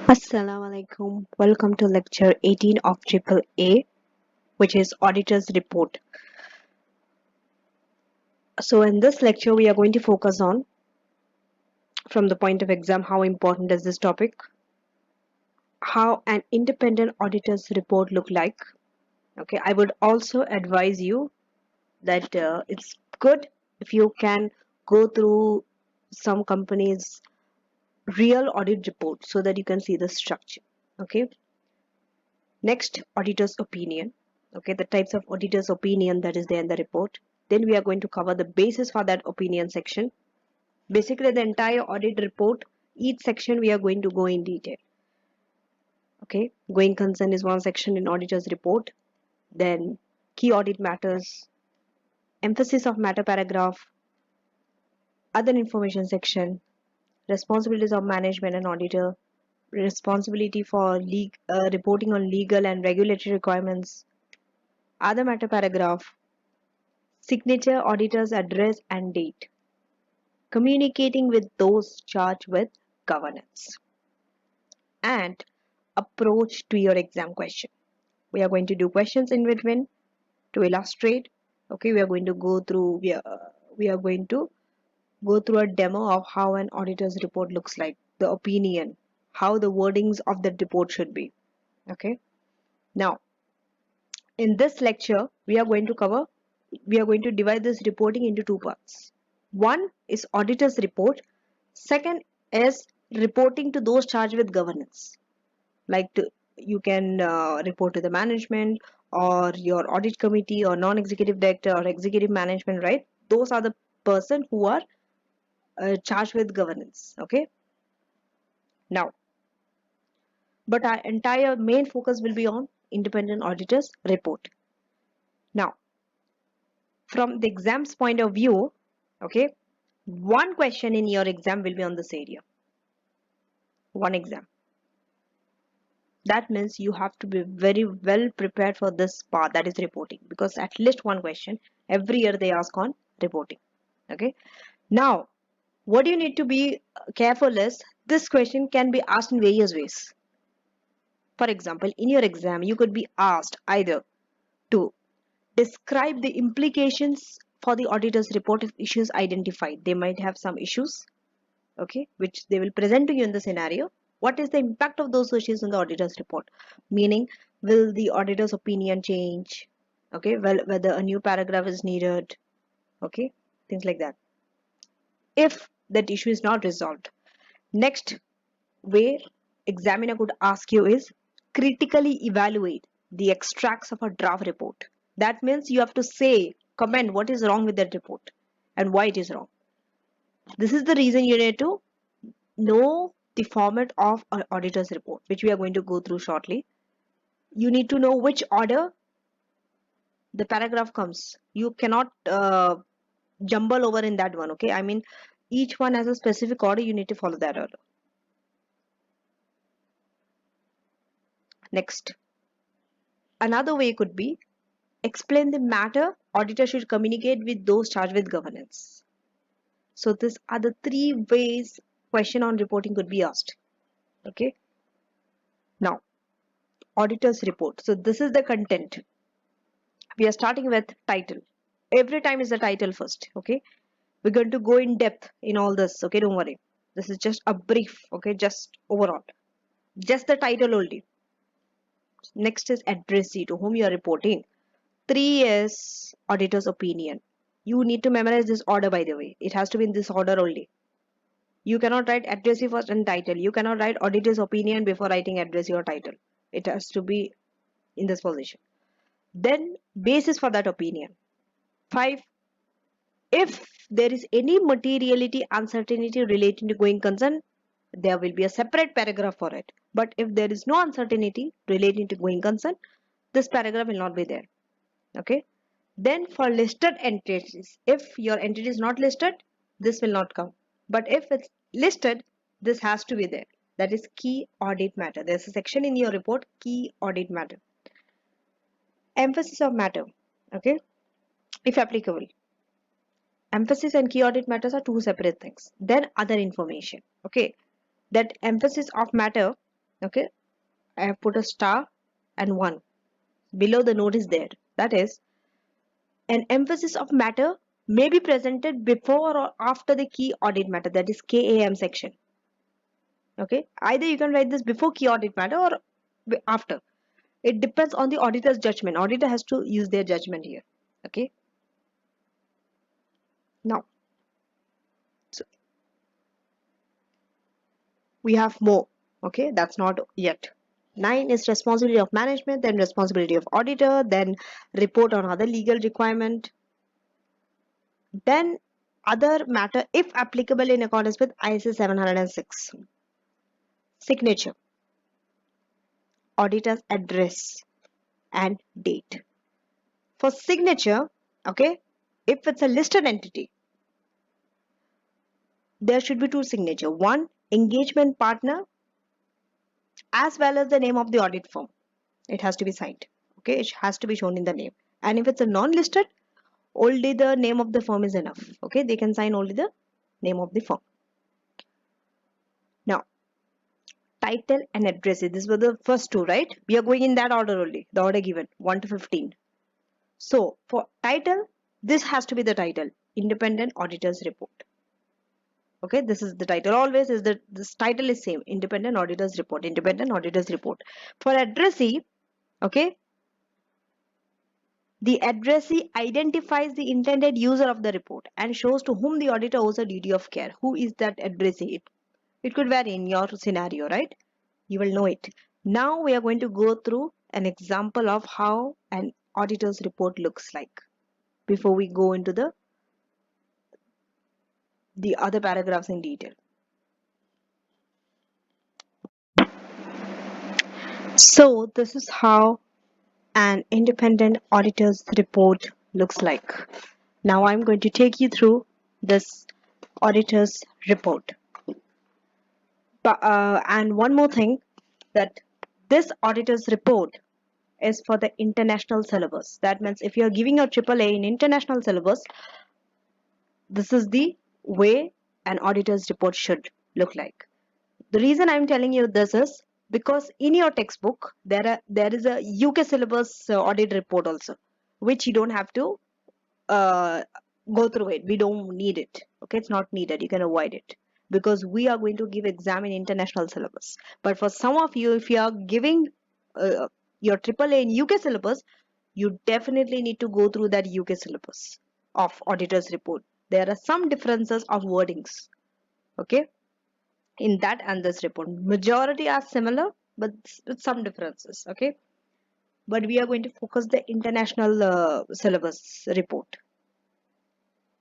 Assalamu alaikum. Welcome to lecture 18 of AAA, which is Auditor's Report. So in this lecture, we are going to focus on, from the point of exam, how important is this topic, how an independent auditor's report look like. Okay, I would also advise you that it's good if you can go through some companies' real audit report so that you can see the structure. Okay. Next, auditor's opinion. Okay, the types of auditor's opinion that is there in the report. Then we are going to cover the basis for that opinion section. Basically, the entire audit report, each section we are going to go in detail. Okay, going concern is one section in auditor's report. Then key audit matters, emphasis of matter paragraph, other information section, responsibilities of management and auditor, responsibility for reporting on legal and regulatory requirements, other matter paragraph, signature, auditor's address and date, communicating with those charged with governance, and approach to your exam question. We are going to do questions in between to illustrate. Okay, we are going to go through a demo of how an auditor's report looks like, the opinion, how the wordings of the report should be. Okay, now in this lecture we are going to divide this reporting into two parts. One is auditor's report. Second is reporting to those charged with governance. You can report to the management or your audit committee or non-executive director or executive management, right? Those are the person who are charged with governance. Okay. Now, but our entire main focus will be on independent auditor's report. Now, from the exam's point of view, okay, one question in your exam will be on this area. One exam. That means you have to be very well prepared for this part, that is reporting, because at least one question every year they ask on reporting. Okay. Now, what you need to be careful is this question can be asked in various ways. For example, in your exam, you could be asked either to describe the implications for the auditor's report if issues identified. They might have some issues, okay, which they will present to you in the scenario. What is the impact of those issues in the auditor's report? Meaning, will the auditor's opinion change? Okay, well, whether a new paragraph is needed, okay, things like that. If that issue is not resolved, next way examiner could ask you is critically evaluate the extracts of a draft report. That means you have to say, comment what is wrong with that report and why it is wrong. This is the reason you need to know the format of an auditor's report, which we are going to go through shortly. You need to know which order the paragraph comes. You cannot jumble over in that one. Okay, I mean each one has a specific order. You need to follow that order. Next, another way could be explain the matter auditor should communicate with those charged with governance. So these are the three ways question on reporting could be asked. Okay. Now, auditor's report. So this is the content. We are starting with title. Every time is the title first. Okay. We're going to go in depth in all this. Okay. Don't worry. This is just a brief. Okay. Just overall. Just the title only. Next is addressee, to whom you are reporting. 3 is auditor's opinion. You need to memorize this order, by the way. It has to be in this order only. You cannot write addressee first and title. You cannot write auditor's opinion before writing addressee or title. It has to be in this position. Then basis for that opinion. 5. If there is any materiality uncertainty relating to going concern, there will be a separate paragraph for it. But if there is no uncertainty relating to going concern, this paragraph will not be there. Okay. Then for listed entities, if your entity is not listed, this will not come. But if it's listed, this has to be there. That is key audit matter. There's a section in your report, key audit matter. Emphasis of matter. Okay. If applicable. Emphasis and key audit matters are two separate things. Then other information. Okay. That emphasis of matter Okay, I have put a star and 1. Below the note is there. That is, an emphasis of matter may be presented before or after the key audit matter, that is KAM section. Okay, either you can write this before key audit matter or after. It depends on the auditor's judgment. Auditor has to use their judgment here. Okay, now so we have more. Okay, that's not yet. 9 is responsibility of management, then responsibility of auditor, then report on other legal requirement, then other matter if applicable in accordance with ISA 706. Signature, auditor's address and date. For signature, okay, if it's a listed entity, there should be 2 signature. One, engagement partner, as well as the name of the audit firm. It has to be signed. Okay, it has to be shown in the name. And if it's a non-listed, only the name of the firm is enough. Okay, they can sign only the name of the firm. Now, title and address. These were the first 2, right? We are going in that order only, the order given 1 to 15. So for title, this has to be the title, Independent Auditors Report. Okay, this is the title. Always is that this title is same, Independent Auditors Report, Independent Auditors Report. For addressee, okay, the addressee identifies the intended user of the report and shows to whom the auditor owes a duty of care. Who is that addressee? It could vary in your scenario, right? You will know it. Now we are going to go through an example of how an auditor's report looks like before we go into the other paragraphs in detail. So this is how an independent auditor's report looks like. Now I'm going to take you through this auditor's report. And one more thing, that this auditor's report is for the international syllabus. That means if you're giving your AAA in international syllabus, this is the way an auditor's report should look like. The reason I'm telling you this is because in your textbook there is a UK syllabus audit report also, which you don't have to uh, go through it. We don't need it. Okay, it's not needed. You can avoid it because we are going to give exam in international syllabus. But for some of you, if you are giving your AAA in UK syllabus, you definitely need to go through that UK syllabus of auditor's report. There are some differences of wordings. Okay, in that and this report, majority are similar but with some differences. Okay, but we are going to focus the international syllabus report.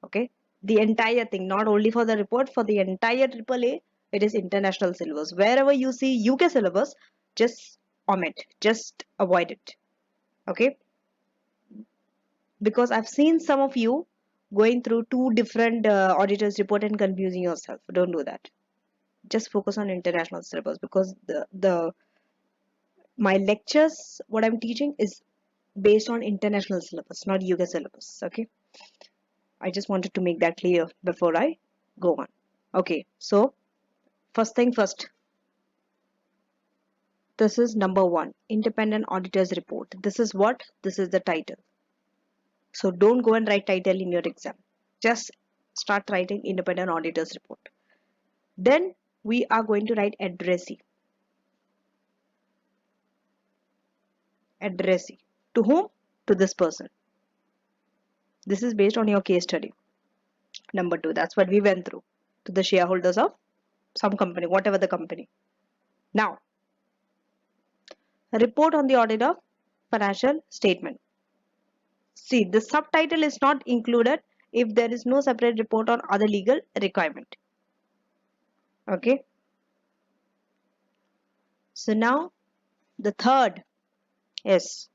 Okay, the entire thing, not only for the report, for the entire AAA, it is international syllabus. Wherever you see UK syllabus, just omit, just avoid it. Okay, because I've seen some of you going through 2 different auditors report and confusing yourself. Don't do that. Just focus on international syllabus, because the my lectures, what I'm teaching is based on international syllabus, not UK syllabus. Okay, I just wanted to make that clear before I go on. Okay, so first thing first, this is number 1, independent auditors report. This is what? This is the title. So don't go and write title in your exam. Just start writing independent auditors report. Then we are going to write addressee. Addressee. To whom? To this person. This is based on your case study. Number 2, that's what we went through. To the shareholders of some company, whatever the company. Now, a report on the audit of financial statement. See, the subtitle is not included if there is no separate report on other legal requirement. Okay. So now the third is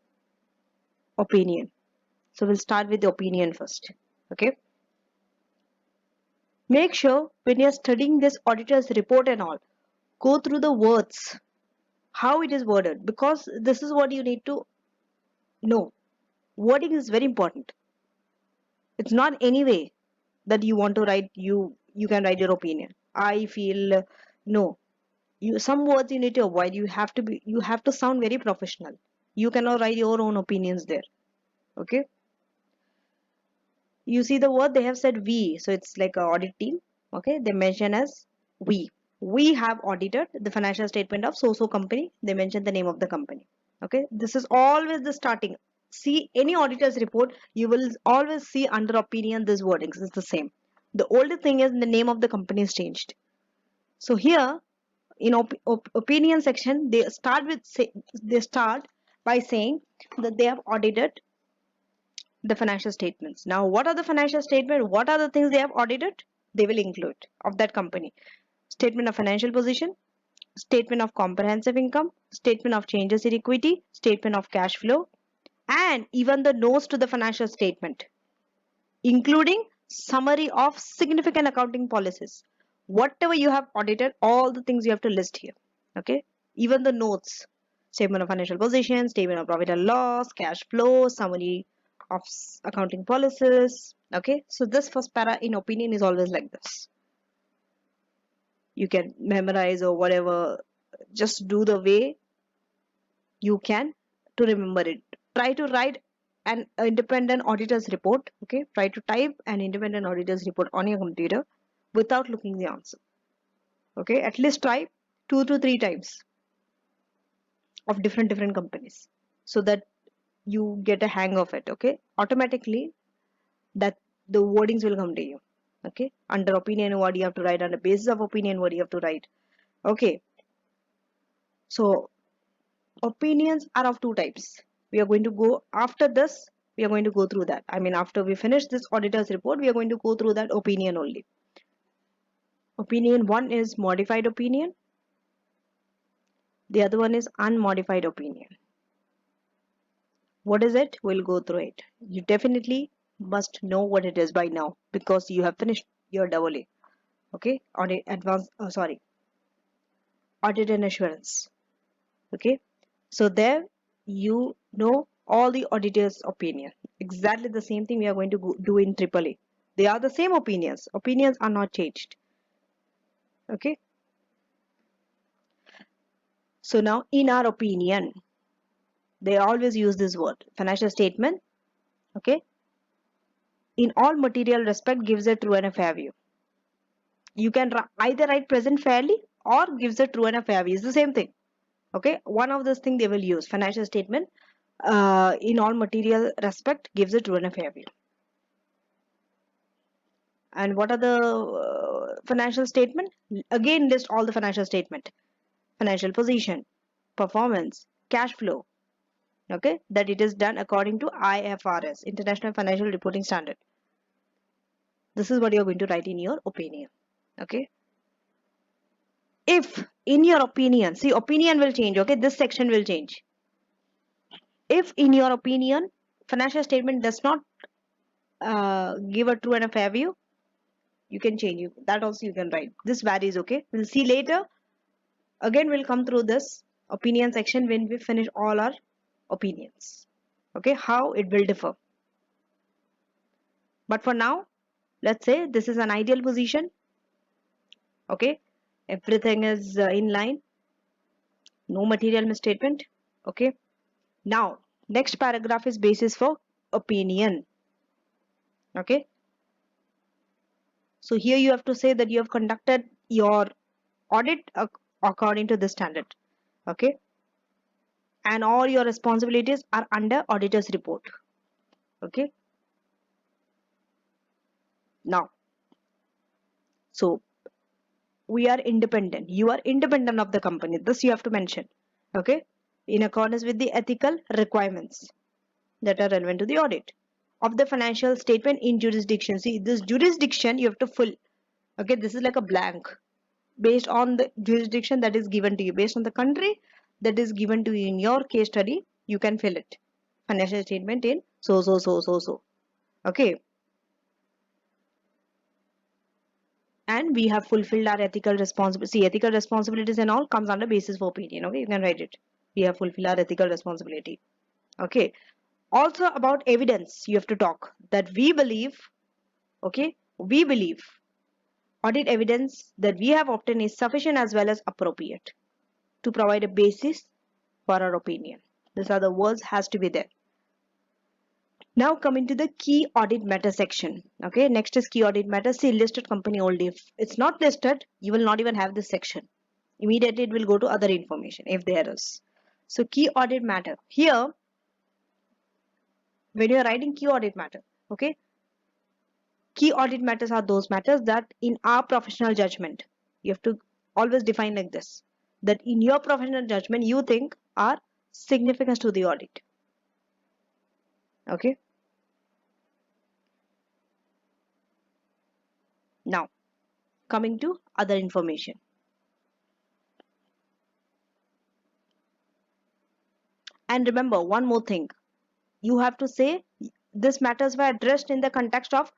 opinion. So we'll start with the opinion first. Okay. Make sure when you're studying this auditor's report and all, go through the words, how it is worded, because this is what you need to know. Wording is very important. It's not any way that you want to write, you can write your opinion. I feel no. some words you need to avoid. You have to sound very professional. You cannot write your own opinions there. Okay, you see the word they have said we, so it's like a audit team. Okay, they mention as we have audited the financial statement of so so company. They mention the name of the company. Okay, this is always the starting. See, any auditor's report, you will always see under opinion this wording is the same. The only thing is the name of the company is changed. So here in opinion section, they start by saying that they have audited the financial statements. Now, what are the financial statements? What are the things they have audited? They will include of that company: statement of financial position, statement of comprehensive income, statement of changes in equity, statement of cash flow, and even the notes to the financial statement, including summary of significant accounting policies. Whatever you have audited, all the things you have to list here. Okay, even the notes: statement of financial position, statement of profit and loss, cash flow, summary of accounting policies. Okay, so this first para in opinion is always like this. You can memorize or whatever, just do the way you can to remember it. Try to write an independent auditor's report. Okay, try to type an independent auditor's report on your computer without looking the answer. Okay, at least try 2 to 3 times of different companies, so that you get a hang of it. Okay, automatically that the wordings will come to you. Okay, under opinion what you have to write, under basis of opinion what you have to write. Okay, so opinions are of 2 types. We are going to go after this. We are going to go through that. I mean, after we finish this auditor's report, we are going to go through that opinion only. Opinion one is modified opinion. The other one is unmodified opinion. What is it? We'll go through it. You definitely must know what it is by now because you have finished your AA. Okay, audit advanced. Audit and assurance. Okay, so there you know all the auditor's opinion. Exactly the same thing we are going to do in AAA. They are the same opinions. Opinions are not changed. Okay. So now in our opinion, they always use this word financial statement. Okay. In all material respect gives a true and a fair view. You can either write present fairly or gives a true and a fair view. It's the same thing. Okay. One of those things they will use. Financial statement in all material respect gives a true and a fair view. And what are the financial statement? Again, list all the financial statement: financial position, performance, cash flow. Okay, that it is done according to IFRS, International Financial Reporting Standard. This is what you're going to write in your opinion. Okay, if in your opinion, see, opinion will change. Okay, this section will change. If in your opinion financial statement does not give a true and a fair view, you can change you that also you can write. This varies. Okay, we'll see later. Again, we'll come through this opinion section when we finish all our opinions. Okay, how it will differ. But for now, let's say this is an ideal position. Okay, everything is in line, no material misstatement. Okay, now next paragraph is basis for opinion. Okay, so here you have to say that you have conducted your audit according to the standard. Okay, and all your responsibilities are under auditor's report. Okay, now, so we are independent. You are independent of the company. This you have to mention. Okay, in accordance with the ethical requirements that are relevant to the audit of the financial statement in jurisdiction. See, this jurisdiction you have to fill. Okay, this is like a blank based on the jurisdiction that is given to you, based on the country that is given to you in your case study. You can fill it. Financial statement in so. Okay, and we have fulfilled our ethical responsibility. See, ethical responsibilities and all comes under basis for opinion. Okay, you can write it. We have fulfilled our ethical responsibility. Okay, also about evidence you have to talk that we believe. Okay, we believe audit evidence that we have obtained is sufficient as well as appropriate to provide a basis for our opinion. These are the words has to be there. Now coming to the key audit matter section. Okay, next is key audit matter. See, listed company only. If it's not listed, you will not even have this section. Immediately it will go to other information if there is. So key audit matter. Here, when you are writing key audit matter, okay, key audit matters are those matters that in our professional judgment, you have to always define like this, that in your professional judgment you think are significant to the audit. Okay. Now, coming to other information. And remember one more thing, you have to say this matters were addressed in the context of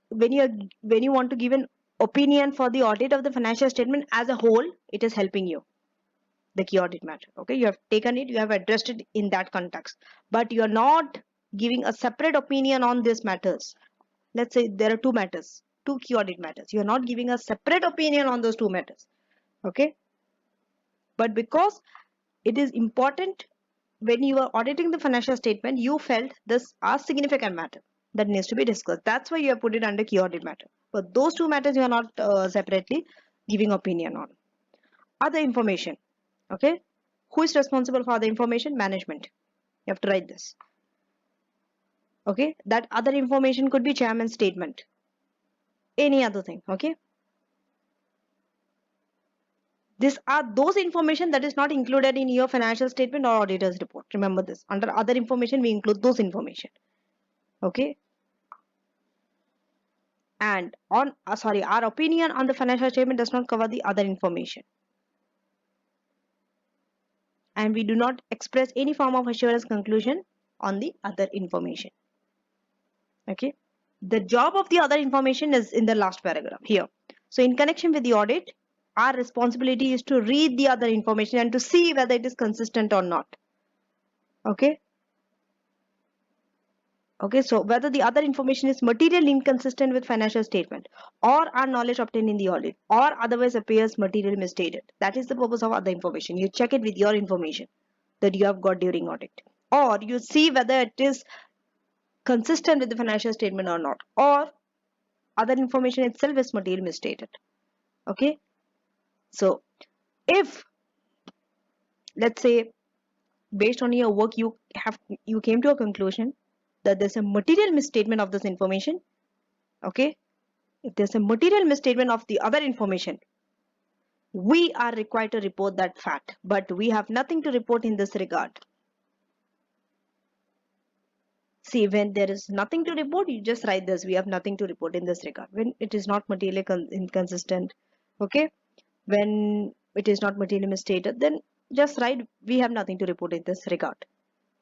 when you want to give an opinion for the audit of the financial statement as a whole, it is helping you. The key audit matter. Okay, you have taken it, you have addressed it in that context, but you are not giving a separate opinion on these matters. Let's say there are two matters, two key audit matters. You are not giving a separate opinion on those two matters. Okay, but because it is important when you are auditing the financial statement, you felt this a significant matter that needs to be discussed. That's why you have put it under key audit matter. But those two matters you are not separately giving opinion on. Other information. Okay, who is responsible for the information? Management. You have to write this. Okay, that other information could be chairman's statement, any other thing. Okay, these are those information that is not included in your financial statement or auditor's report. Remember this, under other information we include those information. Okay, and on our opinion on the financial statement does not cover the other information, and we do not express any form of assurance conclusion on the other information. Okay, the job of the other information is in the last paragraph here. So in connection with the audit, our responsibility is to read the other information and to see whether it is consistent or not. Okay, so whether the other information is materially inconsistent with financial statement or our knowledge obtained in the audit or otherwise appears materially misstated. That is the purpose of other information. You check it with your information that you have got during audit, or you see whether it is consistent with the financial statement or not, or other information itself is materially misstated. Okay, so if, let's say, based on your work you came to a conclusion that there's a material misstatement of this information, okay, if there's a material misstatement of the other information, we are required to report that fact, but we have nothing to report in this regard. See, when there is nothing to report, you just write this, we have nothing to report in this regard, when it is not materially inconsistent. Okay, when it is not materially misstated, then just write we have nothing to report in this regard.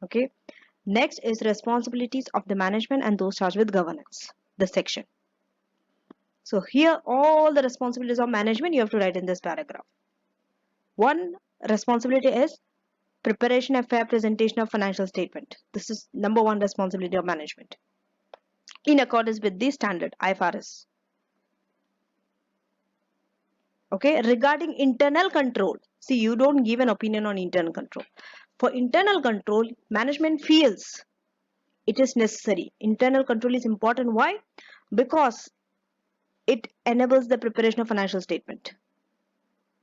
Okay, next is responsibilities of the management and those charged with governance, the section. So here all the responsibilities of management you have to write in this paragraph. One responsibility is preparation and fair presentation of financial statement. This is number one responsibility of management in accordance with the standard IFRS. Okay, regarding internal control, see, you don't give an opinion on internal control. For internal control, management feels it is necessary. Internal control is important. Why? Because it enables the preparation of financial statement,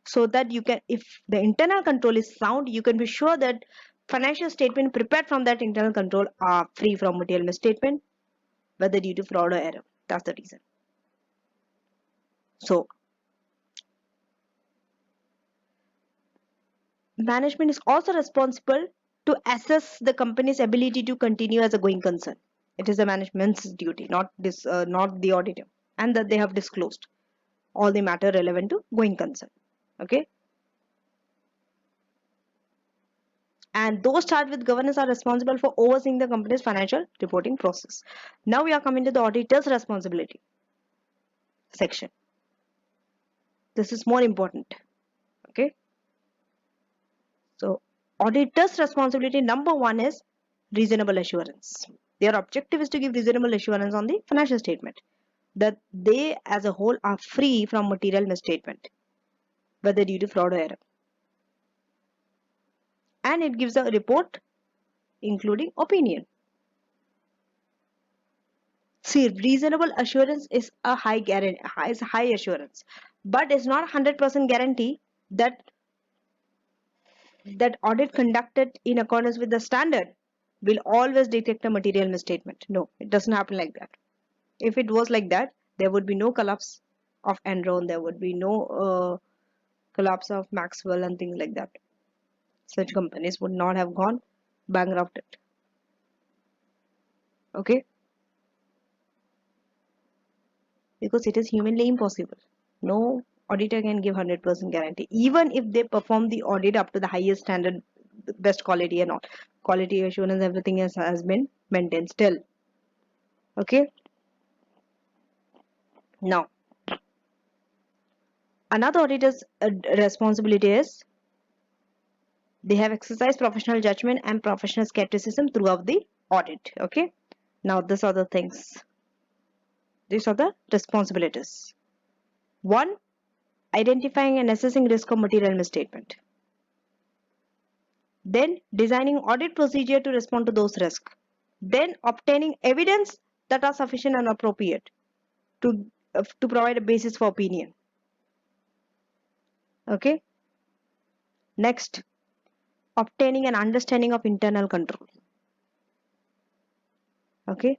so that you can, if the internal control is sound, you can be sure that financial statement prepared from that internal control are free from material misstatement, whether due to fraud or error. That's the reason. So management is also responsible to assess the company's ability to continue as a going concern. It is the management's duty, not the auditor, and that they have disclosed all the matter relevant to going concern. Okay, and those charged with governance are responsible for overseeing the company's financial reporting process. Now we are coming to the auditor's responsibility section. This is more important. Okay, so auditor's responsibility number one is reasonable assurance. Their objective is to give reasonable assurance on the financial statement. that they as a whole are free from material misstatement, whether due to fraud or error. And it gives a report including opinion. See, reasonable assurance is a high guarantee, is high assurance, but it's not 100% guarantee that audit conducted in accordance with the standard will always detect a material misstatement. No, it doesn't happen like that. If it was like that, there would be no collapse of Enron, there would be no collapse of Maxwell and things like that. Such companies would not have gone bankrupted. Okay, because it is humanly impossible. No auditor can give 100% guarantee, even if they perform the audit up to the highest standard, the best quality and all. Quality assurance, everything has been maintained still. Okay. Now, another auditor's responsibility is they have exercised professional judgment and professional skepticism throughout the audit. Okay. Now, these are the things. These are the responsibilities. One, identifying and assessing risk of material misstatement. Then designing audit procedure to respond to those risks. Then obtaining evidence that are sufficient and appropriate to provide a basis for opinion. Okay. Next, obtaining an understanding of internal control. Okay.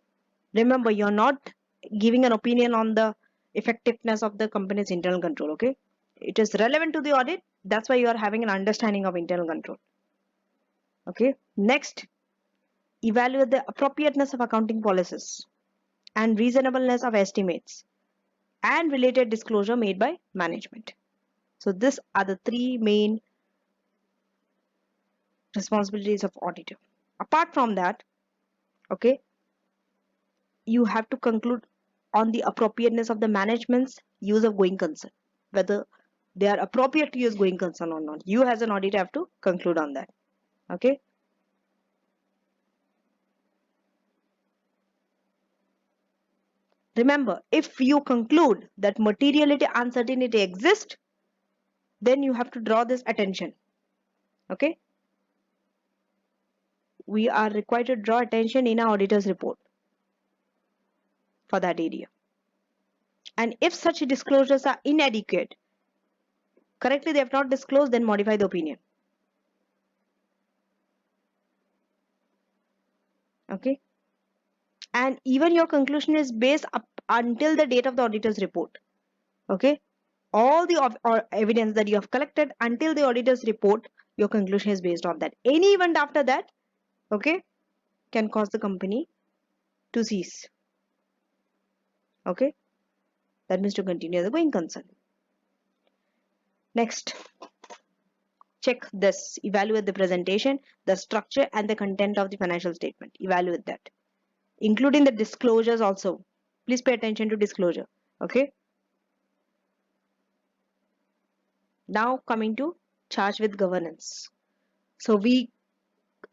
Remember, you're not giving an opinion on the effectiveness of the company's internal control. Okay. It is relevant to the audit. That's why you are having an understanding of internal control. Okay. Next, evaluate the appropriateness of accounting policies and reasonableness of estimates and related disclosure made by management. So these are the three main responsibilities of auditor. Apart from that, okay, you have to conclude on the appropriateness of the management's use of going concern, whether they are appropriate to use going concern or not. You as an auditor have to conclude on that. Okay. Remember, if you conclude that materiality uncertainty exists, then you have to draw this attention. Okay. We are required to draw attention in our auditor's report for that area. And if such disclosures are inadequate, correctly they have not disclosed, then modify the opinion. Okay. And even your conclusion is based up until the date of the auditor's report. Okay. All the evidence that you have collected until the auditor's report, your conclusion is based on that. Any event after that, okay, can cause the company to cease. Okay. That means to continue the going concern. Next, check this. Evaluate the presentation, the structure and the content of the financial statement. Evaluate that, including the disclosures also. Please pay attention to disclosure. Okay. Now coming to charge with governance. So we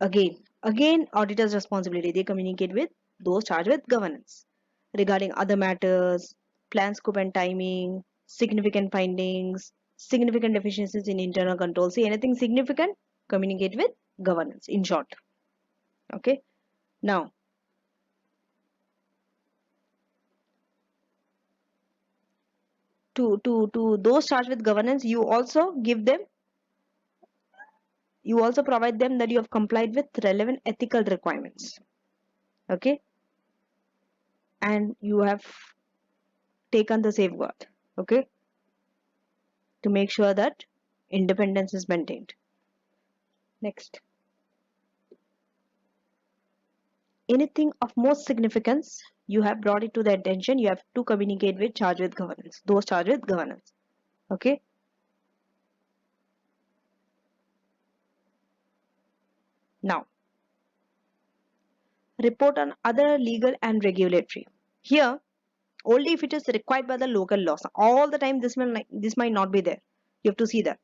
again auditor's responsibility. They communicate with those charged with governance regarding other matters, plan scope and timing, significant findings, significant deficiencies in internal control. See, anything significant, communicate with governance, in short. Okay. Now, to those charged with governance, you also provide them that you have complied with relevant ethical requirements. Okay. And you have taken the safeguard. Okay. To make sure that independence is maintained. Next. Anything of most significance, you have brought it to the attention, you have to communicate with charged with governance, those charged with governance. Okay. Now, report on other legal and regulatory. Here, only if it is required by the local laws. All the time this might not be there. You have to see that.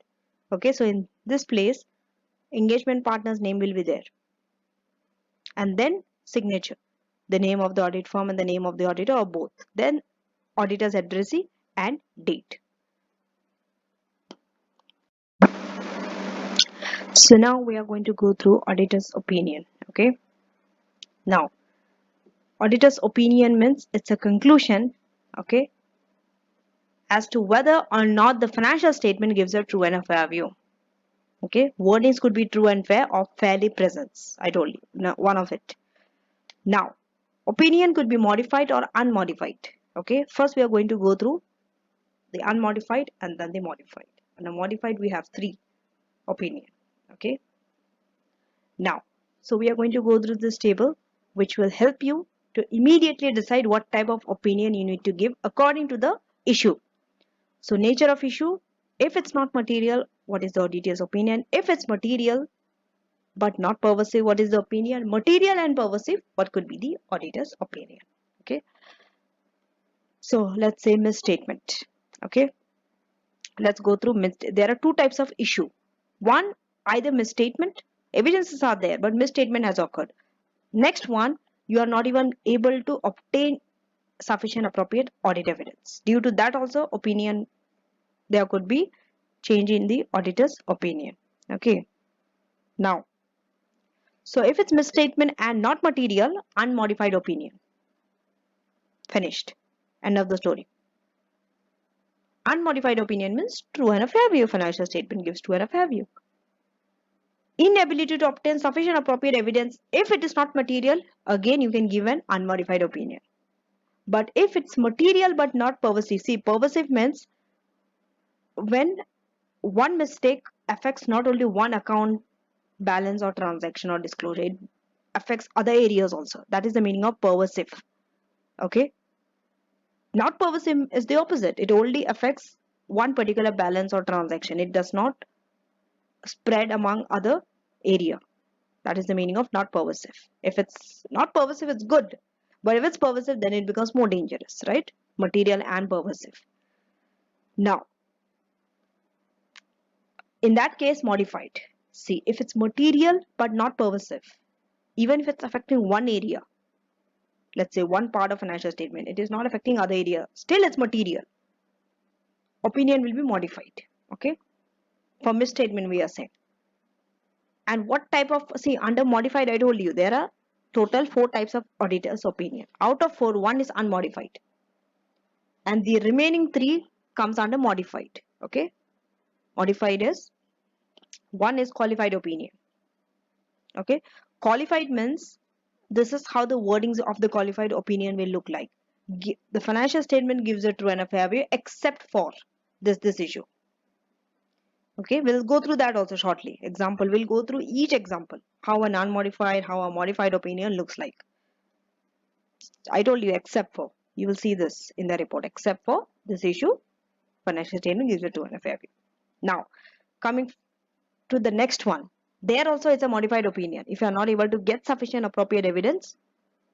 Okay, so in this place, engagement partner's name will be there. And then signature, the name of the audit firm and the name of the auditor or both. Then auditor's addressee and date. So now we are going to go through auditor's opinion. Okay. Now, auditor's opinion means it's a conclusion, okay, as to whether or not the financial statement gives a true and a fair view. Okay, wordings could be true and fair or fairly presents. I told you, no, one of it. Now, opinion could be modified or unmodified. Okay, first we are going to go through the unmodified and then the modified. And the modified we have three opinion. Okay, now, so we are going to go through this table, which will help you to immediately decide what type of opinion you need to give according to the issue. So nature of issue, if it's not material, what is the auditor's opinion? If it's material but not pervasive, what is the opinion? Material and pervasive, what could be the auditor's opinion? Okay. So let's say misstatement. Okay. Let's go through. There are two types of issue. One, either misstatement, evidences are there, but misstatement has occurred. Next one, you are not even able to obtain sufficient appropriate audit evidence. Due to that also opinion, there could be change in the auditor's opinion. Okay. Now, so if it's misstatement and not material, unmodified opinion. Finished. End of the story. Unmodified opinion means true and a fair view. Financial statement gives true and a fair view. Inability to obtain sufficient appropriate evidence. If it is not material, again you can give an unmodified opinion. But if it's material but not pervasive, see, pervasive means when one mistake affects not only one account balance or transaction or disclosure, it affects other areas also. That is the meaning of pervasive. Okay. Not pervasive is the opposite. It only affects one particular balance or transaction. It does not spread among other area. That is the meaning of not pervasive. If it's not pervasive, it's good. But if it's pervasive, then it becomes more dangerous, right? Material and pervasive. Now, in that case, modified. See, if it's material but not pervasive, even if it's affecting one area, let's say one part of financial statement, it is not affecting other area, still it's material. Opinion will be modified. Okay. For misstatement, we are saying. And what type of, see, under modified, I told you there are total 4 types of auditor's opinion. Out of 4, one is unmodified. And the remaining 3 comes under modified. Okay. Modified is, one is qualified opinion. Okay. Qualified means this is how the wordings of the qualified opinion will look like. The financial statement gives a true and a fair view except for this issue. Okay, we'll go through that also shortly. Example, we'll go through each example, how an unmodified, how a modified opinion looks like. I told you except for, you will see this in the report, except for this issue, financial statement gives a true and a fair view. Now, coming to the next one, there also it's a modified opinion. If you are not able to get sufficient appropriate evidence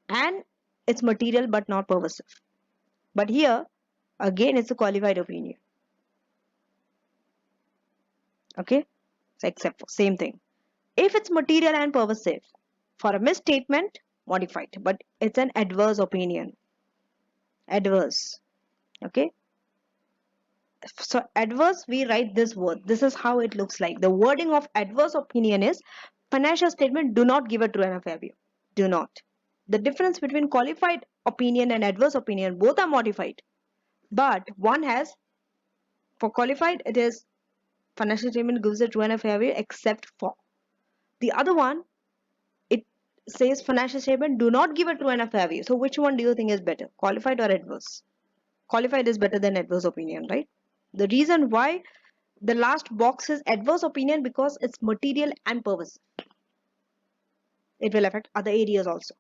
and it's material but not pervasive. But here, again, it's a qualified opinion. Okay, so except for, same thing. If it's material and pervasive, for a misstatement, modified, but it's an adverse opinion. Adverse. Okay. So adverse, we write this word. This is how it looks like. The wording of adverse opinion is financial statement do not give a true and a fair view. Do not. The difference between qualified opinion and adverse opinion, both are modified. But one has, for qualified, it is financial statement gives a true and a fair view except for. The other one, it says financial statement do not give a true and a fair view. So which one do you think is better, qualified or adverse? Qualified is better than adverse opinion, right? The reason why the last box is adverse opinion because it's material and pervasive. It will affect other areas also.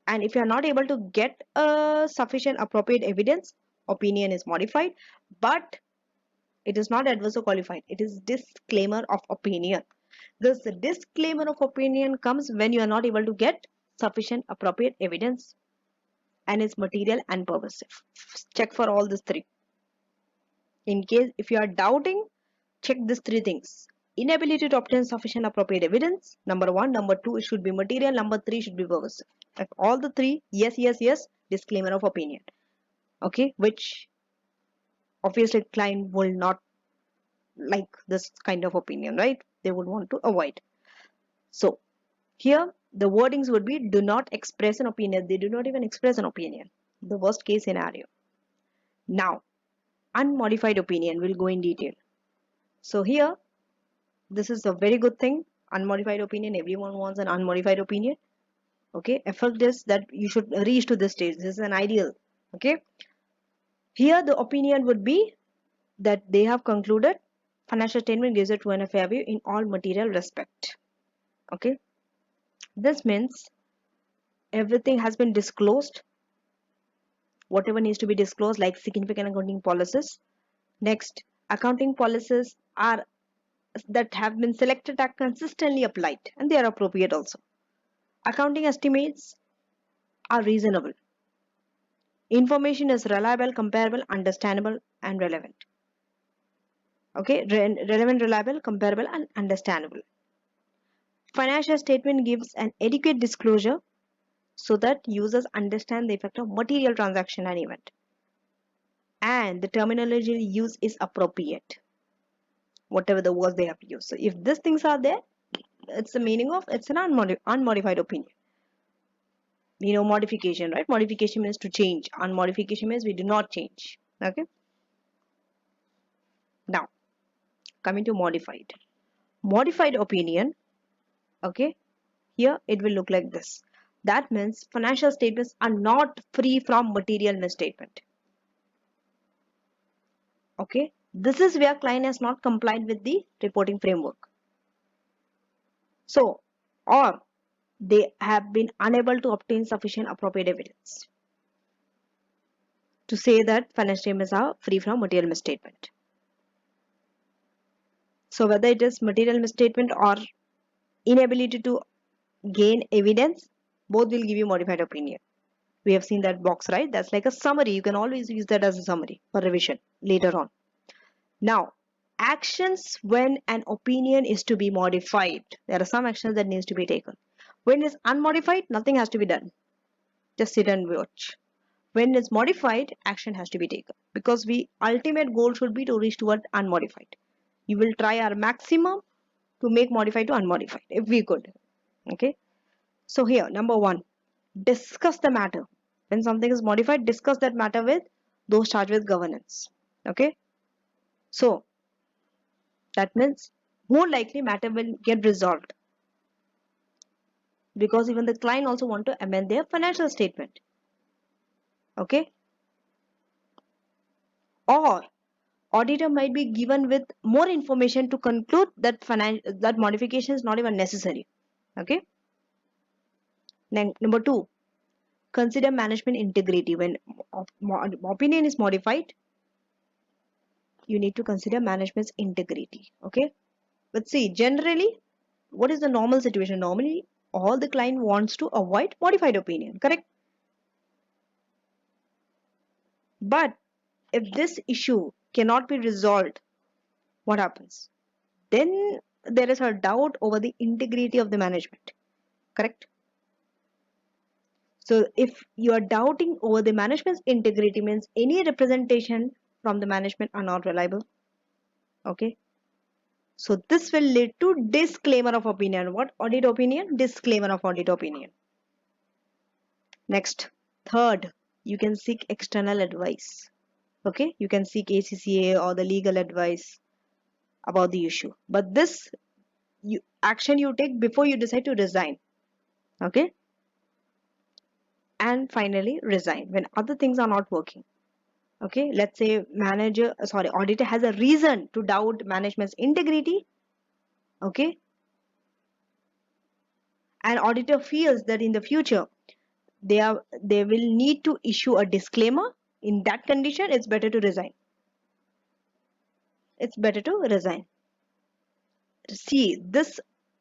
And if you are not able to get a sufficient appropriate evidence, opinion is modified, but it is not adverse or qualified. It is disclaimer of opinion. Thus, the disclaimer of opinion comes when you are not able to get sufficient appropriate evidence and is material and pervasive. Check for all these 3. In case if you are doubting, check these 3 things. Inability to obtain sufficient appropriate evidence, number 1. Number 2, it should be material. Number 3 should be pervasive. If all the 3, yes, yes, yes, disclaimer of opinion. okay, which obviously client will not like this kind of opinion, right? They would want to avoid. So here the wordings would be do not express an opinion. They do not even express an opinion. The worst case scenario. Now, unmodified opinion will go in detail. So here, this is a very good thing. Unmodified opinion. Everyone wants an unmodified opinion. Okay. Effect is that you should reach to this stage. This is an ideal. Okay. Here the opinion would be that they have concluded financial statement gives a true and a fair view in all material respect. Okay. This means everything has been disclosed, whatever needs to be disclosed, like significant accounting policies. Next, accounting policies are that have been selected are consistently applied and they are appropriate also. Accounting estimates are reasonable. Information is reliable, comparable, understandable, and relevant. Okay, relevant, reliable, comparable, and understandable. Financial statement gives an adequate disclosure so that users understand the effect of material transaction and event. And the terminology used is appropriate, whatever the words they have used. So if these things are there, it's the meaning of it's an unmodified opinion. Modification, right? Modification means to change. Unmodification means we do not change. Okay. Now, coming to modified. Modified opinion, okay, here it will look like this. That means financial statements are not free from material misstatement. Okay. This is where client has not complied with the reporting framework. So, or they have been unable to obtain sufficient appropriate evidence to say that financial statements are free from material misstatement. So whether it is material misstatement or inability to gain evidence, both will give you modified opinion. We have seen that box, right? That's like a summary. You can always use that as a summary for revision later on. Now, actions when an opinion is to be modified. There are some actions that needs to be taken. When it's unmodified, nothing has to be done. Just sit and watch. When it's modified, action has to be taken because we ultimate goal should be to reach toward unmodified. You will try our maximum to make modified to unmodified if we could. Okay. So here, number one, discuss the matter. When something is modified, discuss that matter with those charged with governance. Okay. So that means more likely matter will get resolved because even the client also want to amend their financial statement. Okay. Or auditor might be given with more information to conclude that that modification is not even necessary. Okay. Then number two, consider management integrity. When opinion is modified, you need to consider management's integrity. Okay. But see, generally, what is the normal situation? Normally, all the client wants to avoid modified opinion, correct? But if this issue cannot be resolved, what happens? Then there is a doubt over the integrity of the management, correct? So if you are doubting over the management's integrity means any representation from the management are not reliable. Okay. So this will lead to disclaimer of opinion. What? Audit opinion? Disclaimer of audit opinion. Next, third, you can seek external advice. Okay, you can seek ACCA or the legal advice about the issue. But this action you take before you decide to resign. Okay. And finally, resign when other things are not working. Okay, let's say auditor has a reason to doubt management's integrity. Okay, and auditor feels that in the future they will need to issue a disclaimer. In that condition, it's better to resign. It's better to resign. See, this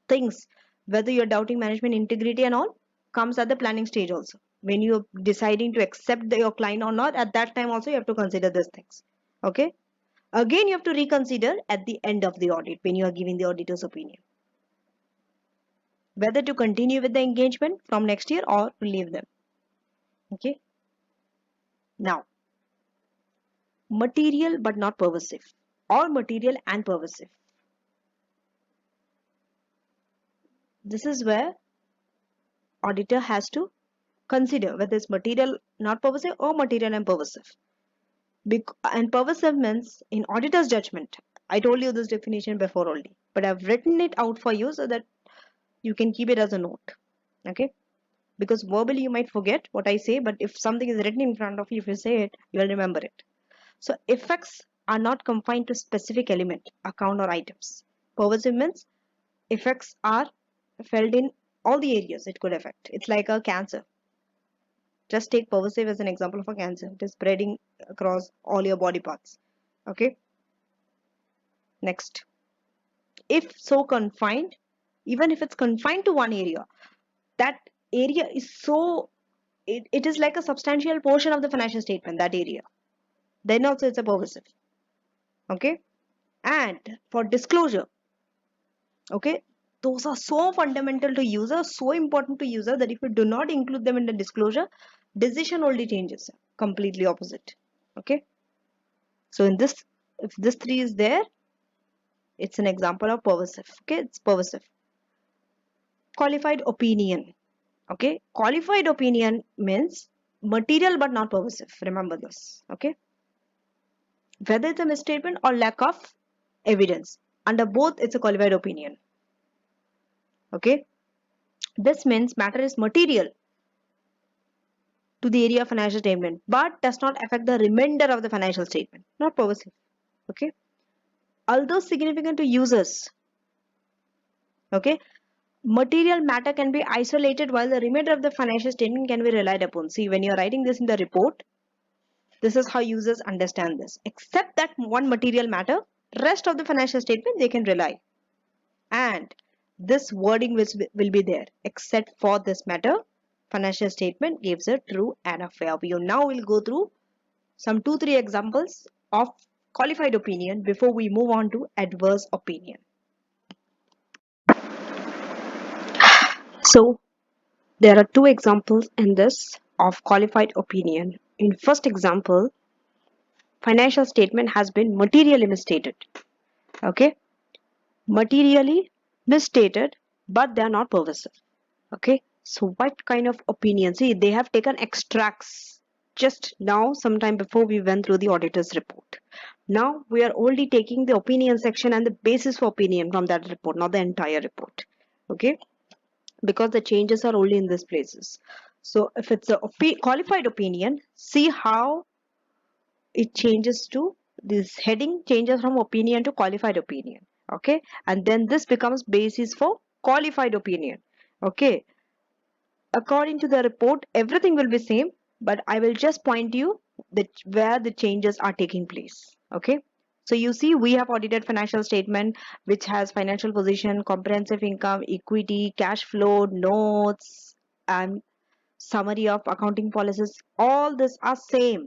things, whether you're doubting management integrity and all, comes at the planning stage also. When you're deciding to accept your client or not, at that time also you have to consider these things. Okay. Again, you have to reconsider at the end of the audit when you are giving the auditor's opinion, whether to continue with the engagement from next year or to leave them. Okay. Now, material but not pervasive, or material and pervasive. This is where auditor has to consider whether it's material not pervasive or material and pervasive. And pervasive means in auditor's judgment. I told you this definition before only, but I've written it out for you so that you can keep it as a note. Okay? Because verbally you might forget what I say, but if something is written in front of you, if you say it, you will remember it. So effects are not confined to specific element, account or items. Pervasive means effects are felt in all the areas it could affect. It's like a cancer. Just take pervasive as an example of a cancer. It is spreading across all your body parts. Okay. Next. If so confined, even if it's confined to one area, that area is so, it is like a substantial portion of the financial statement, that area. Then also it's a pervasive. Okay. And for disclosure, okay, those are so fundamental to user, so important to user that if you do not include them in the disclosure, decision only changes, completely opposite. Okay, so in this, if this three is there, it's an example of pervasive. Okay, it's pervasive. Qualified opinion. Okay, qualified opinion means material but not pervasive. Remember this. Okay, whether it's a misstatement or lack of evidence, under both it's a qualified opinion. Okay, this means matter is material to the area of financial statement but does not affect the remainder of the financial statement, not pervasive. Okay, although significant to users, okay, material matter can be isolated while the remainder of the financial statement can be relied upon. See, when you're writing this in the report, this is how users understand this. Except that one material matter, rest of the financial statement they can rely. And this wording will be there. Except for this matter, financial statement gives a true and a fair view. Now we'll go through some 2-3 examples of qualified opinion before we move on to adverse opinion. So there are 2 examples in this of qualified opinion. In first example, financial statement has been materially misstated. Okay, materially misstated, but they are not pervasive. Okay, so what kind of opinion? See, they have taken extracts just now, sometime before we went through the auditor's report. Now we are only taking the opinion section and the basis for opinion from that report, not the entire report. Okay, because the changes are only in these places. So if it's a qualified opinion, see how it changes to this heading changes from opinion to qualified opinion. Okay, and then this becomes basis for qualified opinion. Okay, according to the report, everything will be same, but I will just point you that where the changes are taking place. Okay, so you see we have audited financial statement which has financial position, comprehensive income, equity, cash flow, notes, and summary of accounting policies. All this are same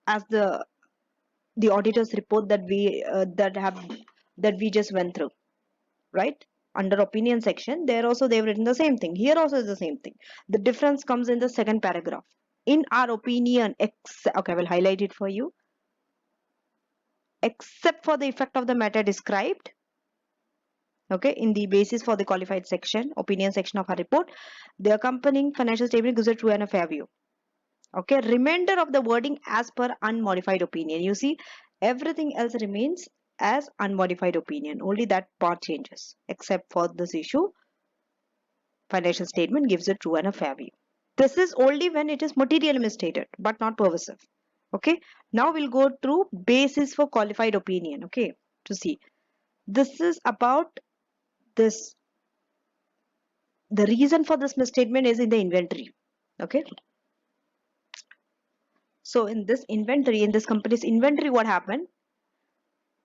as the auditor's report that we just went through, right? Under opinion section, there also they've written the same thing. Here also is the same thing. The difference comes in the second paragraph. In our opinion, okay, I will highlight it for you. Except for the effect of the matter described, okay, in the basis for the qualified section, opinion section of our report, the accompanying financial statement gives a true and a fair view. Okay, remainder of the wording as per unmodified opinion. You see, everything else remains as unmodified opinion. Only that part changes. Except for this issue, financial statement gives a true and a fair view. This is only when it is materially misstated, but not pervasive. Okay, now we'll go through basis for qualified opinion. Okay, to see. This is about this. The reason for this misstatement is in the inventory. Okay. So in this inventory, in this company's inventory, what happened?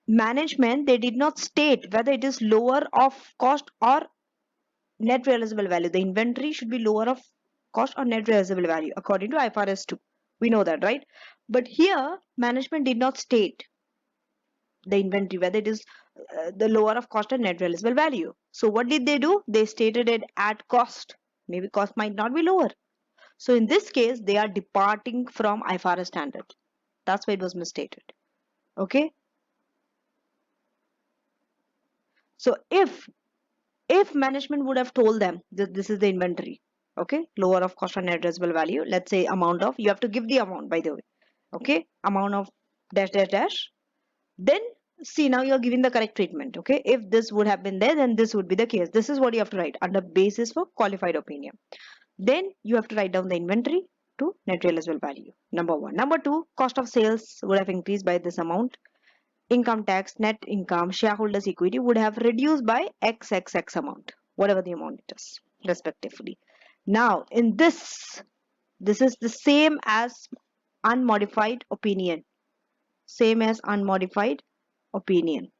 Management, they did not state whether it is lower of cost or net realizable value. The inventory should be lower of cost or net realizable value according to IFRS 2. We know that, right? But here, management did not state the inventory whether it is the lower of cost or net realizable value. So what did they do? They stated it at cost. Maybe cost might not be lower. So in this case, they are departing from IFRS standard. That's why it was misstated. Okay. So if management would have told them that this is the inventory, okay, lower of cost on addressable value, let's say amount of, you have to give the amount by the way, okay, amount of dash dash dash, then see, now you're giving the correct treatment. Okay, if this would have been there, then this would be the case. This is what you have to write under basis for qualified opinion. Then you have to write down the inventory to net realizable value, number one. Number two, cost of sales would have increased by this amount. Income tax, net income, shareholders equity would have reduced by xxx amount, whatever the amount it is respectively. Now in this is the same as unmodified opinion, same as unmodified opinion.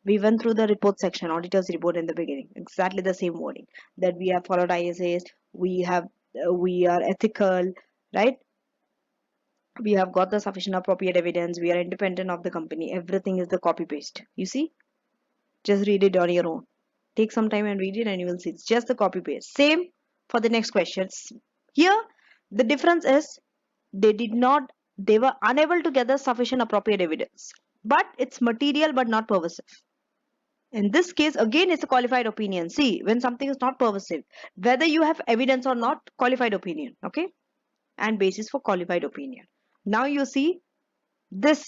We went through the report section, auditor's report in the beginning, exactly the same wording, that we have followed ISAs, we have we are ethical, right? We have got the sufficient appropriate evidence, we are independent of the company, everything is the copy paste. You see, just read it on your own, take some time and read it and you will see it's just the copy paste. Same for the next questions. Here the difference is they were unable to gather sufficient appropriate evidence, but it's material but not pervasive. In this case, again, it's a qualified opinion. See, when something is not pervasive, whether you have evidence or not, qualified opinion, okay? And basis for qualified opinion. Now you see, this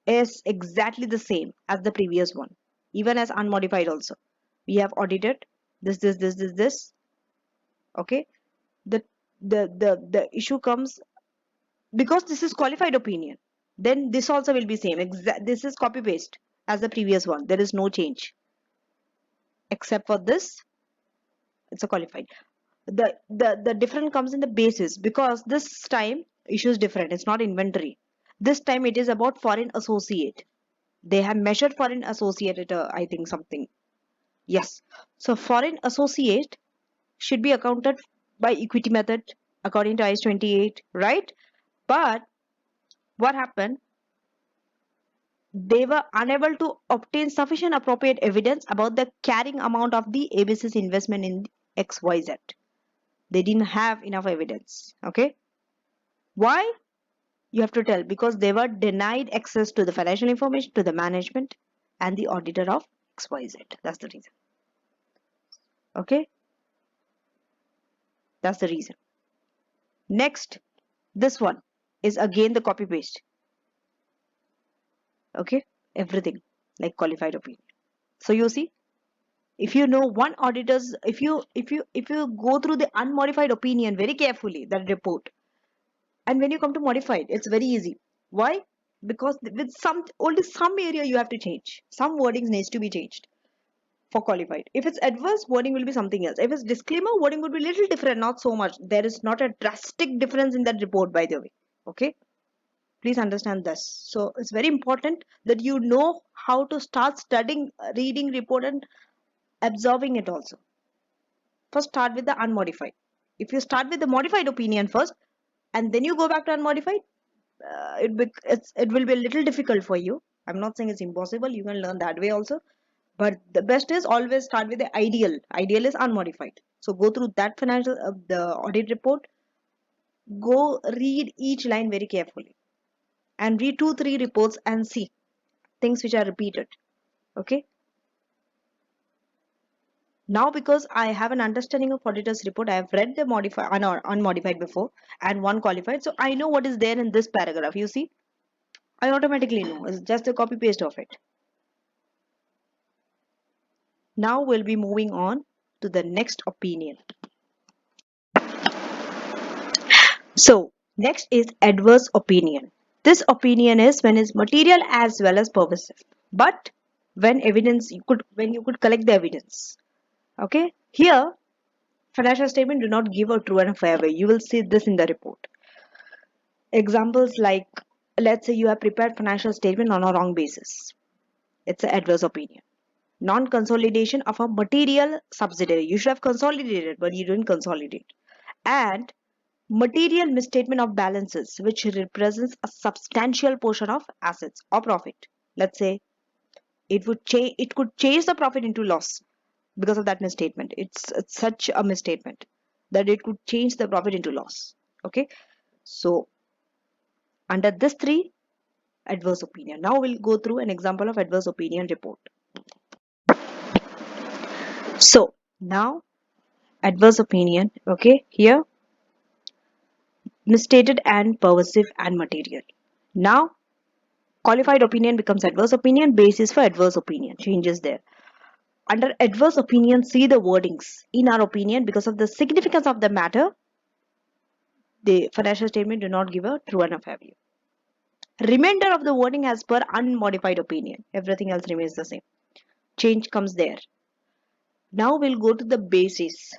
is exactly the same as the previous one, even as unmodified also. We have audited this, okay? The, the issue comes because this is qualified opinion. Then this also will be same. This is copy paste as the previous one. There is no change. Except for this, it's a qualified. The difference comes in the basis, because this time issue is different. It's not inventory. This time it is about foreign associate. They have measured foreign associate at I think something. Yes. So foreign associate should be accounted by equity method according to IS 28, right? But what happened? They were unable to obtain sufficient appropriate evidence about the carrying amount of the ABC's investment in XYZ. They didn't have enough evidence. Okay. Why? You have to tell, because they were denied access to the financial information, to the management and the auditor of XYZ. That's the reason. Okay. That's the reason. Next, this one is again the copy paste. Okay. Everything like qualified opinion. So you see, if you know one auditors, if you go through the unmodified opinion very carefully, that report, and when you come to modified, it's very easy. Why? Because with only some area you have to change, some wordings needs to be changed for qualified. If it's adverse, wording will be something else. If it's disclaimer, wording would be a little different, not so much. There is not a drastic difference in that report, by the way. Okay, please understand this. So it's very important that you know how to start studying, reading report and absorbing it also. First start with the unmodified. If you start with the modified opinion first and then you go back to unmodified, it will be a little difficult for you. I'm not saying it's impossible, you can learn that way also, but the best is always start with the ideal is unmodified. So go through that financial the audit report, go read each line very carefully and read 2-3 reports and see things which are repeated. Okay, now because I have an understanding of auditor's report, I have read the modified unmodified before and one qualified, so I know what is there in this paragraph. You see, I automatically know. It's just a copy paste of it. Now we'll be moving on to the next opinion. So next is adverse opinion. This opinion is when it's material as well as pervasive, but when you could collect the evidence. Okay, here financial statement do not give a true and a fair way. You will see this in the report. Examples like, let's say you have prepared financial statement on a wrong basis. It's an adverse opinion. Non-consolidation of a material subsidiary. You should have consolidated, but you didn't consolidate. And material misstatement of balances, which represents a substantial portion of assets or profit. Let's say it could change the profit into loss because of that misstatement. It's such a misstatement that it could change the profit into loss. Okay, so Under this three, adverse opinion. Now we'll go through an example of adverse opinion report. So now adverse opinion, okay, here misstated and pervasive and material. Now qualified opinion becomes adverse opinion, basis for adverse opinion changes there. Under adverse opinion, see the wordings. In our opinion, because of the significance of the matter, the financial statement do not give a true and a fair view. Remainder of the wording as per unmodified opinion. Everything else remains the same. Change comes there. Now we'll go to the basis.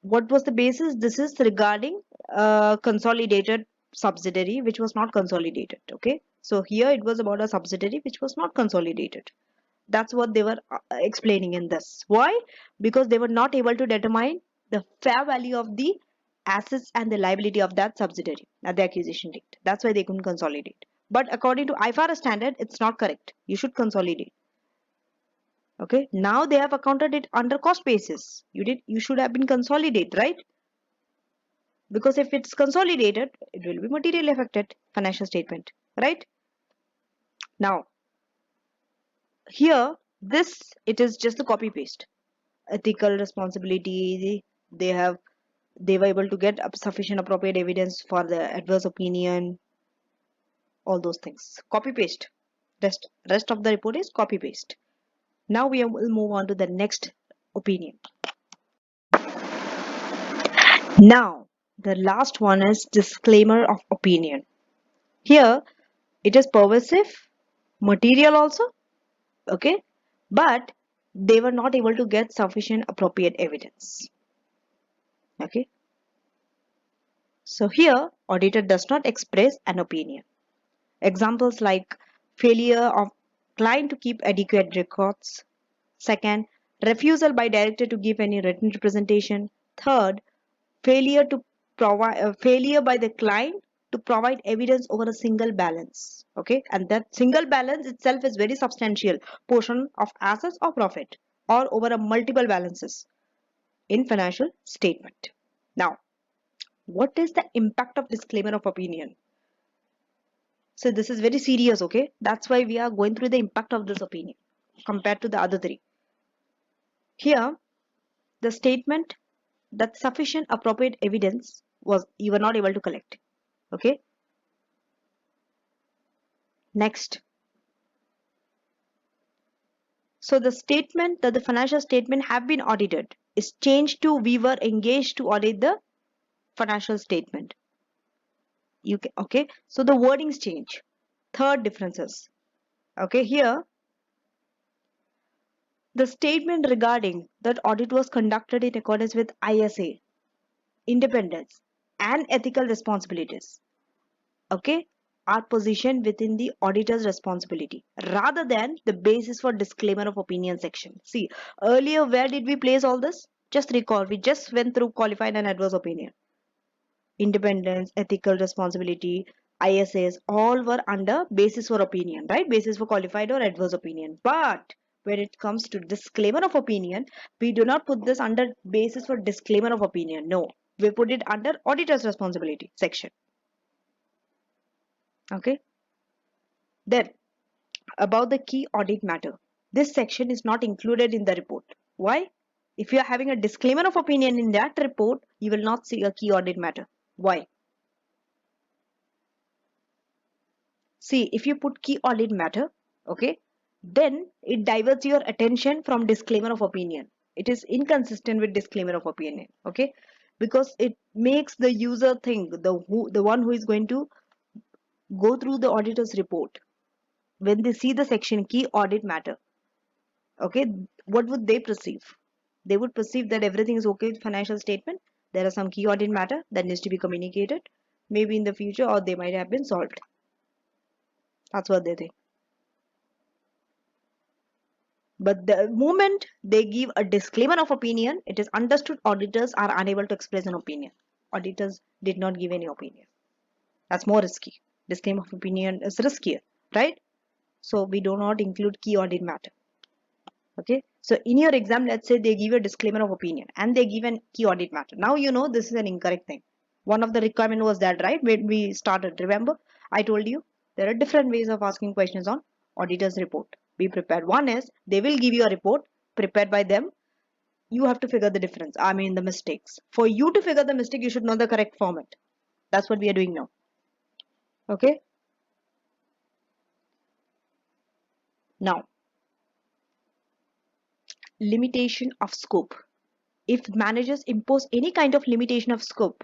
What was the basis? This is regarding consolidated subsidiary which was not consolidated. Okay. So here it was about a subsidiary which was not consolidated. That's what they were explaining in this. Why? Because they were not able to determine the fair value of the assets and the liability of that subsidiary at the acquisition date. That's why they couldn't consolidate. But according to IFRS standard, it's not correct. You should consolidate. Okay. Now they have accounted it under cost basis. You should have been consolidate, right? Because if it's consolidated, it will be materially affected financial statement, right? Now here this it is just the copy paste. Ethical responsibility, they were able to get sufficient appropriate evidence for the adverse opinion, all those things. Copy paste. Rest of the report is copy paste. Now we will move on to the next opinion. Now the last one is disclaimer of opinion. Here it is pervasive, material also, okay, but they were not able to get sufficient appropriate evidence. Okay, so here auditor does not express an opinion. Examples like failure of client to keep adequate records. Second, refusal by director to give any written representation. Third, failure by the client to provide evidence over a single balance. Okay, and that single balance itself is very substantial portion of assets or profit, or over a multiple balances in financial statement. Now, what is the impact of disclaimer of opinion? So this is very serious, okay? That's why we are going through the impact of this opinion compared to the other three. Here, the statement that sufficient appropriate evidence was you were not able to collect. Okay. Next. So the statement that the financial statement have been audited is changed to we were engaged to audit the financial statement. Okay. So the wordings change. Third differences. Okay. Here, the statement regarding that audit was conducted in accordance with ISA, independence, and ethical responsibilities, okay, are positioned within the auditor's responsibility rather than the basis for disclaimer of opinion section. See, earlier where did we place all this? Just recall, we just went through qualified and adverse opinion. Independence, ethical responsibility, ISAs, all were under basis for opinion, right? Basis for qualified or adverse opinion. But when it comes to disclaimer of opinion, we do not put this under basis for disclaimer of opinion. No, we put it under auditor's responsibility section. Okay. Then about the key audit matter. This section is not included in the report. Why? If you are having a disclaimer of opinion in that report, you will not see a key audit matter. Why? See, if you put key audit matter, okay, then it diverts your attention from disclaimer of opinion. It is inconsistent with disclaimer of opinion, okay, because it makes the user think, the one who is going to go through the auditor's report, when they see the section key audit matter, okay, what would they perceive? They would perceive that everything is okay with financial statement. There are some key audit matter that needs to be communicated, maybe in the future, or they might have been solved. That's what they think. But the moment they give a disclaimer of opinion, it is understood auditors are unable to express an opinion. Auditors did not give any opinion. That's more risky. Disclaimer of opinion is riskier, right? So we do not include key audit matter. Okay. So in your exam, let's say they give a disclaimer of opinion and they give a key audit matter. Now you know this is an incorrect thing. One of the requirement was that, right? When we started, remember? I told you there are different ways of asking questions on auditor's report. Be prepared. One is they will give you a report prepared by them. You have to figure the difference. I mean the mistakes. For you to figure the mistake, you should know the correct format. That's what we are doing now. Okay. Now, limitation of scope. If managers impose any kind of limitation of scope,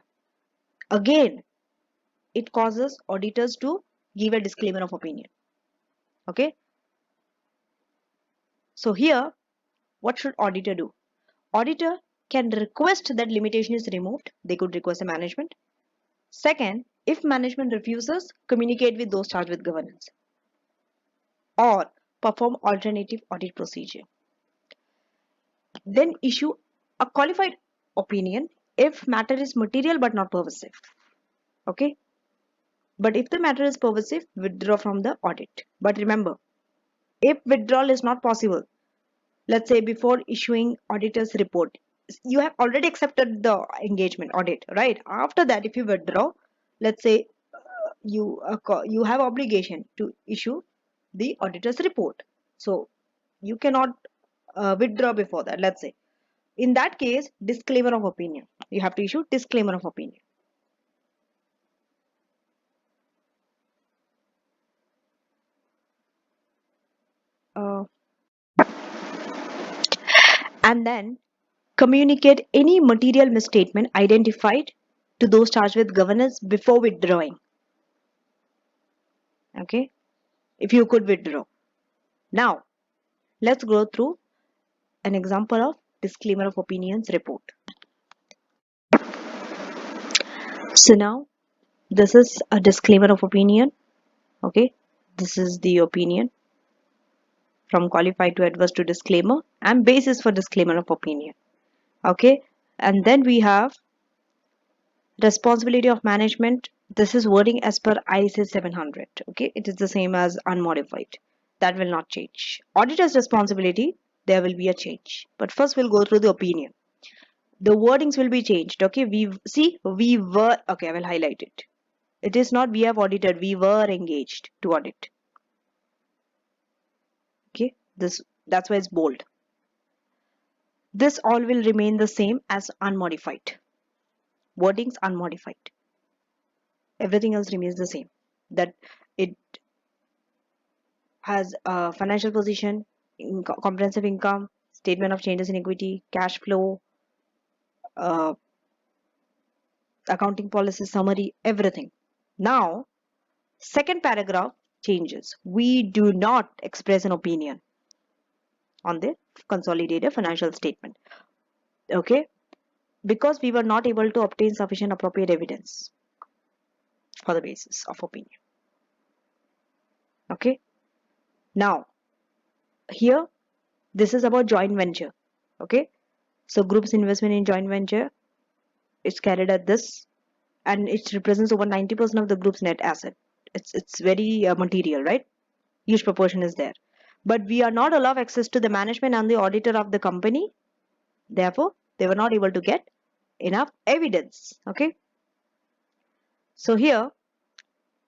again, it causes auditors to give a disclaimer of opinion. Okay. So here, what should auditor do? Auditor can request that limitation is removed. They could request a management. Second, if management refuses, communicate with those charged with governance or perform alternative audit procedure. Then issue a qualified opinion if matter is material but not pervasive. Okay. But if the matter is pervasive, withdraw from the audit. But remember, if withdrawal is not possible, let's say before issuing auditor's report, you have already accepted the engagement audit, right? After that, if you withdraw, let's say you have obligation to issue the auditor's report. So you cannot withdraw before that, let's say. In that case, disclaimer of opinion. You have to issue disclaimer of opinion. Uh, and then communicate any material misstatement identified to those charged with governance before withdrawing. Okay, if you could withdraw. Now, let's go through an example of disclaimer of opinions report. So now, this is a disclaimer of opinion. Okay, this is the opinion from qualified to adverse to disclaimer and basis for disclaimer of opinion. Okay, and then we have responsibility of management. This is wording as per ISA 700. Okay, it is the same as unmodified. That will not change. Auditor's responsibility, there will be a change. But first we'll go through the opinion. The wordings will be changed. Okay, we were, okay, I will highlight it. It is not we have audited, we were engaged to audit. Okay, that's why it's bold. This all will remain the same as unmodified. Wordings unmodified. Everything else remains the same. That it has a financial position, comprehensive income, statement of changes in equity, cash flow, uh, accounting policy summary, everything. Now, second paragraph changes. We do not express an opinion on the consolidated financial statement. Okay, because we were not able to obtain sufficient appropriate evidence for the basis of opinion. Okay, now here this is about joint venture. Okay, so group's investment in joint venture is carried at this, and it represents over 90% of the group's net asset. It's very material, right? Huge proportion is there, but we are not allowed access to the management and the auditor of the company. Therefore, they were not able to get enough evidence. Okay, so here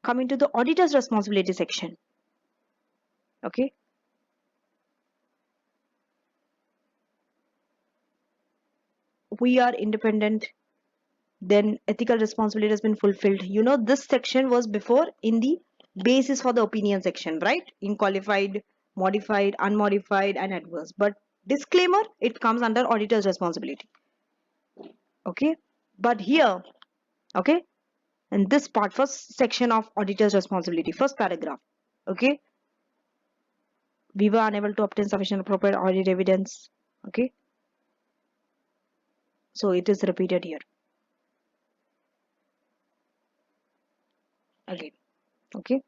coming to the auditor's responsibility section. Okay, we are independent, then ethical responsibility has been fulfilled. You know, this section was before in the basis for the opinion section, right? In qualified, modified, unmodified, and adverse. But disclaimer, it comes under auditor's responsibility. Okay, but here, okay, in this part, first section of auditor's responsibility, first paragraph, okay, we were unable to obtain sufficient appropriate audit evidence. Okay, so it is repeated here again. Okay,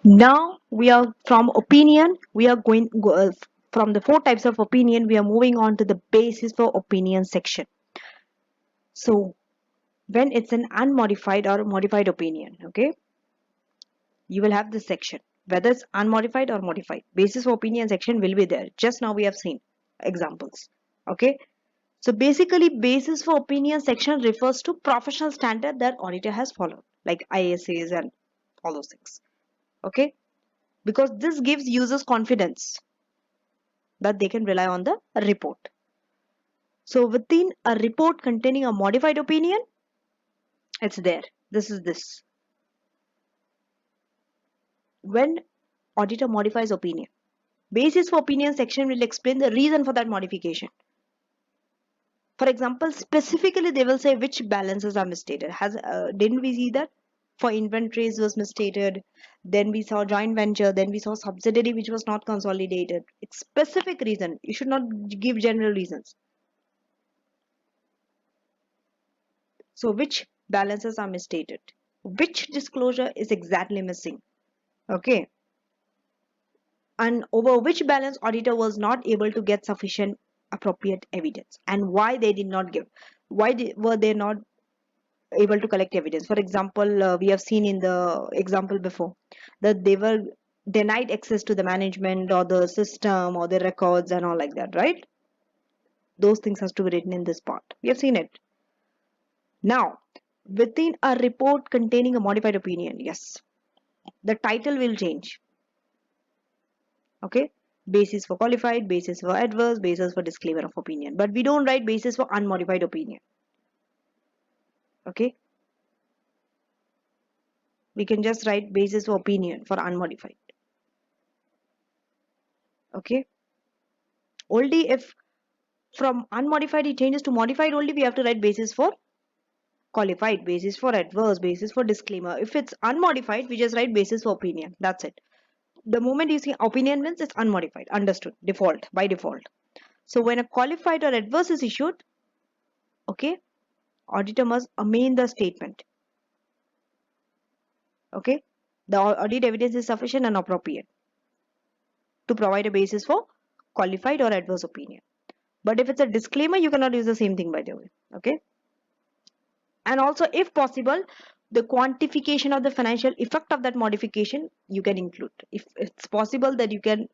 now we are from opinion, we are going from the four types of opinion, we are moving on to the basis for opinion section. So when it's an unmodified or modified opinion, okay, you will have this section, whether it's unmodified or modified. Basis for opinion section will be there. Just now we have seen examples. Okay, So basically, basis for opinion section refers to professional standard that auditor has followed, like ISAs and all those things. Okay, because this gives users confidence that they can rely on the report. So within a report containing a modified opinion, it's there. This is this. When auditor modifies opinion, basis for opinion section will explain the reason for that modification. For example, specifically they will say which balances are misstated. Didn't we see that? For inventories was misstated, then we saw joint venture, then we saw subsidiary which was not consolidated. It's specific reason. You should not give general reasons. So which balances are misstated? Which disclosure is exactly missing? Okay. And over which balance auditor was not able to get sufficient appropriate evidence, and why they did not give, were they not able to collect evidence. For example, we have seen in the example before that they were denied access to the management or the system or the records and all like that, right? Those things has to be written in this part. We have seen it. Now, within a report containing a modified opinion, yes, the title will change. Okay, basis for qualified, basis for adverse, basis for disclaimer of opinion, but we don't write basis for unmodified opinion. Okay, we can just write basis for opinion for unmodified. Okay, only if from unmodified it changes to modified, only we have to write basis for qualified, basis for adverse, basis for disclaimer. If it's unmodified, we just write basis for opinion. That's it. The moment you see opinion means it's unmodified, understood, default, by default. So when a qualified or adverse is issued, okay, auditor must amend the statement. Okay, the audit evidence is sufficient and appropriate to provide a basis for qualified or adverse opinion. But if it's a disclaimer, you cannot use the same thing, by the way. Okay, and also if possible, the quantification of the financial effect of that modification you can include. If it's possible that you can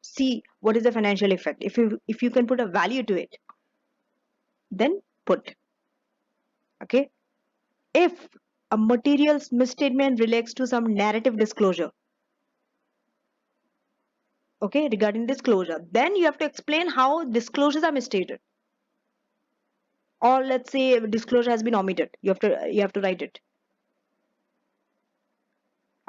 see what is the financial effect, if you can put a value to it, then put. Okay, if a materials misstatement relates to some narrative disclosure, okay, regarding disclosure, then you have to explain how disclosures are misstated. Or let's say disclosure has been omitted, you have to write it.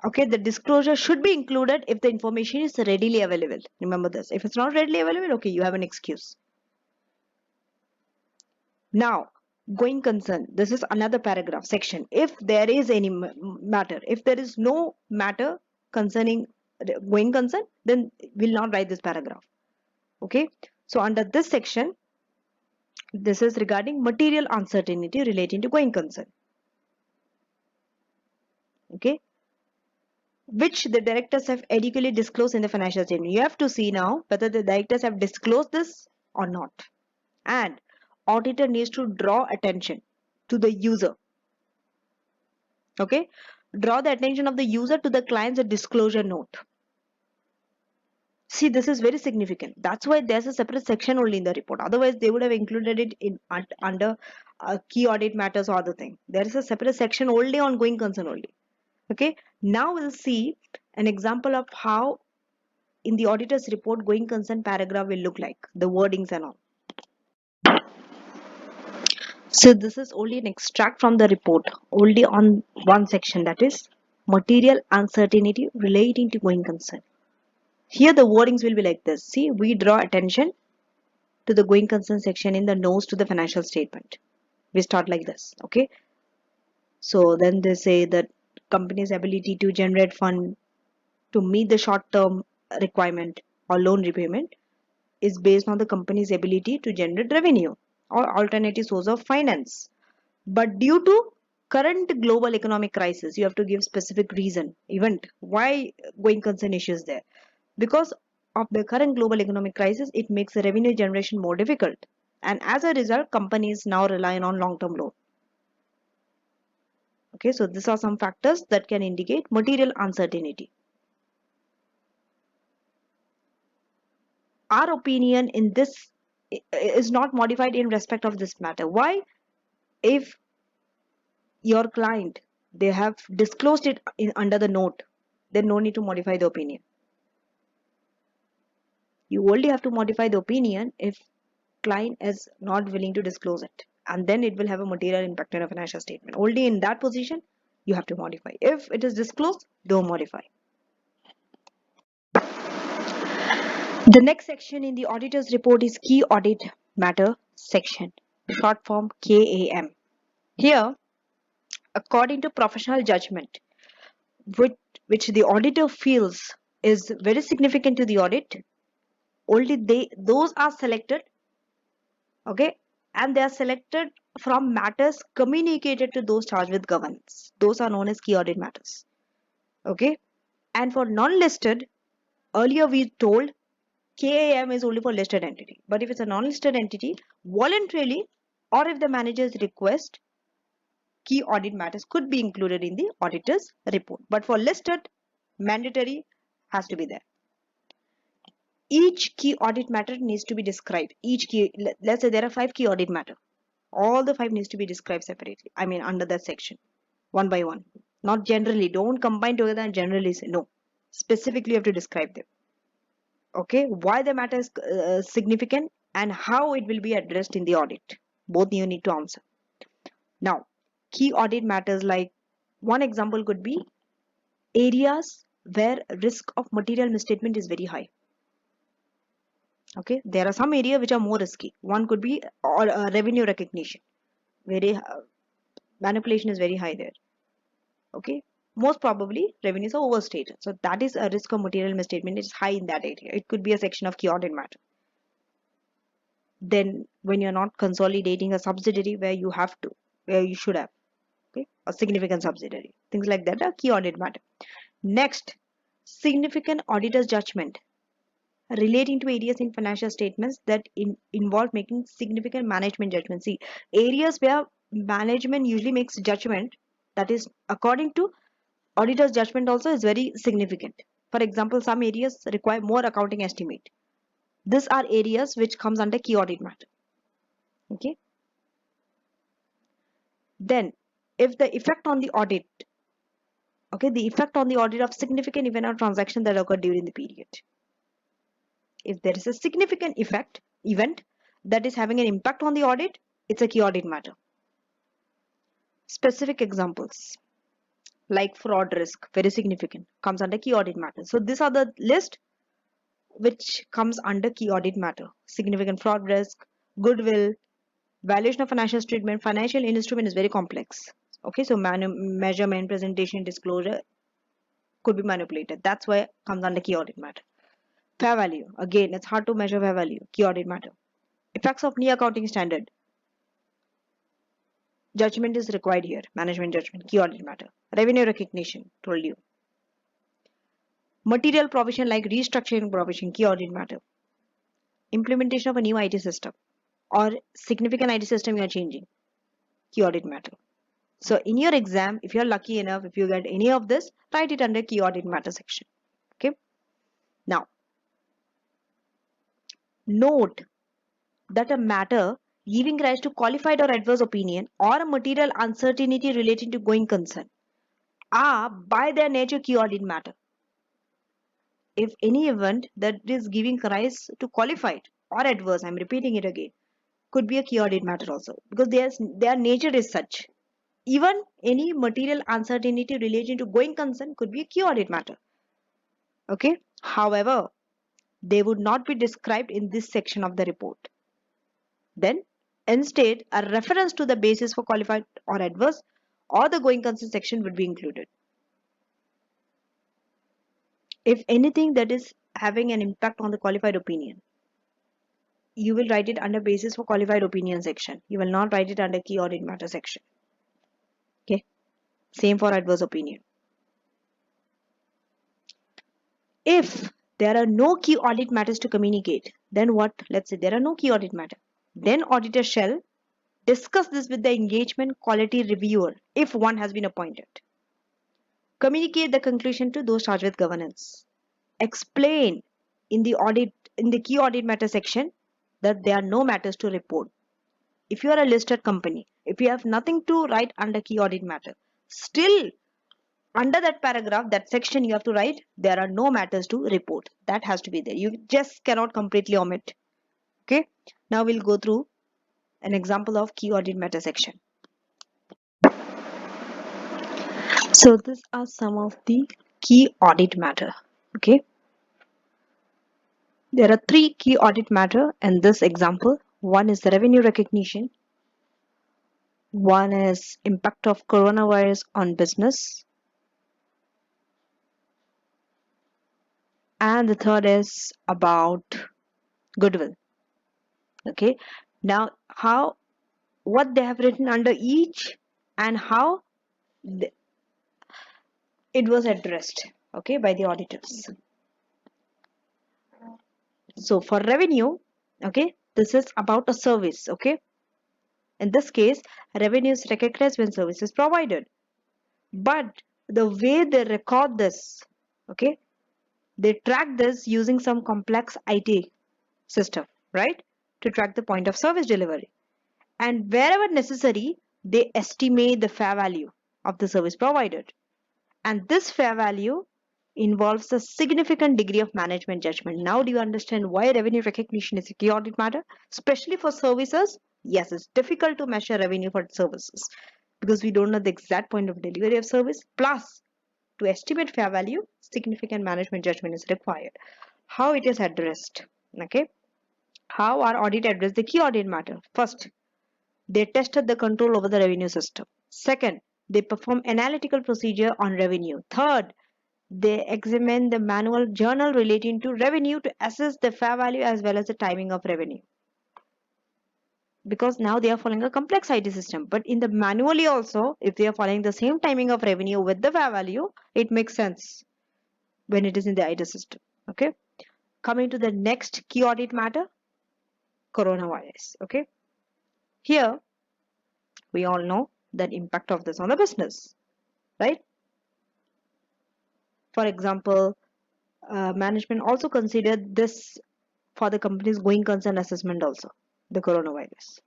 Okay, the disclosure should be included if the information is readily available. Remember this. If it's not readily available, okay, you have an excuse. Now, going concern, this is another paragraph section. If there is any matter, if there is no matter concerning going concern, then we'll not write this paragraph. Okay, so under this section, this is regarding material uncertainty relating to going concern. Okay, which the directors have adequately disclosed in the financial statement. You have to see now whether the directors have disclosed this or not. And auditor needs to draw attention to the user. Okay, draw the attention of the user to the client's disclosure note. See, this is very significant. That's why there's a separate section only in the report. Otherwise, they would have included it in under key audit matters or other thing. There is a separate section only on going concern only. Okay, now we'll see an example of how in the auditor's report going concern paragraph will look like, the wordings and all. So this is only an extract from the report, only on one section, that is material uncertainty relating to going concern. Here the wordings will be like this. See, we draw attention to the going concern section in the notes to the financial statement. We start like this. Okay, so then they say that company's ability to generate fund to meet the short-term requirement or loan repayment is based on the company's ability to generate revenue or alternative source of finance. But due to current global economic crisis, you have to give specific reason, event, why going concern issues there. Because of the current global economic crisis, it makes the revenue generation more difficult. And as a result, companies now rely on long-term loan. Okay, so these are some factors that can indicate material uncertainty. Our opinion in this is not modified in respect of this matter. Why? If your client, they have disclosed it under the note, then no need to modify the opinion. You only have to modify the opinion if client is not willing to disclose it, and then it will have a material impact on a financial statement. Only in that position you have to modify. If it is disclosed, don't modify. The next section in the auditor's report is key audit matter section, short form KAM. Here, according to professional judgment, which, which the auditor feels is very significant to the audit, only those are selected, okay, and they are selected from matters communicated to those charged with governance. Those are known as key audit matters, okay. And for non-listed, earlier we told KAM is only for listed entity, but if it's a non-listed entity, voluntarily or if the manager's request, key audit matters could be included in the auditor's report. But for listed, mandatory has to be there. Each key audit matter needs to be described. Each key, let's say there are 5 key audit matter. All the 5 needs to be described separately. I mean under that section, one by one. Not generally. Don't combine together and generally say no. Specifically, you have to describe them. Okay, why the matter is significant and how it will be addressed in the audit. Both you need to answer. Now, key audit matters, like one example could be areas where risk of material misstatement is very high. Okay, there are some areas which are more risky. One could be revenue recognition. Very manipulation is very high there. Okay, most probably revenues are overstated. So that is a risk of material misstatement. It's high in that area. It could be a section of key audit matter. Then when you're not consolidating a subsidiary where you should have, okay, a significant subsidiary, things like that are key audit matter. Next, significant auditor's judgment relating to areas in financial statements that involve making significant management judgment. See, areas where management usually makes judgment, that is according to auditor's judgment also is very significant. For example, some areas require more accounting estimate. These are areas which comes under key audit matter. Okay. Then, if the effect on the audit, okay, the effect on the audit of significant event or transaction that occurred during the period. If there is a significant event that is having an impact on the audit, it's a key audit matter. Specific examples like fraud risk, very significant, comes under key audit matter. So these are the list which comes under key audit matter. Significant fraud risk, goodwill, valuation of financial statement. Financial instrument is very complex. Okay, so measurement, presentation, disclosure could be manipulated. That's why it comes under key audit matter. Fair value, again, it's hard to measure fair value, key audit matter. Effects of new accounting standard. Judgment is required here, management judgment, key audit matter. Revenue recognition, told you. Material provision like restructuring provision, key audit matter. Implementation of a new IT system or significant IT system you are changing, key audit matter. So in your exam, if you're lucky enough, if you get any of this, write it under key audit matter section. Okay. Now, note that a matter giving rise to qualified or adverse opinion or a material uncertainty relating to going concern are by their nature key audit matter. If any event that is giving rise to qualified or adverse, I'm repeating it again, could be a key audit matter also, because their nature is such. Even any material uncertainty relating to going concern could be a key audit matter. Okay. However, they would not be described in this section of the report. Then, instead, a reference to the basis for qualified or adverse or the going concern section would be included. If anything that is having an impact on the qualified opinion, you will write it under basis for qualified opinion section. You will not write it under key audit matter section. Okay. Same for adverse opinion. If there are no key audit matters to communicate, then what? Let's say there are no key audit matter. Then auditor shall discuss this with the engagement quality reviewer if one has been appointed. Communicate the conclusion to those charged with governance. Explain in the key audit matter section that there are no matters to report. If you are a listed company, if you have nothing to write under key audit matter, still under that paragraph, that section you have to write, there are no matters to report. That has to be there. You just cannot completely omit. Okay. Now we'll go through an example of key audit matter section. So these are some of the key audit matter. Okay. There are three key audit matter in this example. One is the revenue recognition. One is impact of coronavirus on business. And the third is about goodwill. Okay. Now what they have written under each and how it was addressed, okay, by the auditors. So for revenue, okay, this is about a service, okay. In this case, revenue is recognized when service is provided. But the way they record this, okay, they track this using some complex IT system, right, to track the point of service delivery. And wherever necessary, they estimate the fair value of the service provided. And this fair value involves a significant degree of management judgment. Now, do you understand why revenue recognition is a key audit matter? Especially for services? Yes, it's difficult to measure revenue for services because we don't know the exact point of delivery of service. Plus, to estimate fair value, significant management judgment is required. How it is addressed? Okay. How our audit address the key audit matter? First, they tested the control over the revenue system. Second, they perform analytical procedure on revenue. Third, they examine the manual journal relating to revenue to assess the fair value as well as the timing of revenue. Because now they are following a complex IT system. But in the manually also, if they are following the same timing of revenue with the fair value, it makes sense when it is in the IT system. Okay. Coming to the next key audit matter, coronavirus. Okay. Here, we all know the impact of this on the business, right? For example, management also considered this for the company's going concern assessment also, the coronavirus,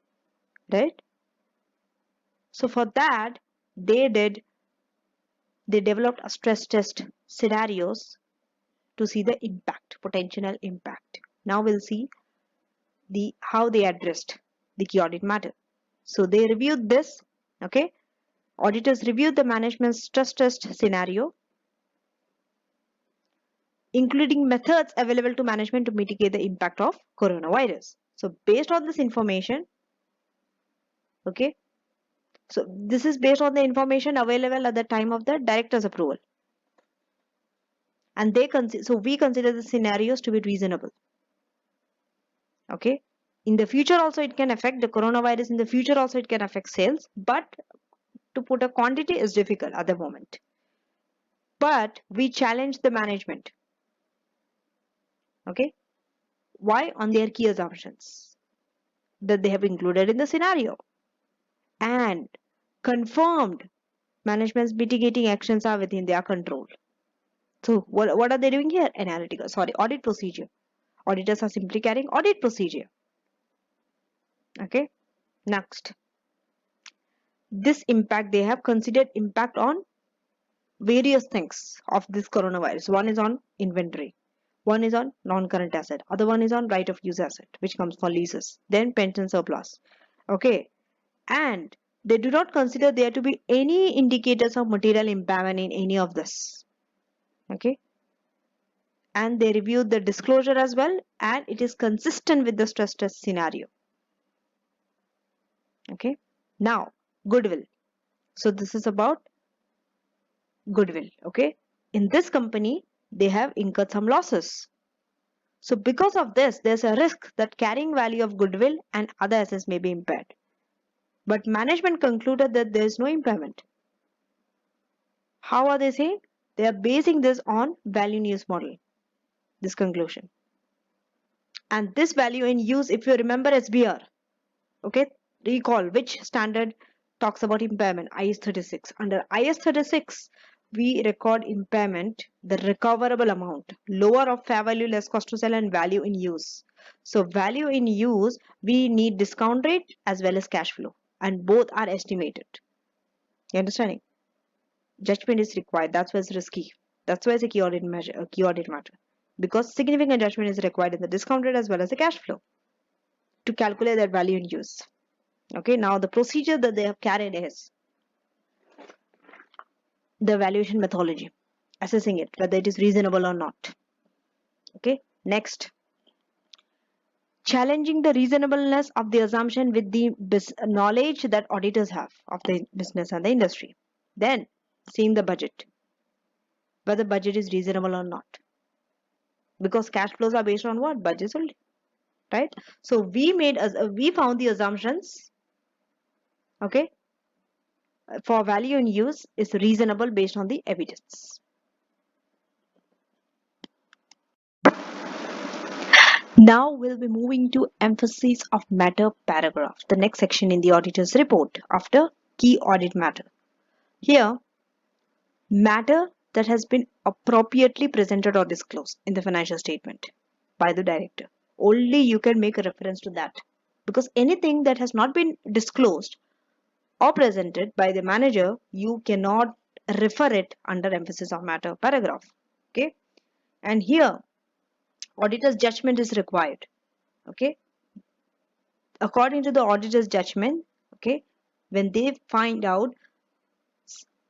right? So for that, they developed a stress test scenarios to see the impact, potential impact. Now we'll see how they addressed the key audit matter. So they reviewed this, okay? Auditors reviewed the management's stress test scenario, including methods available to management to mitigate the impact of coronavirus. So based on this information, okay, so this is based on the information available at the time of the director's approval. And we consider the scenarios to be reasonable. Okay. In the future also it can affect the coronavirus. In the future also it can affect sales. But to put a quantity is difficult at the moment. But we challenge the management. Okay. Why? On their key assumptions that they have included in the scenario. And confirmed management's mitigating actions are within their control. So what are they doing here? Audit procedure. Auditors are simply carrying audit procedure. Okay. Next. This impact, they have considered impact on various things of this coronavirus. One is on inventory. One is on non-current asset. Other one is on right of use asset, which comes for leases. Then pension surplus. Okay. And they do not consider there to be any indicators of material impairment in any of this. Okay. And they reviewed the disclosure as well, and it is consistent with the stress test scenario. Okay. Now, goodwill. So this is about goodwill. Okay. In this company, they have incurred some losses. So because of this, there's a risk that carrying value of goodwill and other assets may be impaired. But management concluded that there is no impairment. How are they saying? They are basing this on value in use model. This conclusion. And this value in use, if you remember SBR, okay, recall which standard talks about impairment? IS 36. Under IS 36, we record impairment, the recoverable amount, lower of fair value less cost to sell and value in use. So value in use, we need discount rate as well as cash flow, and both are estimated. You understanding? Judgment is required. That's why it's risky. That's why it's a key audit measure, a key audit matter, because significant judgment is required in the discount rate as well as the cash flow to calculate that value in use. Okay, now the procedure that they have carried is the evaluation methodology, assessing it whether it is reasonable or not. Okay, next, challenging the reasonableness of the assumption with the knowledge that auditors have of the business and the industry. Then seeing the budget, whether budget is reasonable or not, because cash flows are based on what? Budgets only, right? So we found the assumptions, okay, for value in use is reasonable based on the evidence. Now we'll be moving to emphasis of matter paragraph, the next section in the auditor's report after key audit matter. Here, matter that has been appropriately presented or disclosed in the financial statement by the director. Only you can make a reference to that, because anything that has not been disclosed or presented by the manager, you cannot refer it under emphasis of matter paragraph. Okay, and here auditor's judgment is required. Okay, according to the auditor's judgment, okay, when they find out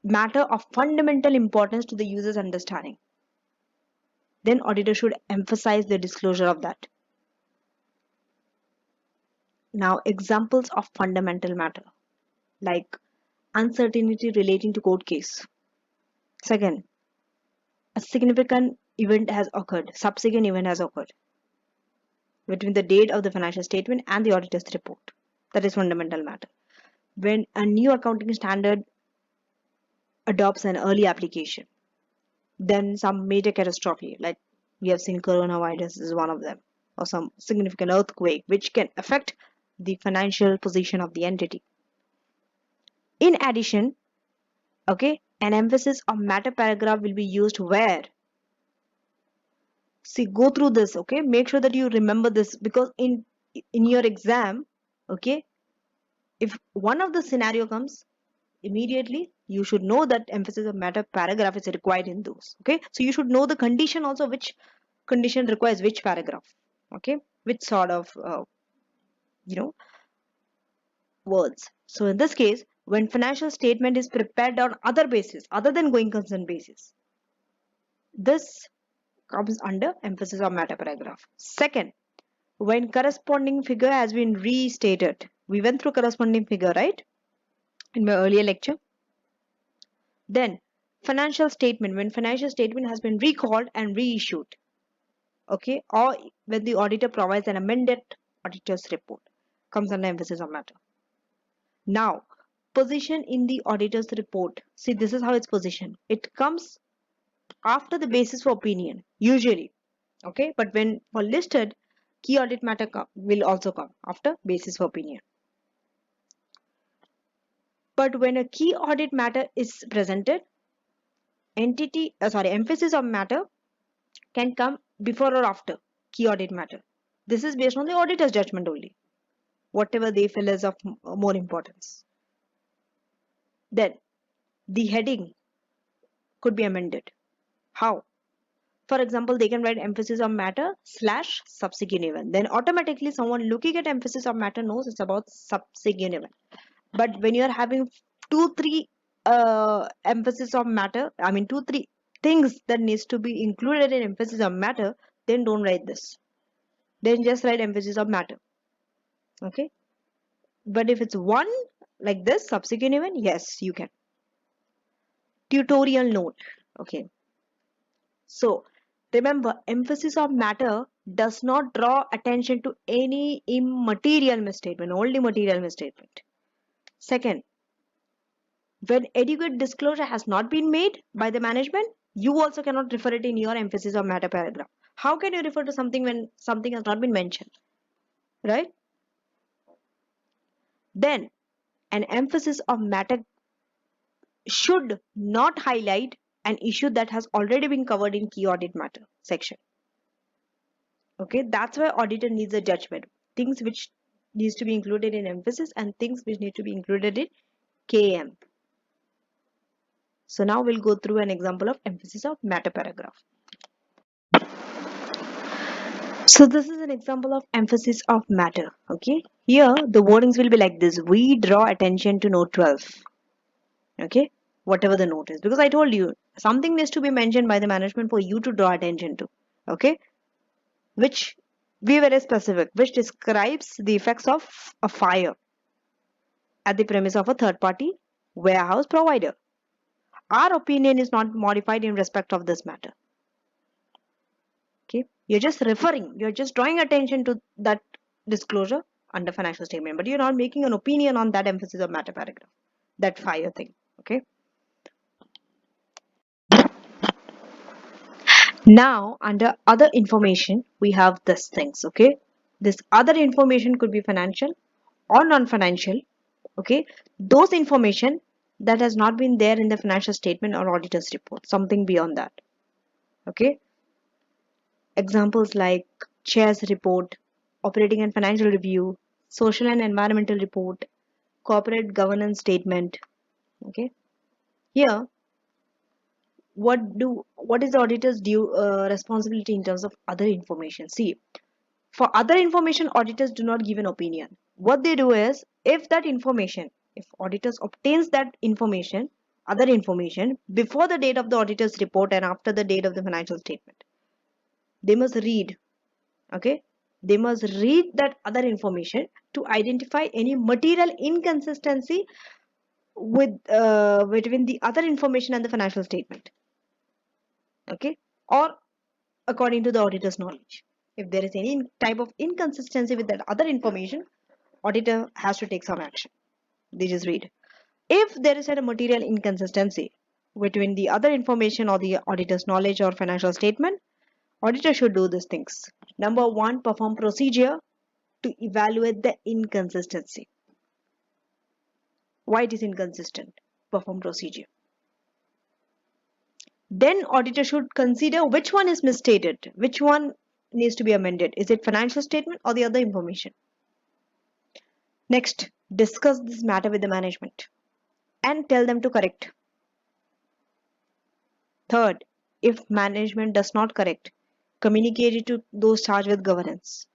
matter of fundamental importance to the user's understanding, then auditor should emphasize the disclosure of that. Now, examples of fundamental matter, like uncertainty relating to court case. Second, a significant event has occurred, subsequent event has occurred between the date of the financial statement and the auditor's report. That is fundamental matter. When a new accounting standard adopts an early application, then some major catastrophe, like we have seen coronavirus is one of them, or some significant earthquake, which can affect the financial position of the entity. In addition, okay, an emphasis of matter paragraph will be used where, see, go through this, okay, make sure that you remember this, because in your exam, okay, if one of the scenario comes, immediately you should know that emphasis of matter paragraph is required in those. Okay, so you should know the condition also, which condition requires which paragraph, okay, which sort of you know words. So in this case, when financial statement is prepared on other basis other than going concern basis, this comes under emphasis of matter paragraph. Second, when corresponding figure has been restated, we went through corresponding figure, right, in my earlier lecture. Then financial statement, when financial statement has been recalled and reissued, okay, or when the auditor provides an amended auditor's report, comes under emphasis of matter. Now, position in the auditor's report. See, this is how it's positioned. It comes after the basis for opinion, usually, okay, but when for listed, key audit matter will also come after basis for opinion. But when a key audit matter is presented, emphasis of matter can come before or after key audit matter. This is based on the auditor's judgment only, whatever they feel is of more importance. Then the heading could be amended. How? For example, they can write emphasis of matter / subsequent event. Then automatically someone looking at emphasis of matter knows it's about subsequent event. But when you're having 2-3 emphasis of matter, I mean 2-3 things that needs to be included in emphasis of matter, then don't write this. Then just write emphasis of matter. Okay. But if it's one like this, subsequent event, yes, you can. Tutorial note. Okay. So remember, emphasis of matter does not draw attention to any immaterial misstatement, only material misstatement. Second, when adequate disclosure has not been made by the management, you also cannot refer it in your emphasis of matter paragraph. How can you refer to something when something has not been mentioned, right? Then an emphasis of matter should not highlight an issue that has already been covered in key audit matter section. Okay, that's why auditor needs a judgment. Things which needs to be included in emphasis and things which need to be included in KM. So now we'll go through an example of emphasis of matter paragraph. So this is an example of emphasis of matter. Okay, here the wordings will be like this: we draw attention to note 12. Okay, whatever the note is, because I told you something needs to be mentioned by the management for you to draw attention to. Okay, which be very specific, which describes the effects of a fire at the premise of a third party warehouse provider. Our opinion is not modified in respect of this matter. Okay, you're just referring, you're just drawing attention to that disclosure under financial statement, but you're not making an opinion on that emphasis of matter paragraph, that fire thing. Okay, now under other information we have these things. Okay, this other information could be financial or non-financial. Okay, those information that has not been there in the financial statement or auditor's report, something beyond that. Okay, examples like chair's report, operating and financial review, social and environmental report, corporate governance statement. Okay, here what is the auditor's due responsibility in terms of other information? See, for other information, auditors do not give an opinion. What they do is, if that information, if auditors obtains that information, other information, before the date of the auditor's report and after the date of the financial statement, they must read. Okay, they must read that other information to identify any material inconsistency with between the other information and the financial statement. Okay, or according to the auditor's knowledge, if there is any type of inconsistency with that other information, auditor has to take some action. They just read. If there is a material inconsistency between the other information or the auditor's knowledge or financial statement, auditor should do these things. Number one, perform procedure to evaluate the inconsistency. Why it is inconsistent? Perform procedure. Then auditor should consider which one is misstated, which one needs to be amended. Is it financial statement or the other information? Next, discuss this matter with the management and tell them to correct. Third, if management does not correct, communicate it to those charged with governance.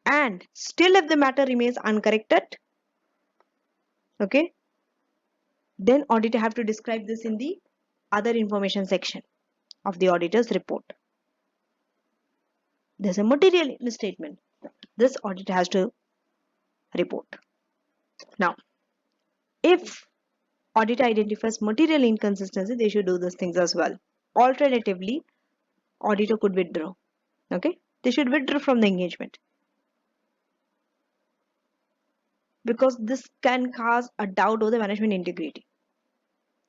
And still if the matter remains uncorrected, okay, then auditor have to describe this in the other information section of the auditor's report. There's a material misstatement. This auditor has to report. Now, if auditor identifies material inconsistency, they should do these things as well. Alternatively, auditor could withdraw. Okay, they should withdraw from the engagement, because this can cause a doubt over the management integrity.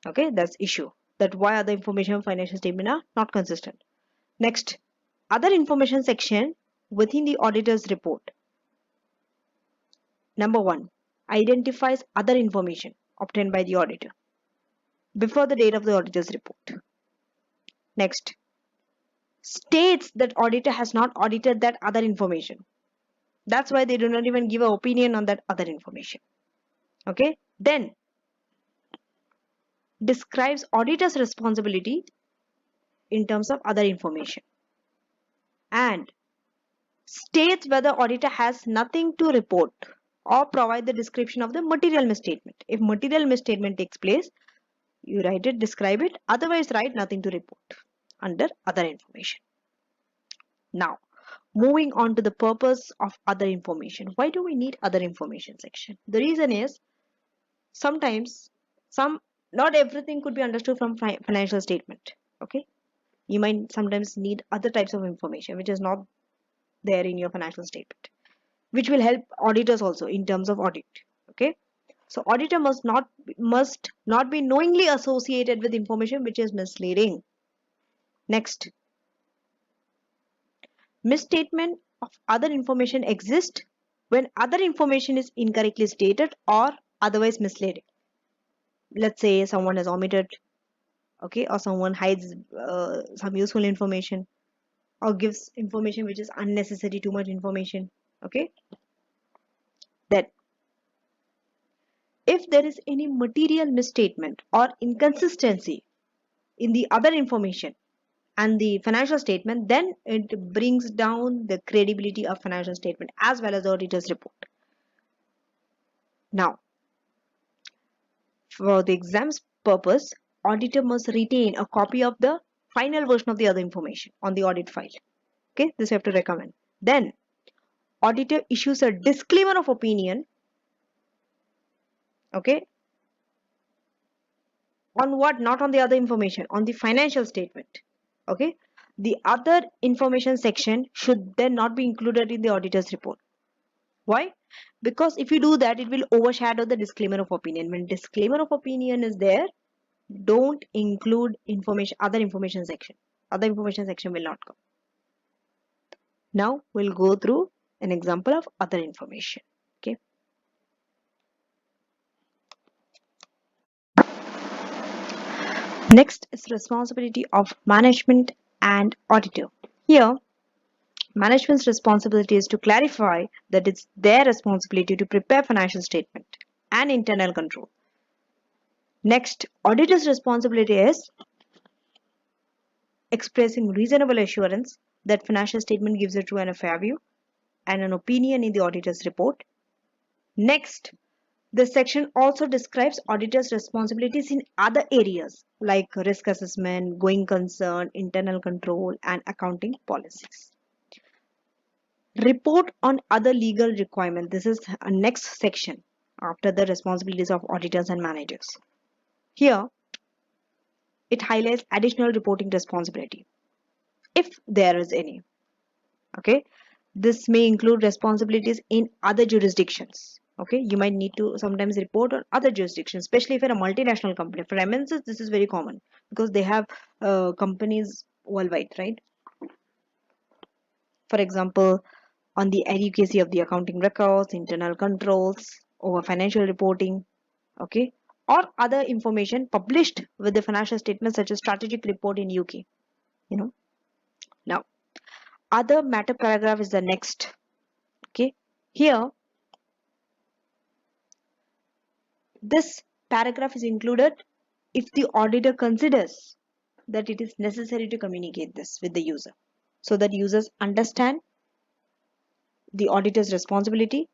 Okay, that's issue, that why other information of financial statement are not consistent. Next, other information section within the auditor's report. Number one, identifies other information obtained by the auditor before the date of the auditor's report. Next, states that auditor has not audited that other information. That's why they do not even give an opinion on that other information. Okay, then describes auditor's responsibility in terms of other information and states whether auditor has nothing to report or provide the description of the material misstatement. If material misstatement takes place, you write it, describe it, otherwise write nothing to report under other information. Now, moving on to the purpose of other information. Why do we need other information section? The reason is, sometimes not everything could be understood from financial statement. Okay, you might sometimes need other types of information which is not there in your financial statement, which will help auditors also in terms of audit. Okay, so auditor must not be knowingly associated with information which is misleading. Next, misstatement of other information exists when other information is incorrectly stated or otherwise misleading. Let's say someone has omitted okay, or someone hides some useful information or gives information which is unnecessary, too much information, okay, then if there is any material misstatement or inconsistency in the other information and the financial statement, then it brings down the credibility of financial statement as well as the auditor's report. Now, for the exam's purpose, auditor must retain a copy of the final version of the other information on the audit file. Okay, this you have to recommend. Then, auditor issues a disclaimer of opinion. Okay, on what? Not on the other information, on the financial statement. Okay, the other information section should then not be included in the auditor's report. Why? Because if you do that, it will overshadow the disclaimer of opinion. When disclaimer of opinion is there, don't include information, other information section. Other information section will not come. Now we'll go through an example of other information. Okay. Next is responsibility of management and auditor. Here, management's responsibility is to clarify that it's their responsibility to prepare financial statement and internal control. Next, auditor's responsibility is expressing reasonable assurance that financial statement gives a true and a fair view and an opinion in the auditor's report. Next, this section also describes auditor's responsibilities in other areas like risk assessment, going concern, internal control, and accounting policies. Report on other legal requirements. This is a next section after the responsibilities of auditors and managers. Here, it highlights additional reporting responsibility, if there is any. Okay, this may include responsibilities in other jurisdictions. Okay, you might need to sometimes report on other jurisdictions, especially if you're a multinational company. For MNCs, this is very common because they have companies worldwide, right? For example, on the adequacy of the accounting records, internal controls over financial reporting, okay, or other information published with the financial statement such as strategic report in UK, you know. Now, other matter paragraph is the next. Okay, here this paragraph is included if the auditor considers that it is necessary to communicate this with the user so that users understand the auditor's responsibility,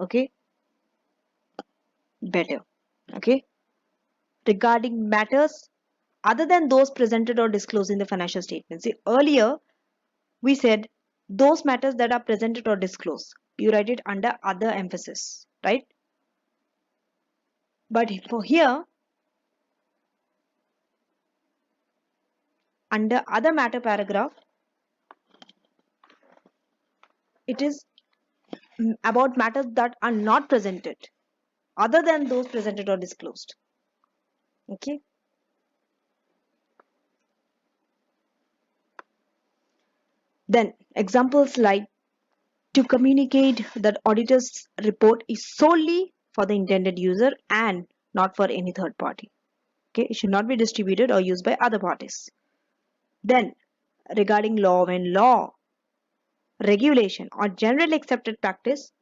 okay, better. Okay, regarding matters other than those presented or disclosed in the financial statements. See, earlier we said those matters that are presented or disclosed, you write it under other emphasis, right? But for here, under other matter paragraph, it is about matters that are not presented other than those presented or disclosed. Okay. Then examples like to communicate that auditor's report is solely for the intended user and not for any third party. Okay, it should not be distributed or used by other parties. Then regarding law, when law, regulation or generally accepted practice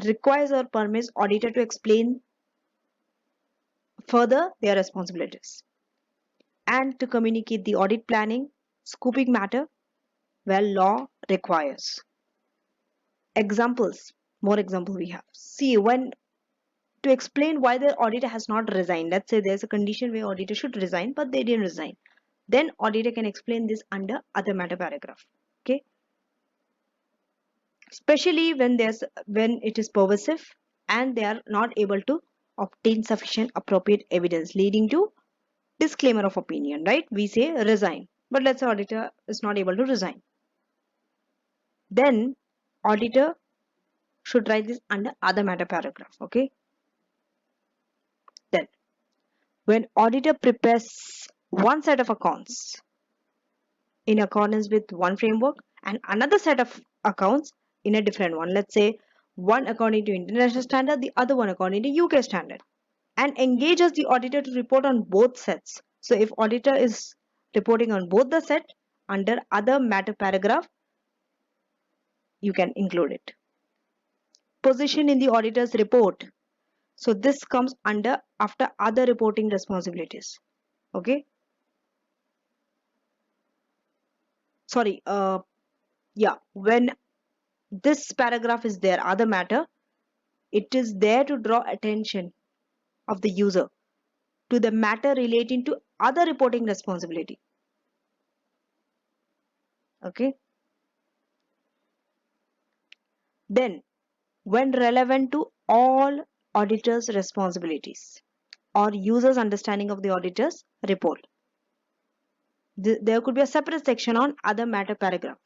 requires or permits auditor to explain further their responsibilities and to communicate the audit planning, scooping matter where law requires. Examples, more examples we have. See, when to explain why the auditor has not resigned. Let's say there's a condition where auditor should resign, but they didn't resign. Then auditor can explain this under other matter paragraph. Okay. Especially when it is pervasive and they are not able to obtain sufficient appropriate evidence leading to disclaimer of opinion, right? We say resign, but let's say auditor is not able to resign. Then auditor should write this under other matter paragraph. Okay. Then when auditor prepares one set of accounts in accordance with one framework and another set of accounts in a different one, let's say one according to international standard, the other one according to UK standard, and engages the auditor to report on both sets. So if auditor is reporting on both the set, under other matter paragraph, you can include it. Position in the auditor's report. So this comes under after other reporting responsibilities. Okay. Sorry. Yeah. When this paragraph is there, other matter, it is there to draw attention of the user to the matter relating to other reporting responsibility. Okay. Then, when relevant to all auditors' responsibilities or users' understanding of the auditor's report, there could be a separate section on other matter paragraph.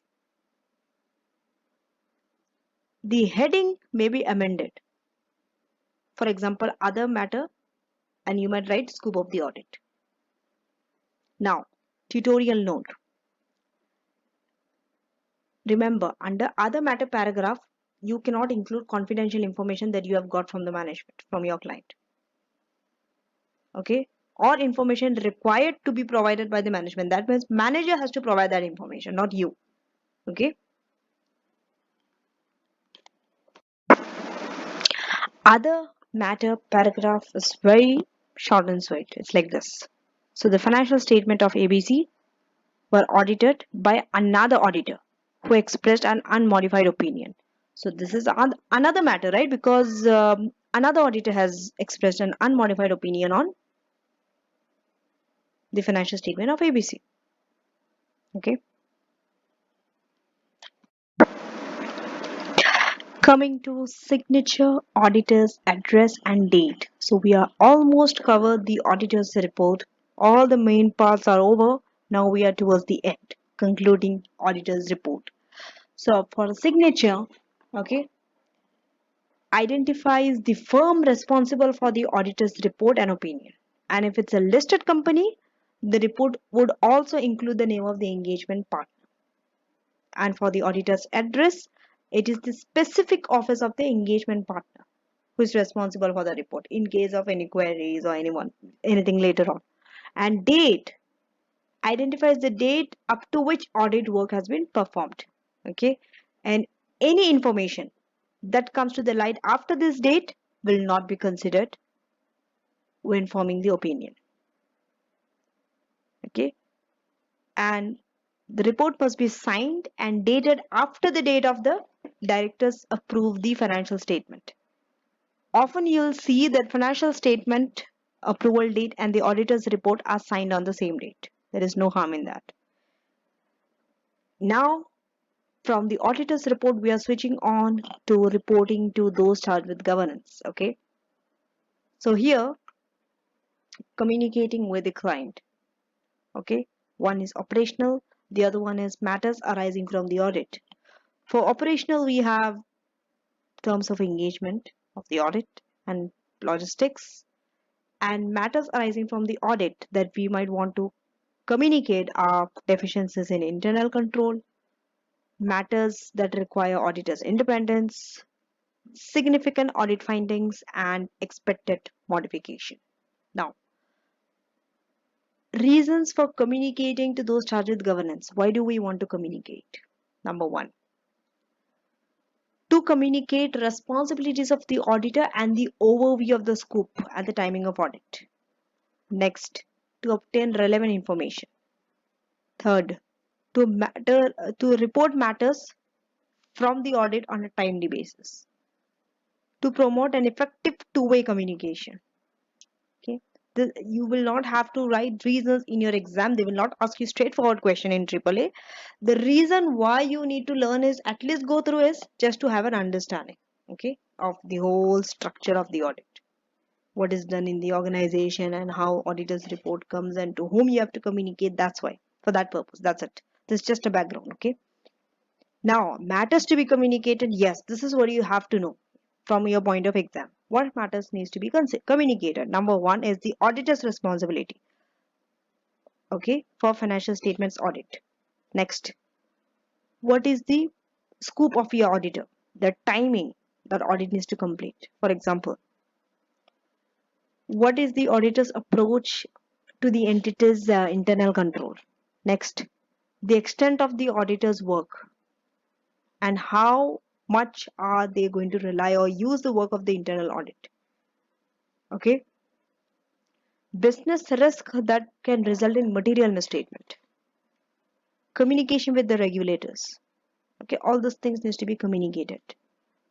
The heading may be amended. For example, other matter, and you might write scope of the audit. Now, tutorial note. Remember, under other matter paragraph, you cannot include confidential information that you have got from the management, from your client. Okay, or information required to be provided by the management. That means manager has to provide that information, not you. Okay. Other matter paragraph is very short and sweet. It's like this. So the financial statement of ABC were audited by another auditor who expressed an unmodified opinion. So this is another matter, right? Because another auditor has expressed an unmodified opinion on the financial statement of ABC. Okay. Coming to signature, auditor's address and date. So we are almost covered the auditor's report. All the main parts are over. Now we are towards the end, concluding auditor's report. So for signature, okay, identifies the firm responsible for the auditor's report and opinion. And if it's a listed company, the report would also include the name of the engagement partner. And for the auditor's address, it is the specific office of the engagement partner who is responsible for the report in case of any queries or anything later on. And date identifies the date up to which audit work has been performed. Okay, and any information that comes to the light after this date will not be considered when forming the opinion. Okay, and the report must be signed and dated after the date of the directors approve the financial statement. Often you'll see that financial statement approval date and the auditor's report are signed on the same date. There is no harm in that. Now, from the auditor's report, we are switching on to reporting to those charged with governance. Okay. So here, communicating with the client. Okay. One is operational, the other one is matters arising from the audit. For operational, we have terms of engagement of the audit and logistics, and matters arising from the audit that we might want to communicate are deficiencies in internal control, matters that require auditor's independence, significant audit findings, and expected modification. Now, reasons for communicating to those charged with governance. Why do we want to communicate? Number one, to communicate responsibilities of the auditor and the overview of the scope at the timing of audit. Next, to obtain relevant information. Third, to report matters from the audit on a timely basis. To promote an effective two-way communication. Okay, you will not have to write reasons in your exam. They will not ask you straightforward question in AAA. The reason why you need to learn is at least go through is just to have an understanding, okay, of the whole structure of the audit, what is done in the organization and how auditor's report comes and to whom you have to communicate. That's why, for that purpose, that's it. This is just a background. Okay, now matters to be communicated. Yes, this is what you have to know from your point of exam. What matters needs to be communicated? Number one is the auditor's responsibility, okay, for financial statements audit. Next, what is the scope of your auditor, the timing that audit needs to complete. For example, What is the auditor's approach to the entity's internal control? Next, the extent of the auditor's work and how much are they going to rely or use the work of the internal audit. Okay, business risk that can result in material misstatement, communication with the regulators. Okay, all those things needs to be communicated.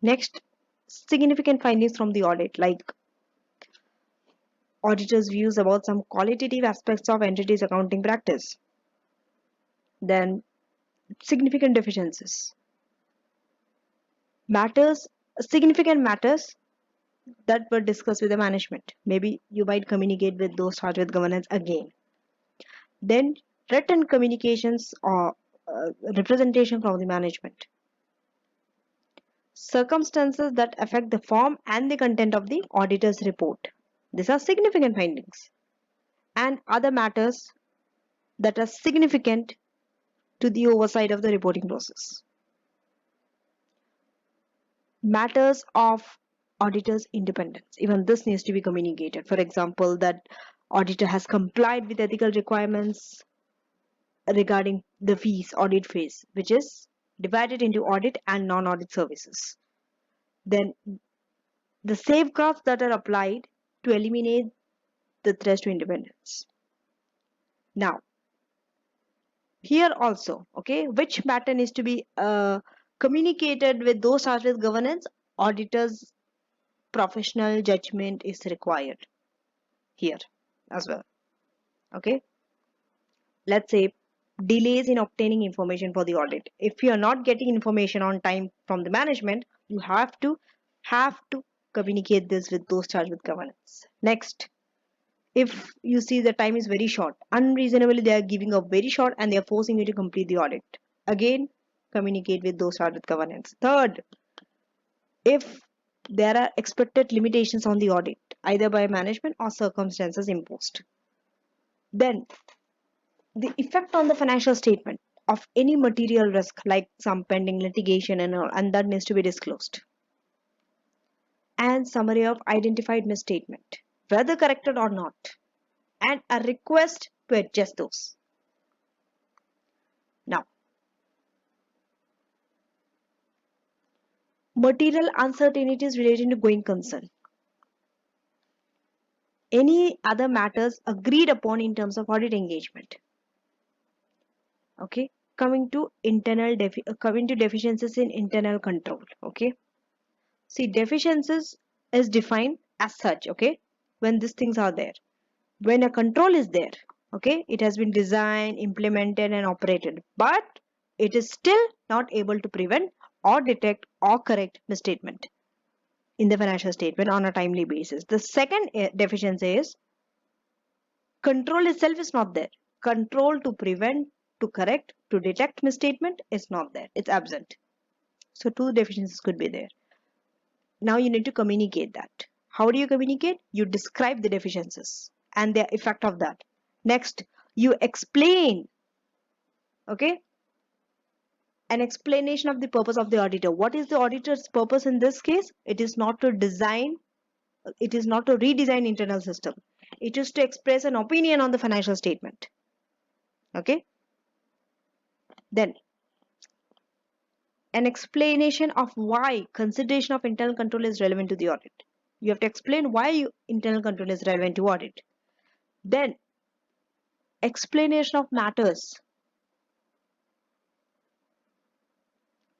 Next, significant findings from the audit, like auditors' views about some qualitative aspects of entities accounting practice. Then significant deficiencies, matters, significant matters that were discussed with the management. Maybe you might communicate with those charged with governance again. Then written communications or representation from the management. Circumstances that affect the form and the content of the auditor's report. These are significant findings. And other matters that are significant to the oversight of the reporting process. Matters of auditor's independence. Even this needs to be communicated. For example, that auditor has complied with ethical requirements regarding the fees, audit fees, which is divided into audit and non-audit services. Then the safeguards that are applied to eliminate the threats to independence. Now, here also, okay, which matter needs to be communicated with those charged with governance? Auditor's professional judgment is required here as well. Okay, let's say delays in obtaining information for the audit. If you are not getting information on time from the management, you have to communicate this with those charged with governance. Next, if you see the time is very short, unreasonably they are giving up very short and they are forcing you to complete the audit, again communicate with those charged with governance. Third, if there are expected limitations on the audit either by management or circumstances imposed, then the effect on the financial statement of any material risk like some pending litigation and all, and that needs to be disclosed. And summary of identified misstatement, whether corrected or not, and a request to adjust those. Now, material uncertainties relating to going concern. Any other matters agreed upon in terms of audit engagement. Okay, coming to deficiencies in internal control. Okay, see, deficiencies is defined as such. Okay, when these things are there, when a control is there, okay, it has been designed, implemented and operated, but it is still not able to prevent or detect or correct misstatement in the financial statement on a timely basis. The second deficiency is control itself is not there. Control to prevent, to correct, to detect misstatement is not there. It's absent. So two deficiencies could be there. Now you need to communicate that. How do you communicate? You describe the deficiencies and the effect of that. Next, you explain, okay, an explanation of the purpose of the auditor. What is the auditor's purpose in this case? It is not to design, it is not to redesign internal system. It is to express an opinion on the financial statement. Okay. Then an explanation of why consideration of internal control is relevant to the audit. You have to explain why internal control is relevant to audit. Then explanation of matters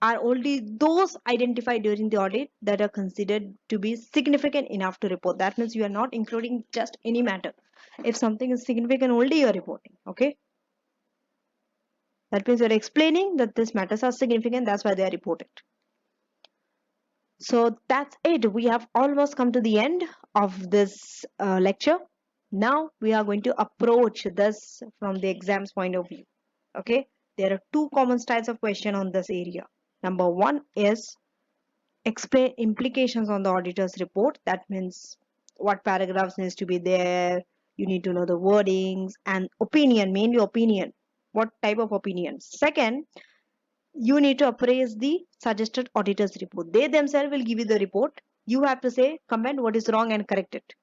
are only those identified during the audit that are considered to be significant enough to report. That means you are not including just any matter. If something is significant, only you are reporting. Okay. That means you are explaining that these matters are significant. That's why they are reported. So that's it. We have almost come to the end of this lecture. Now we are going to approach this from the exam's point of view. Okay. There are two common styles of question on this area. Number one is explain implications on the auditor's report. That means what paragraphs needs to be there. You need to know the wordings and opinion, mainly opinion. What type of opinions? Second, you need to appraise the suggested auditor's report. They themselves will give you the report. You have to say, comment what is wrong and correct it.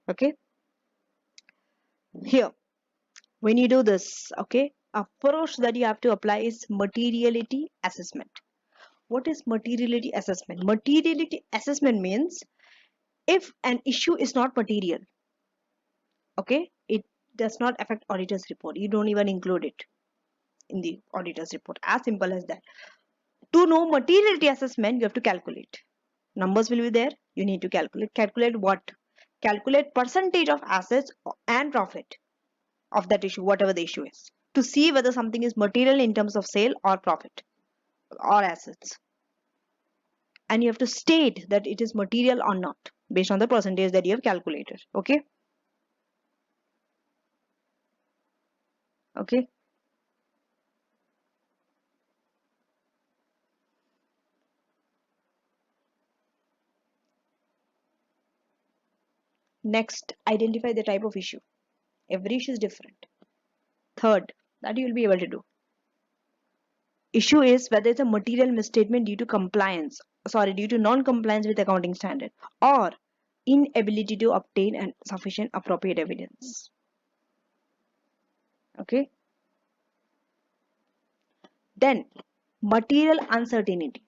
Okay, here when you do this, okay, approach that you have to apply is materiality assessment. What is materiality assessment? Materiality assessment means if an issue is not material, okay, it does not affect auditor's report, you don't even include it in the auditor's report. As simple as that. To know materiality assessment, you have to calculate. Numbers will be there. You need to calculate. Calculate what? Calculate percentage of assets and profit of that issue, whatever the issue is, to see whether something is material in terms of sale or profit or assets. And you have to state that it is material or not based on the percentage that you have calculated. Okay. Okay. Next, identify the type of issue. Every issue is different. Third, that you will be able to do. Issue is whether it's a material misstatement due to non-compliance with accounting standard or inability to obtain and sufficient appropriate evidence. Okay. Then, material uncertainty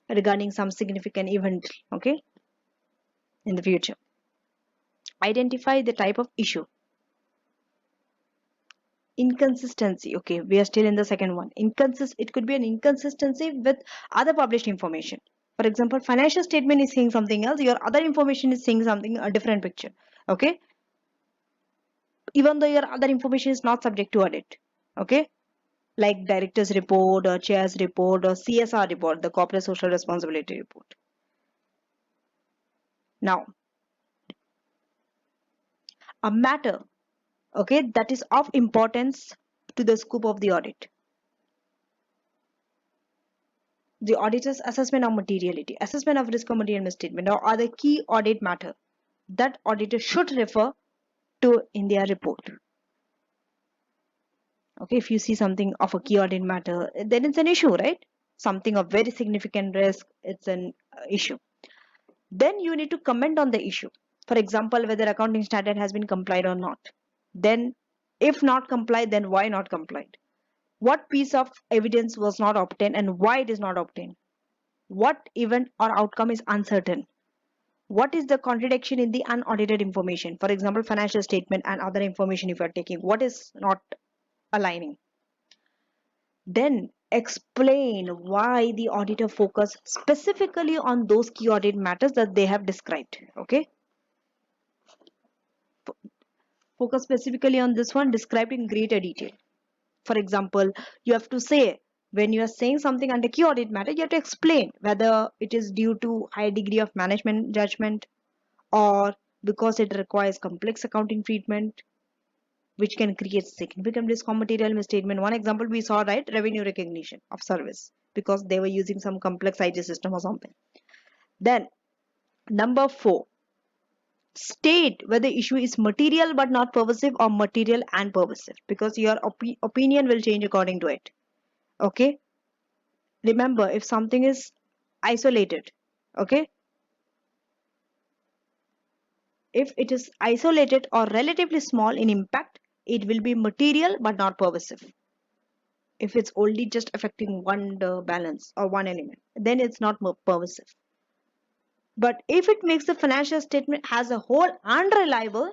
regarding some significant event, okay, in the future. Identify the type of issue. Inconsistency, okay, we are still in the second one. It could be an inconsistency with other published information. For example, financial statement is saying something else, your other information is saying something, a different picture. Okay, even though your other information is not subject to audit. Okay, like director's report or chair's report or CSR report, the corporate social responsibility report. Now, a matter, okay, that is of importance to the scope of the audit. The auditor's assessment of materiality, assessment of risk of material misstatement, or other key audit matter that auditor should refer to in their report. Okay, if you see something of a key audit matter, then it's an issue, right? Something of very significant risk, it's an issue. Then you need to comment on the issue. For example, whether accounting standard has been complied or not. Then, if not complied, then why not complied? What piece of evidence was not obtained and why it is not obtained? What event or outcome is uncertain? What is the contradiction in the unaudited information? For example, financial statement and other information if you are taking, what is not aligning? Then explain why the auditor focus specifically on those key audit matters that they have described. Okay, focus specifically on this one, described in greater detail. For example, you have to say, when you are saying something under key audit matter, you have to explain whether it is due to high degree of management judgment or because it requires complex accounting treatment, which can create significant risk on material misstatement. One example we saw, right, revenue recognition of service, because they were using some complex IT system or something. Then, number 4, state whether issue is material but not pervasive or material and pervasive, because your opinion will change according to it. Okay, remember, if something is isolated, okay, if it is isolated or relatively small in impact, it will be material but not pervasive. If it's only just affecting one balance or one element, then it's not pervasive. But if it makes the financial statement as a whole unreliable,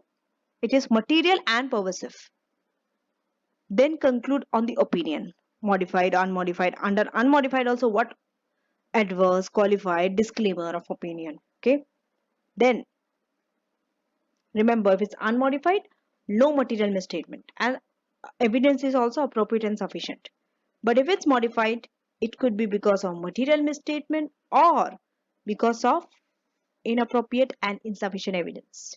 it is material and pervasive. Then conclude on the opinion. Modified, unmodified. Under unmodified also, what? Adverse, qualified, disclaimer of opinion. Okay. Then remember, if it's unmodified, no material misstatement and evidence is also appropriate and sufficient. But if it's modified, it could be because of material misstatement or because of inappropriate and insufficient evidence.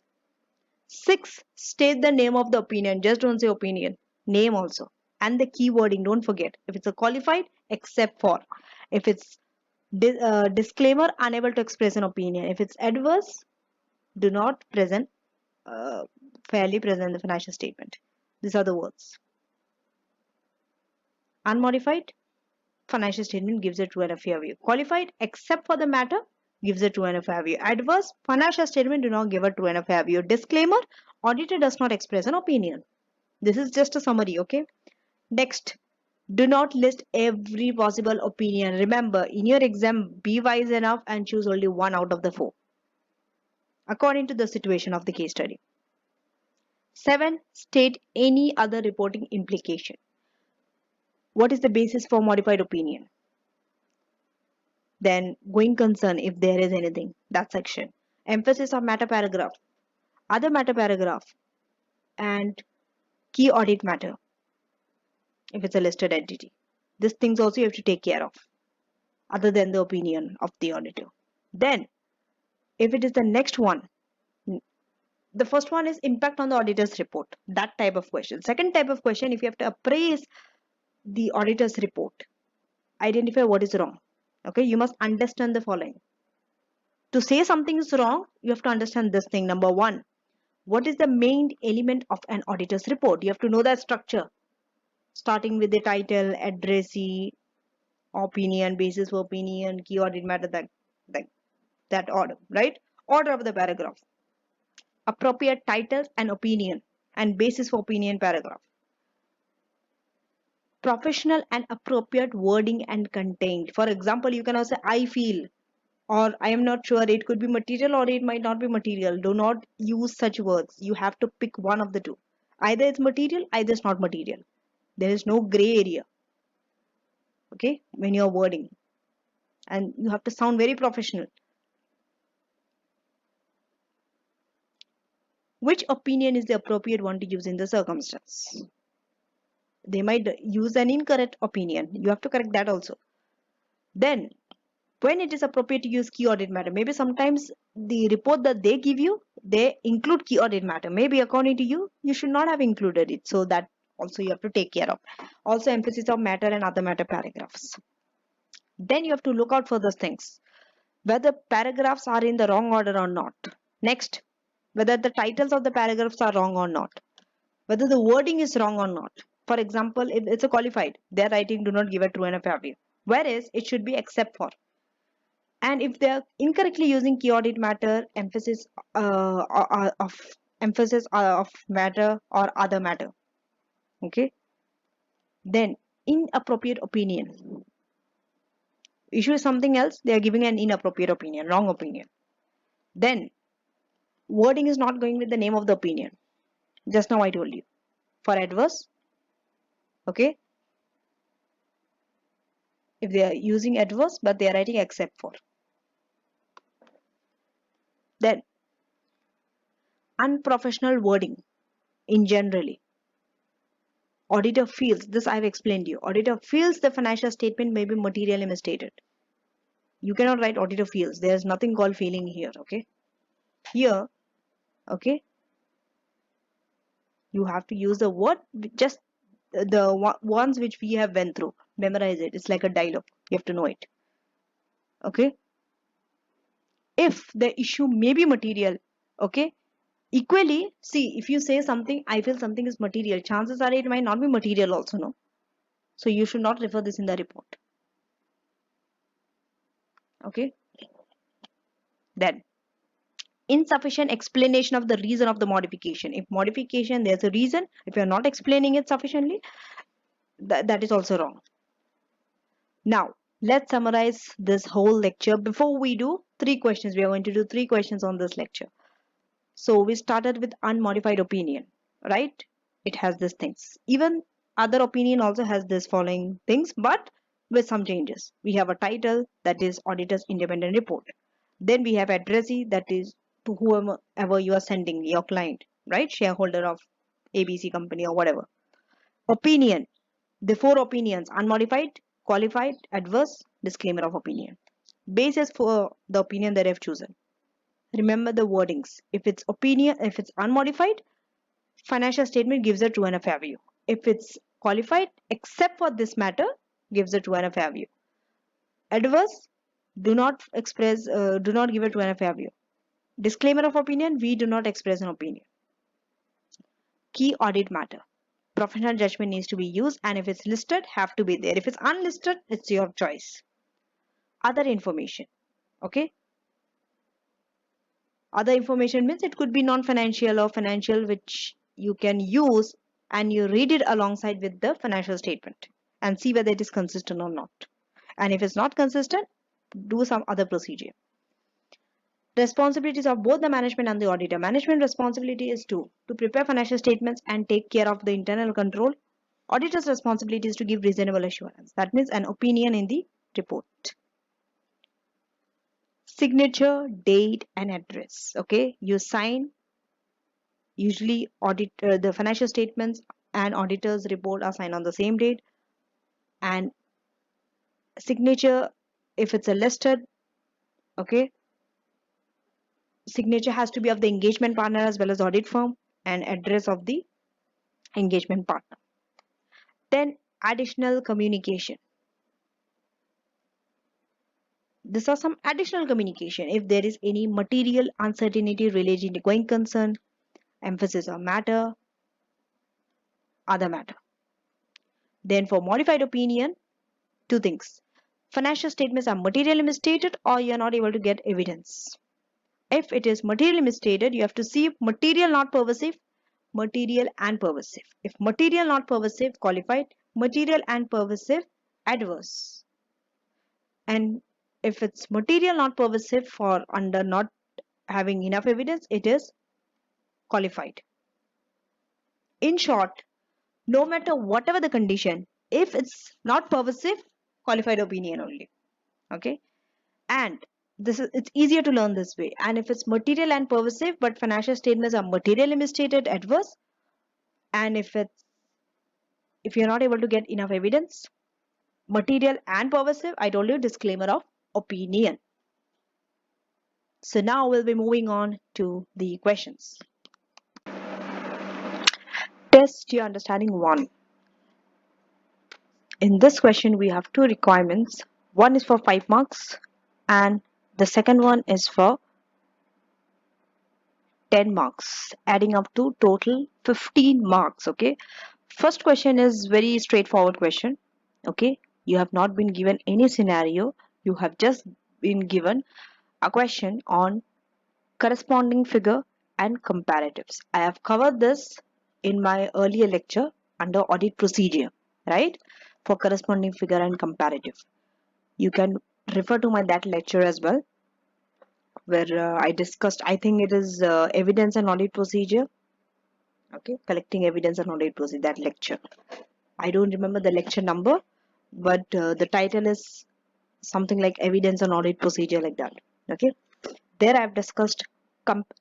6, state the name of the opinion. Just don't say opinion. Name also. And the keywording, don't forget. If it's a qualified, except for. If it's disclaimer, unable to express an opinion. If it's adverse, do not present, fairly present the financial statement. These are the words. Unmodified, financial statement gives a true and a fair view. Qualified, except for the matter, gives a true and a fair view. Adverse, financial statement do not give a true and a fair view. Disclaimer, auditor does not express an opinion. This is just a summary, okay? Next, do not list every possible opinion. Remember, in your exam, be wise enough and choose only one out of the four, according to the situation of the case study. 7. State any other reporting implication. What is the basis for modified opinion? Then going concern if there is anything, that section. Emphasis of matter paragraph, other matter paragraph, and key audit matter if it's a listed entity. These things also you have to take care of, other than the opinion of the auditor. Then, if it is the next one, the first one is impact on the auditor's report, that type of question. Second type of question, if you have to appraise the auditor's report, identify what is wrong. Okay, you must understand the following. To say something is wrong, you have to understand this thing. Number one, what is the main element of an auditor's report? You have to know that structure, starting with the title, addressee, opinion, basis for opinion, key audit matter, that order, right? Order of the paragraph. Appropriate titles and opinion and basis for opinion paragraph. Professional and appropriate wording and content. For example, you can also say I feel, or I am not sure. It could be material or it might not be material. Do not use such words. You have to pick one of the two. Either it's material, either it's not material. There is no gray area, okay, when you're wording, and you have to sound very professional. Which opinion is the appropriate one to use in the circumstance? They might use an incorrect opinion. You have to correct that also. Then, when it is appropriate to use key audit matter, maybe sometimes the report that they give you, they include key audit matter. Maybe according to you, you should not have included it. So that also you have to take care of. Also emphasis of matter and other matter paragraphs. Then you have to look out for those things, whether paragraphs are in the wrong order or not. Next, whether the titles of the paragraphs are wrong or not, whether the wording is wrong or not. For example, if it's a qualified, their writing do not give a true and a fair view, whereas it should be except for. And if they are incorrectly using key audit matter, emphasis of matter or other matter, okay. Then inappropriate opinion. Issue is something else, they are giving an inappropriate opinion, wrong opinion. Then wording is not going with the name of the opinion. Just now I told you. For adverse, okay, if they are using adverse but they are writing except for. Then unprofessional wording in generally. Auditor feels, this I have explained to you. Auditor feels the financial statement may be materially misstated. You cannot write auditor feels. There is nothing called feeling here, okay. Here, okay, you have to use the word, just the ones which we have went through. Memorize it. It's like a dialogue. You have to know it, okay. If the issue may be material, okay, equally, see, if you say something, I feel something is material, chances are it might not be material also, no? So you should not refer this in the report, okay. Then insufficient explanation of the reason of the modification. If modification, there's a reason, if you're not explaining it sufficiently, that is also wrong. Now let's summarize this whole lecture. Before we do, three questions. We are going to do three questions on this lecture. So we started with unmodified opinion, right? It has these things. Even other opinion also has this following things, but with some changes. We have a title, that is auditor's independent report. Then we have addressee, that is to whoever you are sending, your client, right? Shareholder of ABC company or whatever. Opinion, the four opinions: unmodified, qualified, adverse, disclaimer of opinion. Basis for the opinion that I have chosen. Remember the wordings. If it's opinion, if it's unmodified, financial statement gives a true and a fair view. If it's qualified, except for this matter, gives a true and a fair view. Adverse, do not give a true and a fair view. Disclaimer of opinion, we do not express an opinion. Key audit matter. Professional judgment needs to be used, and if it's listed, have to be there. If it's unlisted, it's your choice. Other information. Okay. Other information means it could be non-financial or financial, which you can use and you read it alongside with the financial statement and see whether it is consistent or not. And if it's not consistent, do some other procedure. Responsibilities of both the management and the auditor. Management responsibility is to prepare financial statements and take care of the internal control. Auditor's responsibility is to give reasonable assurance. That means an opinion in the report. Signature, date, and address. Okay, you sign. Usually, the financial statements and auditor's report are signed on the same date. And signature, if it's a listed, okay, signature has to be of the engagement partner as well as audit firm, and address of the engagement partner. Then additional communication. These are some additional communication. If there is any material uncertainty related to going concern, emphasis on matter, other matter. Then for modified opinion, two things. Financial statements are materially misstated or you are not able to get evidence. If it is materially misstated, you have to see material not pervasive, material and pervasive. If material not pervasive, qualified, material and pervasive, adverse. And if it's material not pervasive for under not having enough evidence, it is qualified. In short, no matter whatever the condition, if it's not pervasive, qualified opinion only. Okay. And it's easier to learn this way. And if it's material and pervasive, but financial statements are materially misstated, adverse. And if you're not able to get enough evidence, material and pervasive, I told you disclaimer of opinion. So now we'll be moving on to the questions. Test your understanding 1. In this question, we have two requirements. One is for 5 marks and the second one is for 10 marks, adding up to total 15 marks. Okay. First question is very straightforward question. Okay. You have not been given any scenario. You have just been given a question on corresponding figure and comparatives. I have covered this in my earlier lecture under audit procedure, right? For corresponding figure and comparative. You can refer to that lecture as well, where I discussed, I think it is evidence and audit procedure. Okay, collecting evidence and audit procedure, that lecture. I don't remember the lecture number, but the title is something like evidence and audit procedure, like that. Okay, there I have discussed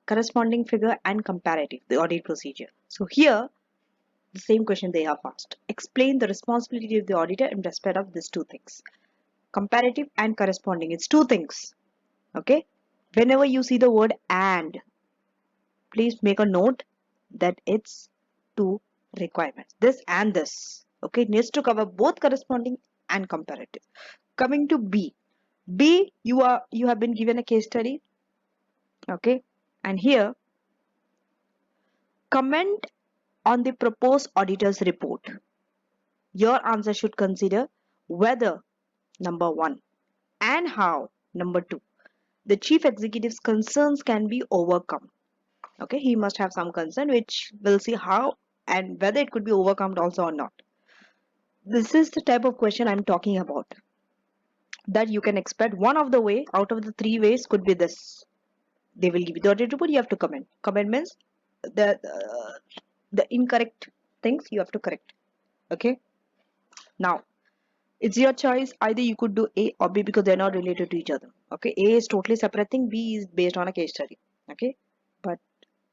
corresponding figure and comparative, the audit procedure. So here, the same question they have asked. Explain the responsibility of the auditor in respect of these two things. Comparative and corresponding, it's two things. Okay, whenever you see the word and, please make a note that it's two requirements, this and this. Okay, it needs to cover both corresponding and comparative. Coming to B, you have been given a case study. Okay, and here, comment on the proposed auditor's report. Your answer should consider whether, number 1, and how, number 2, the chief executive's concerns can be overcome. Okay, he must have some concern, which we'll see how and whether it could be overcome also or not. This is the type of question I'm talking about, that you can expect one of the way out of the 3 ways could be this. They will give you the audit report, you have to comment. Comment means the incorrect things you have to correct. Okay, now it's your choice. Either you could do A or B because they're not related to each other. Okay, A is totally separate thing, B is based on a case study. Okay, but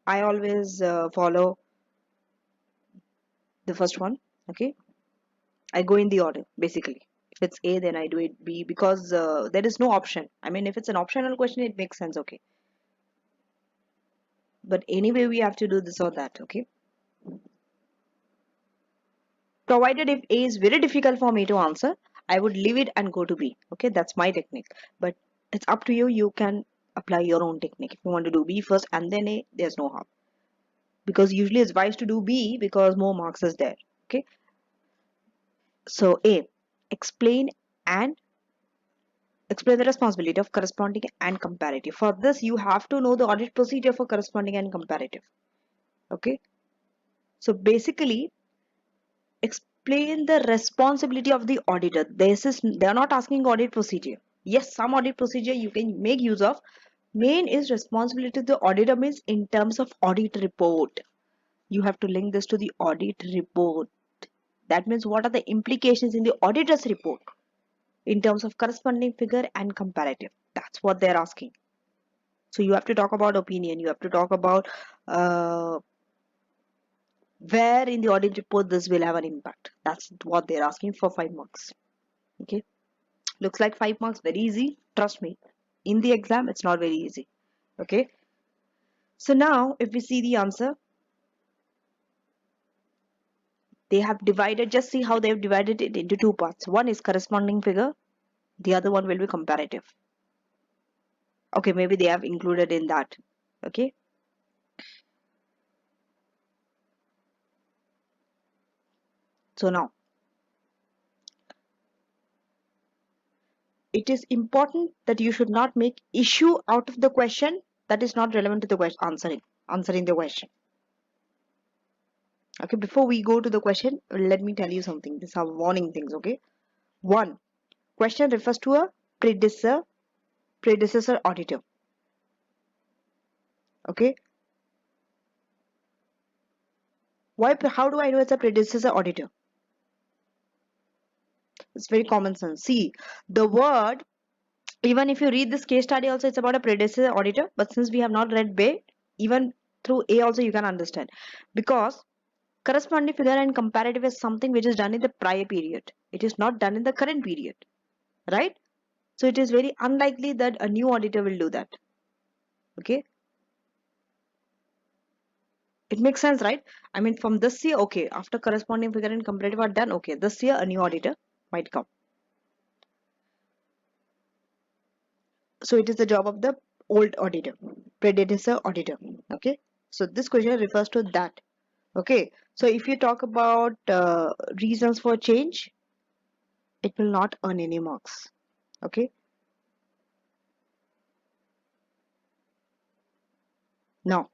I always follow the first one. Okay, I go in the order basically. If it's A, then I do it B, because there is no option. I mean, if it's an optional question, it makes sense. Okay, but anyway, we have to do this or that. Okay, provided if A is very difficult for me to answer, I would leave it and go to B. Okay, that's my technique, but it's up to you. You can apply your own technique. If you want to do B first and then A, there's no harm, because usually it's wise to do B because more marks is there. Okay, so A, explain and Explain the responsibility of corresponding and comparative. For this, you have to know the audit procedure for corresponding and comparative. Okay. So basically, explain the responsibility of the auditor. They are not asking audit procedure. Yes, some audit procedure you can make use of. Main is responsibility of the auditor means in terms of audit report. You have to link this to the audit report. That means what are the implications in the auditor's report in terms of corresponding figure and comparative. That's what they're asking. So you have to talk about opinion. You have to talk about where in the audit report this will have an impact. That's what they're asking for 5 marks. Okay. Looks like 5 marks, very easy. Trust me. In the exam, it's not very easy. Okay. So now if we see the answer, they have divided, just see how they've divided it into two parts. One is corresponding figure. The other one will be comparative. Okay, maybe they have included in that. Okay. So now it is important that you should not make issue out of the question that is not relevant to the question answering the question. Okay, before we go to the question, let me tell you something. These are warning things. Okay. One, question refers to a predecessor auditor. Okay. How do I know it's a predecessor auditor? It's very common sense. See, the word, even if you read this case study also, it's about a predecessor auditor. But since we have not read B, even through A also you can understand. Because corresponding figure and comparative is something which is done in the prior period. It is not done in the current period. Right? So it is very unlikely that a new auditor will do that. Okay? It makes sense, right? I mean, from this year, okay, after corresponding figure and comparative are done, okay, this year a new auditor might come. So it is the job of the old auditor, predecessor auditor. Okay. So this question refers to that. Okay. So if you talk about reasons for change, it will not earn any marks. Okay. Now,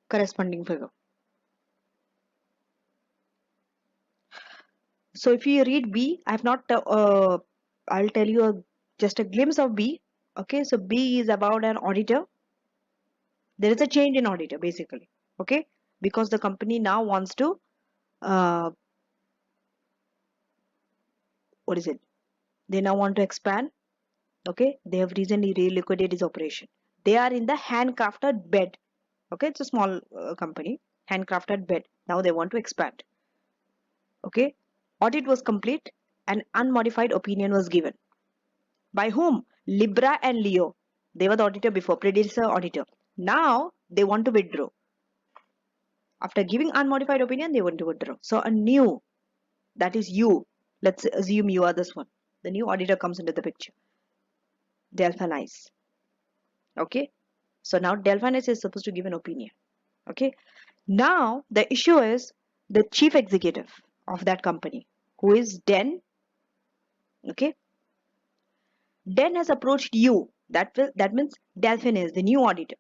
corresponding figure. So if you read B, I have not, I'll tell you just a glimpse of B. Okay. So B is about an auditor. There is a change in auditor basically. Okay. Because the company now wants to, uh, what is it? They now want to expand. Okay, they have recently reliquidated his operation. They are in the handcrafted bed. Okay, it's a small company, handcrafted bed. Now they want to expand. Okay, audit was complete and unmodified opinion was given. By whom? Libra and Leo. They were the auditor before, predecessor auditor. Now they want to withdraw. After giving unmodified opinion, they want to withdraw. So a new, that is you. Let's assume you are this one. The new auditor comes into the picture. Delphinize. Okay. So now Delphinus is supposed to give an opinion. Okay. Now the issue is the chief executive of that company, who is Den. Okay. Den has approached you. That means Delphin is the new auditor.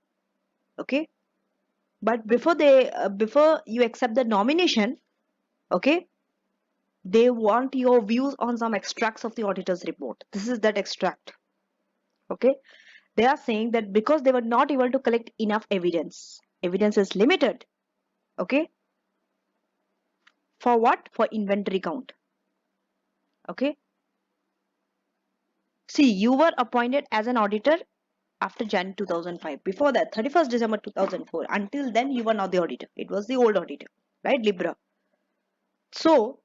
Okay. But before you accept the nomination, okay, they want your views on some extracts of the auditor's report. This is that extract. Okay. They are saying that because they were not able to collect enough evidence is limited. Okay. For what? For inventory count. Okay. See, you were appointed as an auditor after Jan 2005. Before that, 31st December 2004. Until then, you were not the auditor. It was the old auditor, right? Libra. So,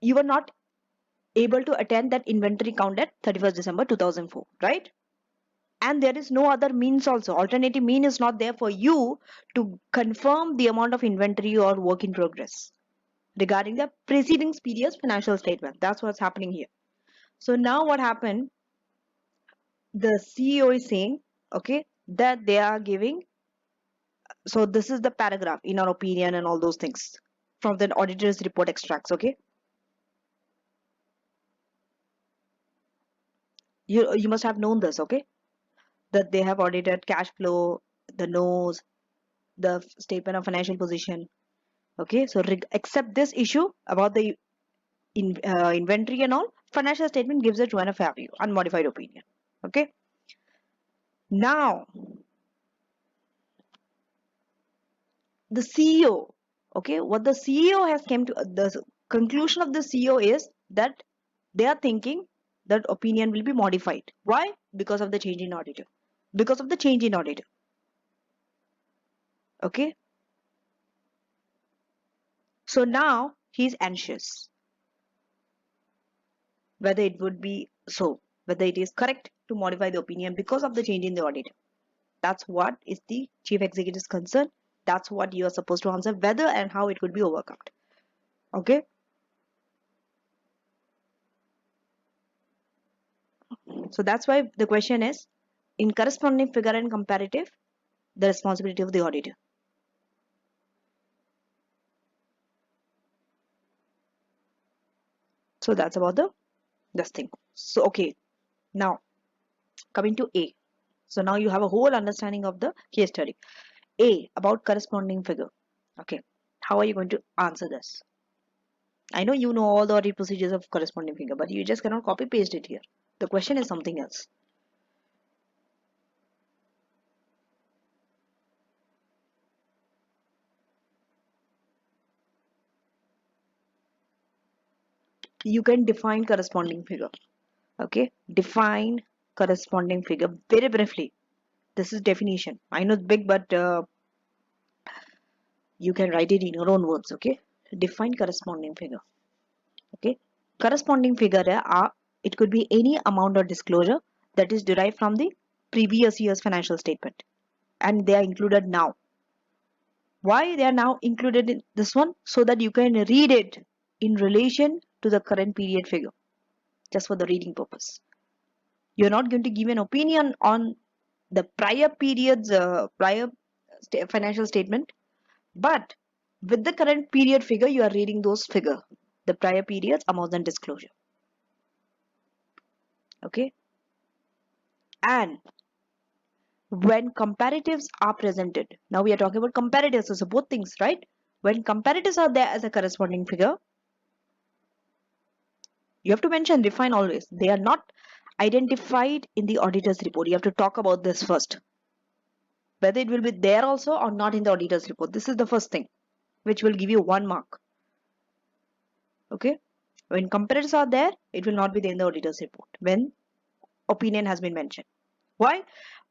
you were not able to attend that inventory count at 31st December 2004, right? And there is no other means also. Alternative mean is not there for you to confirm the amount of inventory or work in progress regarding the preceding period's financial statement. That's what's happening here. So now what happened? The CEO is saying, okay, that they are giving. So this is the paragraph in our opinion and all those things from the auditor's report extracts. Okay. You must have known this, okay? That they have audited cash flow, the nose, the statement of financial position. Okay, so except this issue about the inventory and all, financial statement gives it one of value, unmodified opinion. Okay, now the CEO. Okay, what the CEO has came to the conclusion of the CEO is that they are thinking that opinion will be modified. Why? Because of the change in auditor. Because of the change in auditor. Okay, so now he's anxious whether it would be so, whether it is correct to modify the opinion because of the change in the auditor. That's what is the chief executive's concern. That's what you are supposed to answer, whether and how it could be overcome. Okay. So that's why the question is, in corresponding figure and comparative, the responsibility of the auditor. So that's about this thing. So okay, now coming to A. So now you have a whole understanding of the case study. A, about corresponding figure. Okay, how are you going to answer this? I know you know all the audit procedures of corresponding figure, but you just cannot copy paste it here. The question is something else. You can define corresponding figure. Okay, define corresponding figure very briefly. This is definition. I know it's big, but you can write it in your own words. Okay, define corresponding figure. Okay, corresponding figure are, it could be any amount or disclosure that is derived from the previous year's financial statement, and they are included now. Why they are now included in this one? So that you can read it in relation to the current period figure, just for the reading purpose. You're not going to give an opinion on the prior period's financial statement, but with the current period figure, you are reading those figure, the prior periods amounts and disclosure. Okay, and when comparatives are presented, now we are talking about comparatives, so both things, right? When comparatives are there as a corresponding figure, you have to mention, define always. They are not identified in the auditor's report. You have to talk about this first, whether it will be there also or not in the auditor's report. This is the first thing which will give you 1 mark. Okay, when comparatives are there, it will not be there in the auditor's report when opinion has been mentioned. Why?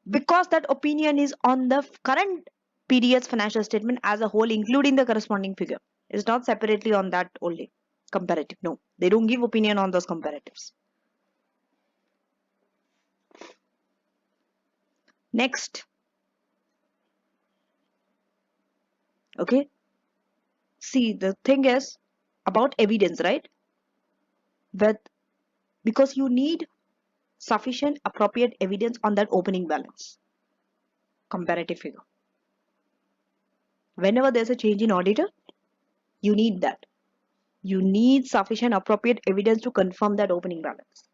Because that opinion is on the current period's financial statement as a whole, including the corresponding figure. It's not separately on that only. Comparative, no, they don't give opinion on those comparatives. Next, okay, see, the thing is about evidence, right? But because you need sufficient appropriate evidence on that opening balance comparative figure. Whenever there's a change in auditor, you need that. You need sufficient appropriate evidence to confirm that opening balance.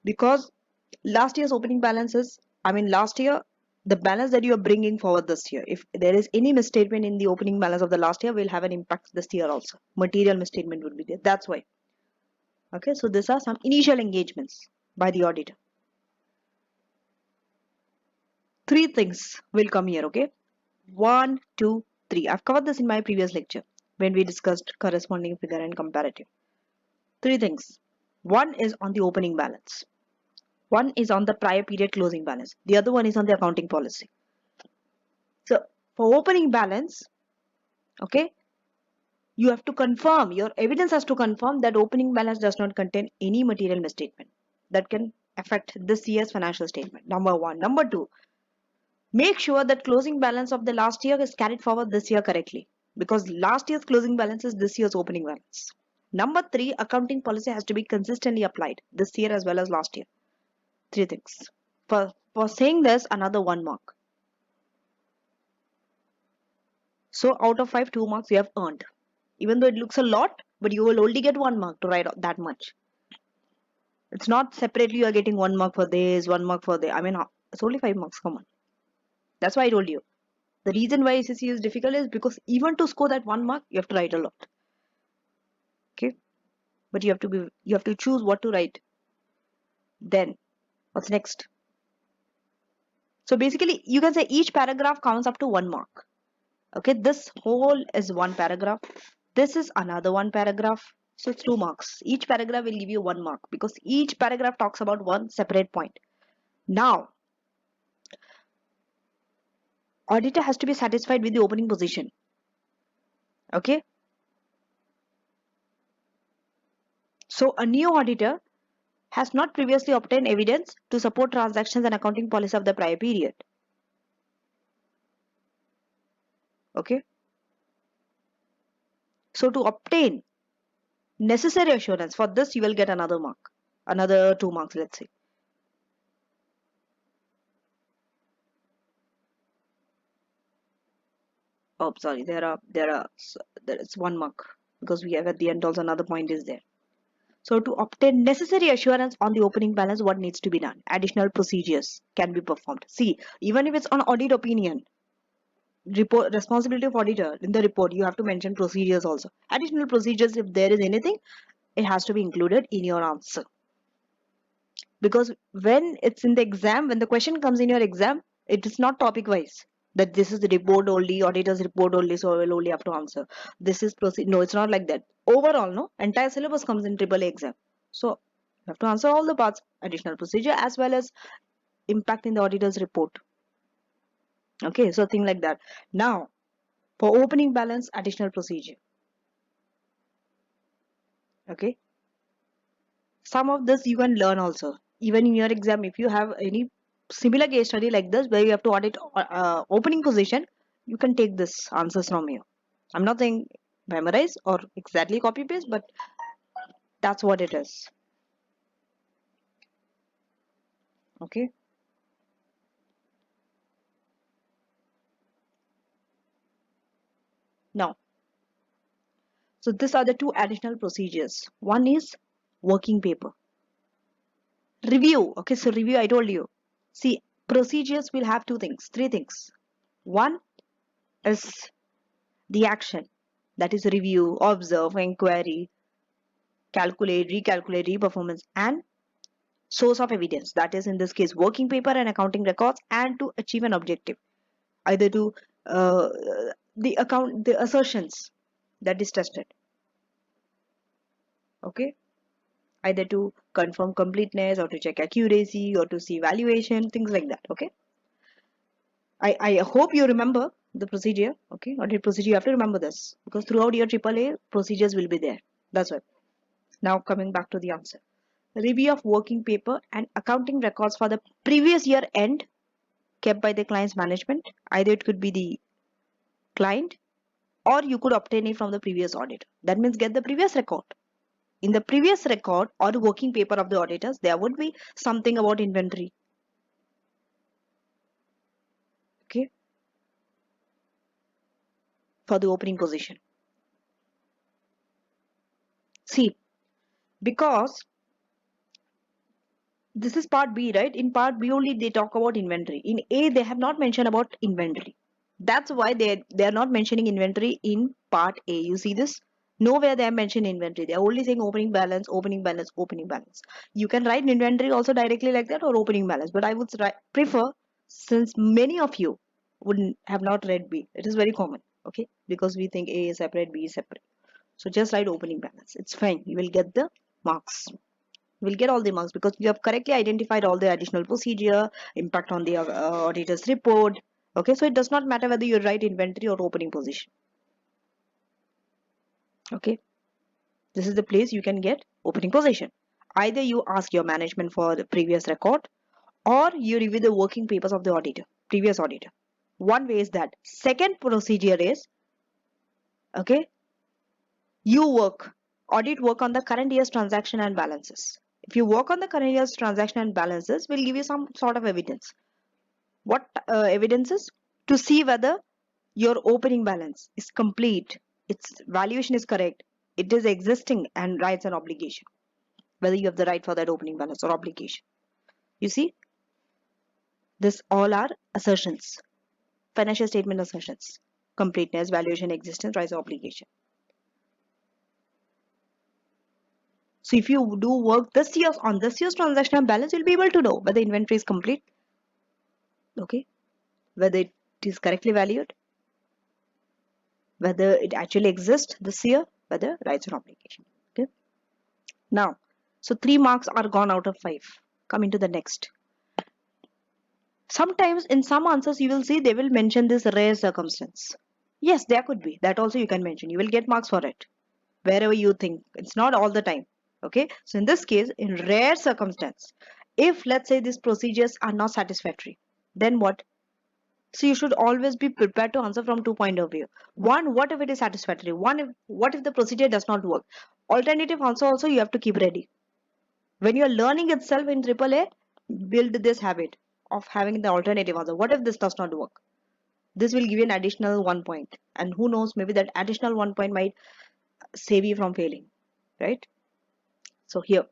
Because last year's opening balance is, last year, the balance that you are bringing forward this year, if there is any misstatement in the opening balance of the last year, will have an impact this year also. Material misstatement would be there. That's why. Okay, so these are some initial engagements by the auditor. 3 things will come here, okay? 1, 2, 3. I've covered this in my previous lecture when we discussed corresponding figure and comparative. 3 things. One is on the opening balance. One is on the prior period closing balance. The other one is on the accounting policy. So for opening balance, okay, you have to confirm, your evidence has to confirm that opening balance does not contain any material misstatement that can affect this year's financial statement. Number one. Number two, make sure that closing balance of the last year is carried forward this year correctly, because last year's closing balance is this year's opening balance. Number three, accounting policy has to be consistently applied this year as well as last year. 3 things. For saying this, another 1 mark. So out of 5, 2 marks you have earned. Even though it looks a lot, but you will only get 1 mark to write that much. It's not separately you are getting 1 mark for this, 1 mark for the. I mean, it's only 5 marks. Come on. That's why I told you. The reason why ACCA is difficult is because even to score that 1 mark, you have to write a lot. Okay, but you have to choose what to write. Then, what's next? So basically, you can say each paragraph counts up to 1 mark. Okay, this whole is one paragraph. This is another one paragraph. So it's 2 marks. Each paragraph will give you 1 mark because each paragraph talks about one separate point. Now, auditor has to be satisfied with the opening position. Okay. So a new auditor has not previously obtained evidence to support transactions and accounting policy of the prior period. Okay. So to obtain necessary assurance for this, you will get another mark, another 2 marks, let's say. Oh, sorry, there is 1 mark because we have at the end also another point is there. So to obtain necessary assurance on the opening balance, what needs to be done? Additional procedures can be performed. See, even if it's on audit opinion, report responsibility of auditor in the report, you have to mention procedures also. Additional procedures, if there is anything, it has to be included in your answer. Because when it's in the exam, when the question comes in your exam, it is not topic wise that this is the report only, auditor's report only, so I will only have to answer. This is proceed. No, it's not like that. Overall, no, entire syllabus comes in AAA exam. So you have to answer all the parts, additional procedure as well as impact in the auditor's report. Okay, so thing like that. Now, for opening balance, additional procedure. Okay, some of this you can learn also. Even in your exam, if you have any similar case study like this where you have to audit opening position, you can take this answers from here. I'm not saying memorize or exactly copy paste, but that's what it is. Okay. Now, so these are the two additional procedures. One is working paper. Review. Okay, so review, I told you. See, procedures will have two things, three things. One is the action, that is review, observe, inquiry, calculate, recalculate, reperformance, and source of evidence, that is in this case working paper and accounting records, and to achieve an objective, either to uh, the assertions that is tested. Okay, either to confirm completeness or to check accuracy or to see valuation, things like that. Okay, I hope you remember the procedure. Okay, audit procedure, you have to remember this because throughout your AAA procedures will be there. That's why. Now coming back to the answer. Review of working paper and accounting records for the previous year end kept by the client's management. Either it could be the client or you could obtain it from the previous audit. That means get the previous record. In the previous record or working paper of the auditors, there would be something about inventory. Okay. For the opening position. See, because this is part B, right? In part B only they talk about inventory. In A, they have not mentioned about inventory. That's why they are not mentioning inventory in part A. You see this? Nowhere they have mentioned inventory. They are only saying opening balance, opening balance, opening balance. You can write inventory also directly like that or opening balance. But I would prefer, since many of you would have not read B, it is very common. Okay, because we think A is separate, B is separate. So just write opening balance. It's fine. You will get the marks. You will get all the marks because you have correctly identified all the additional procedure, impact on the auditor's report. Okay, so it does not matter whether you write inventory or opening position. Okay, this is the place you can get opening position. Either you ask your management for the previous record or you review the working papers of the auditor, previous auditor. One way is that. Second procedure is, okay, you audit work on the current year's transaction and balances. If you work on the current year's transaction and balances, we'll give you some sort of evidence. What evidence is? To see whether your opening balance is complete, its valuation is correct, it is existing and rights and obligation. whether you have the right for that opening balance or obligation. You see, this all are assertions, financial statement assertions: completeness, valuation, existence, rights, or obligation. So if you do work this year's on this year's transactional balance, you'll be able to know whether inventory is complete, okay, whether it is correctly valued, whether it actually exists this year, whether rights or obligation. Okay. Now, so 3 marks are gone out of 5. Coming to the next. Sometimes in some answers you will see they will mention this rare circumstance. Yes, there could be. That also you can mention. You will get marks for it. Wherever you think. It's not all the time. Okay. So in this case, in rare circumstance, if let's say these procedures are not satisfactory, then what? So you should always be prepared to answer from 2 points of view. One, what if it is satisfactory? What if the procedure does not work? Alternative answer also you have to keep ready. When you're learning itself in AAA, build this habit of having the alternative answer. What if this does not work? This will give you an additional 1 point. And who knows, maybe that additional 1 point might save you from failing. Right? So here,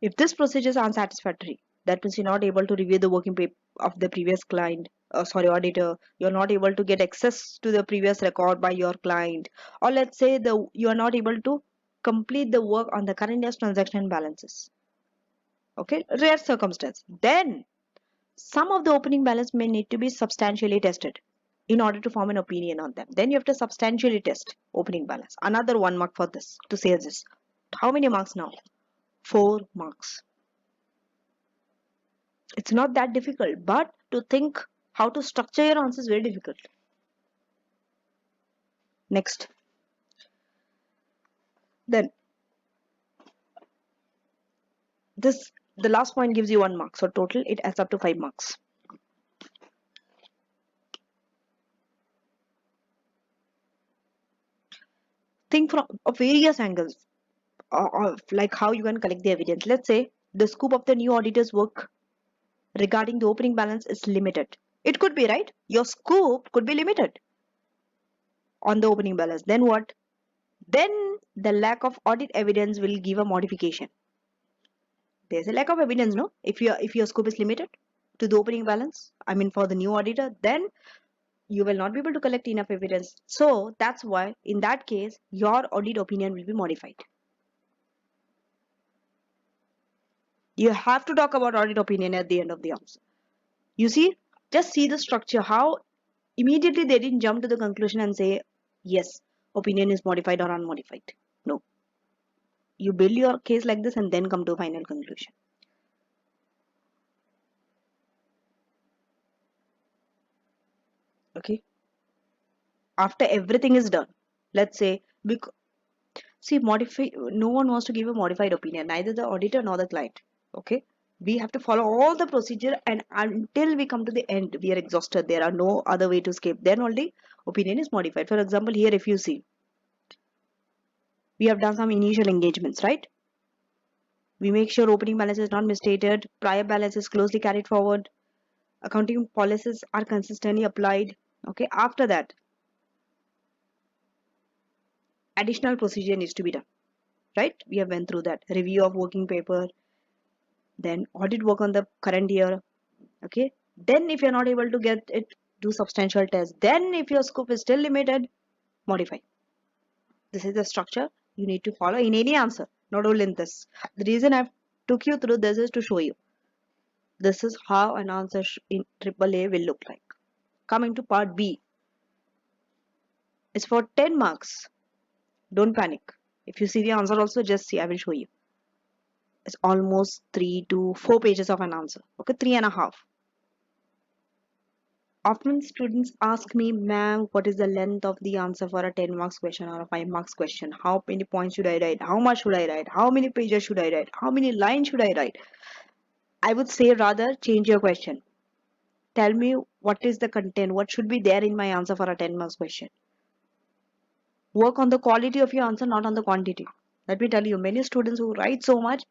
if this procedure is unsatisfactory, that means you're not able to review the working paper of the previous client, auditor, you're not able to get access to the previous record by your client, or let's say you are not able to complete the work on the current year's transaction balances. Okay, rare circumstance. Then some of the opening balance may need to be substantially tested in order to form an opinion on them. Then you have to substantially test opening balance. Another 1 mark for this to say this. How many marks now? 4 marks. It's not that difficult, but to think how to structure your answer is very difficult. Next. Then the last point gives you 1 mark. So total it adds up to 5 marks. Think from various angles of like how you can collect the evidence. Let's say the scope of the new auditor's work regarding the opening balance is limited. It could be, right? Your scope could be limited on the opening balance. Then what? Then the lack of audit evidence will give a modification. There's a lack of evidence, no? If your scope is limited to the opening balance, I mean for the new auditor, then you will not be able to collect enough evidence. So that's why in that case your audit opinion will be modified. You have to talk about audit opinion at the end of the answer. You see, just see the structure, how immediately they didn't jump to the conclusion and say, yes, opinion is modified or unmodified. No. You build your case like this and then come to a final conclusion. Okay. After everything is done, let's say, see, no one wants to give a modified opinion, neither the auditor nor the client. Okay. We have to follow all the procedure, and until we come to the end, we are exhausted. There are no other way to escape. Then only opinion is modified. For example, here if you see, we have done some initial engagements, right? We make sure opening balance is not misstated, prior balance is closely carried forward, accounting policies are consistently applied. Okay, after that, additional procedure needs to be done, right? We have went through that review of working paper, then audit work on the current year. Okay, then if you're not able to get it, do substantial test. Then if your scope is still limited, modify. This is the structure you need to follow in any answer, not only in this. The reason I've took you through this is to show you this is how an answer in AAA will look like. Coming to part B, it's for 10 marks. Don't panic. If you see the answer also, just see, I will show you. It's almost 3 to 4 pages of an answer. Okay, 3.5. Often students ask me, ma'am, what is the length of the answer for a 10 marks question or a 5 marks question? How many points should I write? How much should I write? How many pages should I write? How many lines should I write? I would say rather change your question. Tell me what is the content, what should be there in my answer for a 10 marks question. Work on the quality of your answer, not on the quantity. Let me tell you, many students who write so much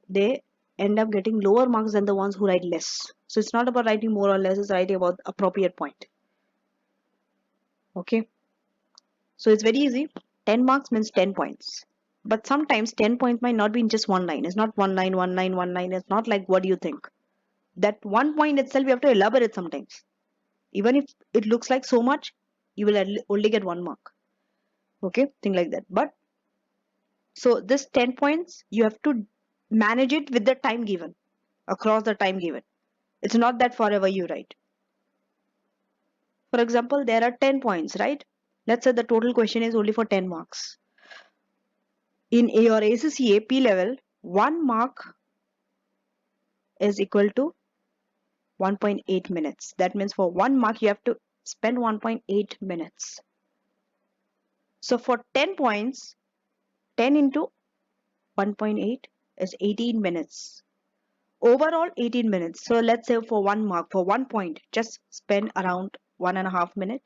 they end up getting lower marks than the ones who write less. So it's not about writing more or less, it's writing about appropriate point. Okay. So it's very easy. 10 marks means 10 points. But sometimes 10 points might not be in just one line. It's not one line, one line, one line. It's not like what do you think. That one point itself, you have to elaborate sometimes. Even if it looks like so much, you will only get 1 mark. Okay, thing like that. But so this 10 points, you have to manage it with the time given, across the time given. It's not that forever you write. For example, there are 10 points, right? Let's say the total question is only for 10 marks. In your ACCA P level, 1 mark is equal to 1.8 minutes. That means for 1 mark, you have to spend 1.8 minutes. So for 10 points, 10 into 1.8 is 18 minutes. Overall 18 minutes. So let's say for 1 mark, for 1 point, just spend around 1.5 minutes.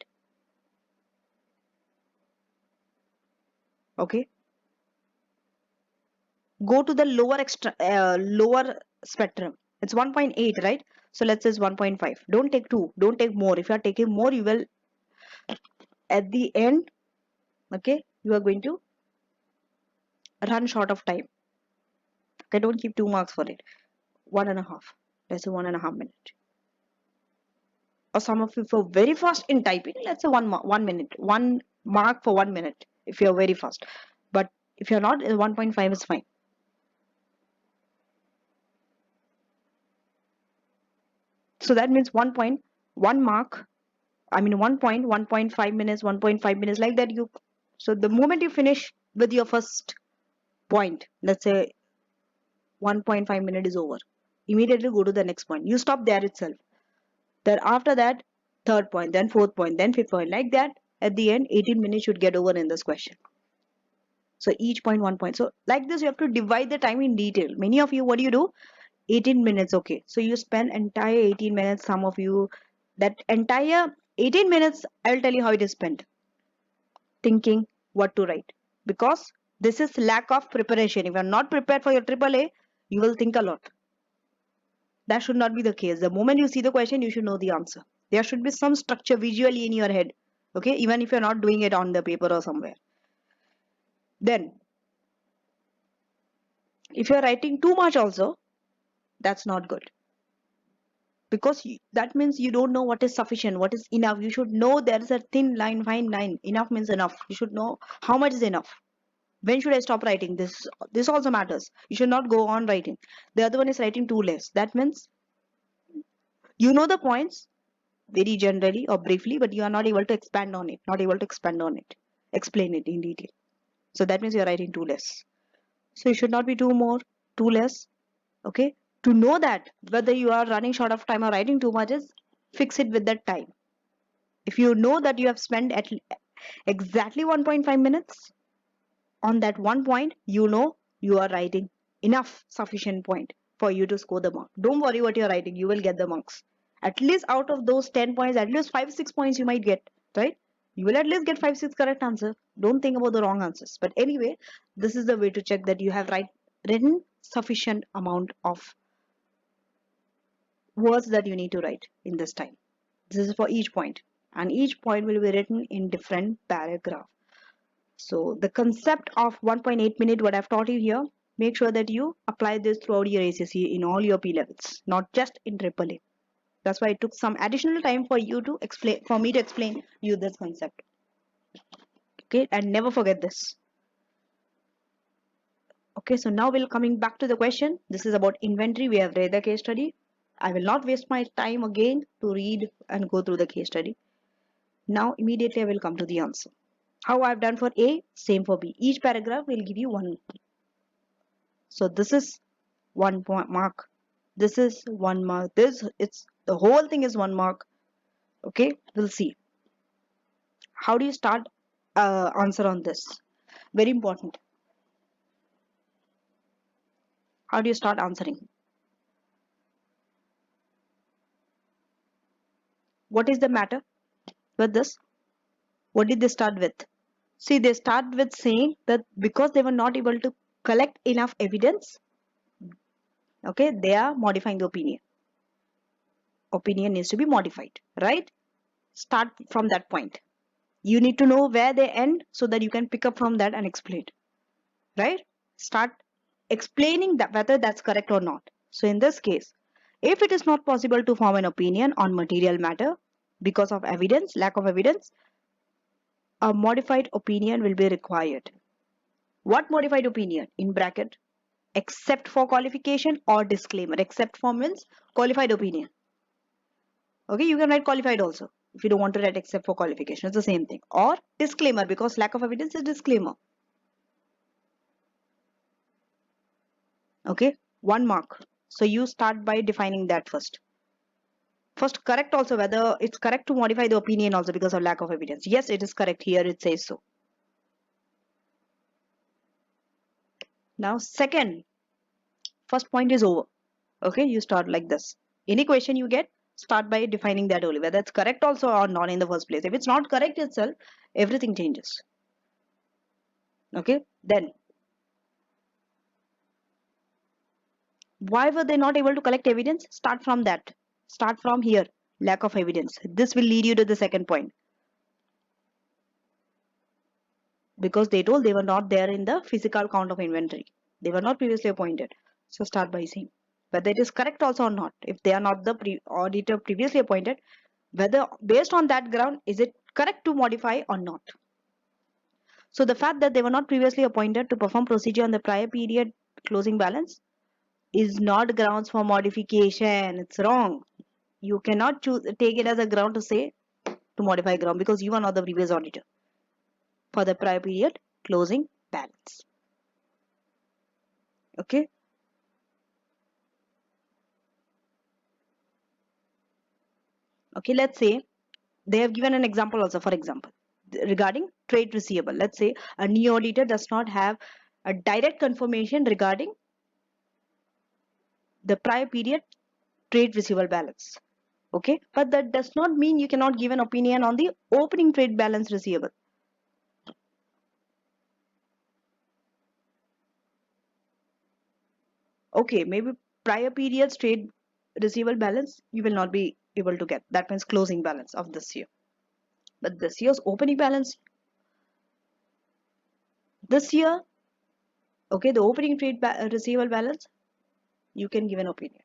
Okay. Go to the lower spectrum. It's 1.8, right? So let's say it's 1.5. Don't take 2. Don't take more. If you are taking more, you will at the end, okay, you are going to run short of time. Okay, don't keep 2 marks for it. 1.5. Let's say 1.5 minute. Or some of you for very fast in typing, let's say 1 minute. 1 mark for 1 minute if you're very fast. But if you're not, 1.5 is fine. So that means 1 point, 1 mark, 1 point, 1.5 minutes, 1.5 minutes, like that. So the moment you finish with your first point, let's say 1.5 minute is over, immediately go to the next point. You stop there itself. Then after that, third point, then fourth point, then fifth point, like that. At the end, 18 minutes should get over in this question. So each point 1 point. So like this, you have to divide the time in detail. Many of you, what do you do? 18 minutes. Okay, so you spend entire 18 minutes. Some of you, that entire 18 minutes, I'll tell you how it is spent. Thinking what to write, because this is lack of preparation. If you're not prepared for your AAA, you will think a lot. That should not be the case. The moment you see the question, you should know the answer. There should be some structure visually in your head. Okay, even if you're not doing it on the paper or somewhere. Then if you're writing too much also, that's not good, because that means you don't know what is sufficient, what is enough. You should know there is a thin line, fine line. Enough means enough. You should know how much is enough. When should I stop writing? This also matters. You should not go on writing. The other one is writing too less. That means you know the points very generally or briefly, but you are not able to expand on it, not able to expand on it, explain it in detail. So that means you are writing too less. So you should not be too more, too less. Okay, to know that whether you are running short of time or writing too much, is fix it with that time. If you know that you have spent at exactly 1.5 minutes on that one point, you know you are writing enough sufficient point for you to score the mark. Don't worry what you're writing, you will get the marks. At least out of those 10 points, at least 5-6 points you might get, right? You will at least get 5-6 correct answer. Don't think about the wrong answers. But anyway, this is the way to check that you have written sufficient amount of words that you need to write in this time. This is for each point, and each point will be written in different paragraph. So the concept of 1.8 minute, what I've taught you here, make sure that you apply this throughout your ACCA in all your P levels, not just in AAA. That's why it took some additional time for you to explain, for me to explain you this concept. Okay, and never forget this. Okay, so now we're coming back to the question. This is about inventory. We have read the case study. I will not waste my time again to read and go through the case study. Now immediately I will come to the answer. How I've done for A, same for B. Each paragraph will give you 1. So this is 1 mark. This is 1 mark. The whole thing is 1 mark. Okay, we'll see. How do you start answer on this? Very important. How do you start answering? What is the matter with this? What did they start with? See, they start with saying that because they were not able to collect enough evidence, okay, they are modifying the opinion. Opinion needs to be modified, right? Start from that point. You need to know where they end so that you can pick up from that and explain, right? Start explaining that whether that's correct or not. So in this case, if it is not possible to form an opinion on material matter because of evidence, lack of evidence, a modified opinion will be required. What modified opinion? In bracket, except for qualification or disclaimer. Except for means qualified opinion. Okay, you can write qualified also if you don't want to write except for qualification. It's the same thing. Or disclaimer, because lack of evidence is disclaimer. Okay, 1 mark. So you start by defining that first. First, correct also whether it's correct to modify the opinion also because of lack of evidence. Yes, it is correct. Here it says so. Now, second, first point is over. Okay, you start like this. Any question you get, start by defining that only, whether it's correct also or not in the first place. If it's not correct itself, everything changes. Okay, then why were they not able to collect evidence? Start from that. Start from here. Lack of evidence. This will lead you to the second point. Because they told they were not there in the physical count of inventory. They were not previously appointed. So start by saying whether it is correct also or not. If they are not the auditor previously appointed, whether based on that ground, is it correct to modify or not? So the fact that they were not previously appointed to perform procedure on the prior period closing balance is not grounds for modification. It's wrong. You cannot take it as a ground to say to modify ground because you are not the previous auditor for the prior period closing balance. Okay. Okay, let's say they have given an example also, for example, regarding trade receivable. Let's say a new auditor does not have a direct confirmation regarding the prior period trade receivable balance. Okay, but that does not mean you cannot give an opinion on the opening trade balance receivable. Okay, maybe prior period's trade receivable balance you will not be able to get. That means closing balance of this year. But this year's opening balance, this year, okay, the opening trade receivable balance, you can give an opinion.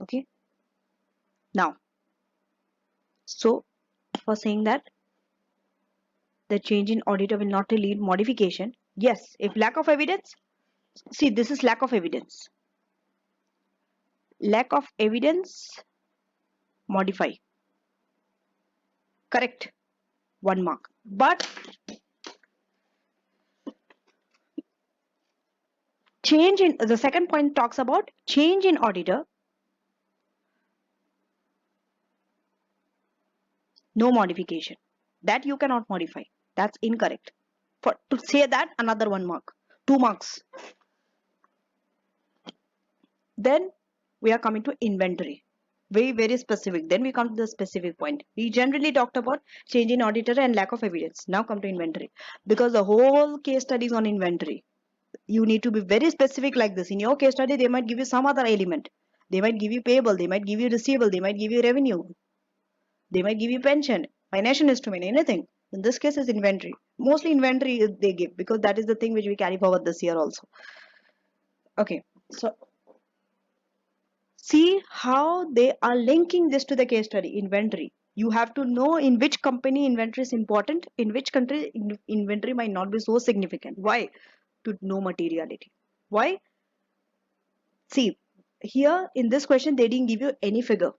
Okay. Now, so for saying that the change in auditor will not lead modification. Yes, if lack of evidence, see this is lack of evidence. Lack of evidence, modify. Correct. 1 mark. But change in the second point talks about change in auditor. No modification. That you cannot modify. That's incorrect. For to say that another 1 mark. 2 marks. Then we are coming to inventory. Very specific. Then we come to the specific point. We generally talked about change in auditor and lack of evidence. Now come to inventory. Because the whole case study is on inventory. You need to be very specific like this. In your case study, they might give you some other element. They might give you payable. They might give you receivable. They might give you revenue. They might give you pension, financial instrument, anything. In this case, is inventory. Mostly inventory they give because that is the thing which we carry forward this year also. Okay, so see how they are linking this to the case study inventory. You have to know in which company inventory is important, in which country inventory might not be so significant. Why? To know materiality. Why? See, here in this question, they didn't give you any figure.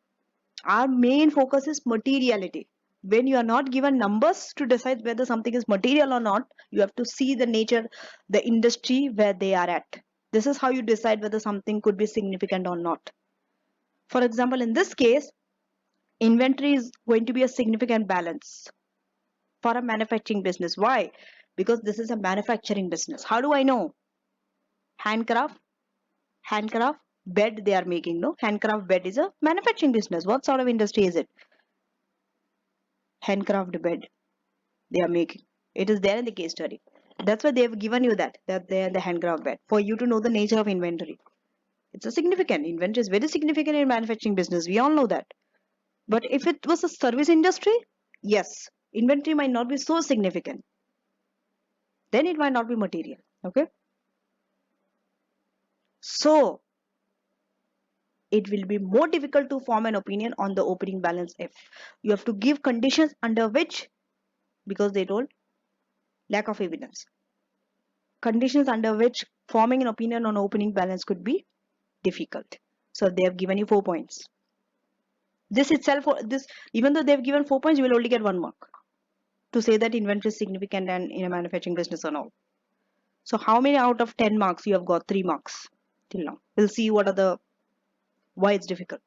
Our main focus is materiality. When you are not given numbers to decide whether something is material or not, you have to see the nature, the industry where they are at. This is how you decide whether something could be significant or not. For example, in this case, inventory is going to be a significant balance for a manufacturing business. Why? Because this is a manufacturing business. How do I know? Handcraft bed they are making. No, handcraft bed is a manufacturing business. What sort of industry is it? Handcraft bed they are making. It is there in the case study. That's why they have given you that they are the handcraft bed for you to know the nature of inventory. It's a significant inventory is very significant in manufacturing business. We all know that. But if it was a service industry, yes, inventory might not be so significant. then it might not be material. Okay, so it will be more difficult to form an opinion on the opening balance if you have to give conditions under which, because they told lack of evidence, conditions under which forming an opinion on opening balance could be difficult. So they have given you 4 points. This itself, this, even though they've given 4 points, you will only get 1 mark to say that inventory is significant and in a manufacturing business and all. So how many out of 10 marks you have got? 3 marks till now. We'll see what are the, why it's difficult.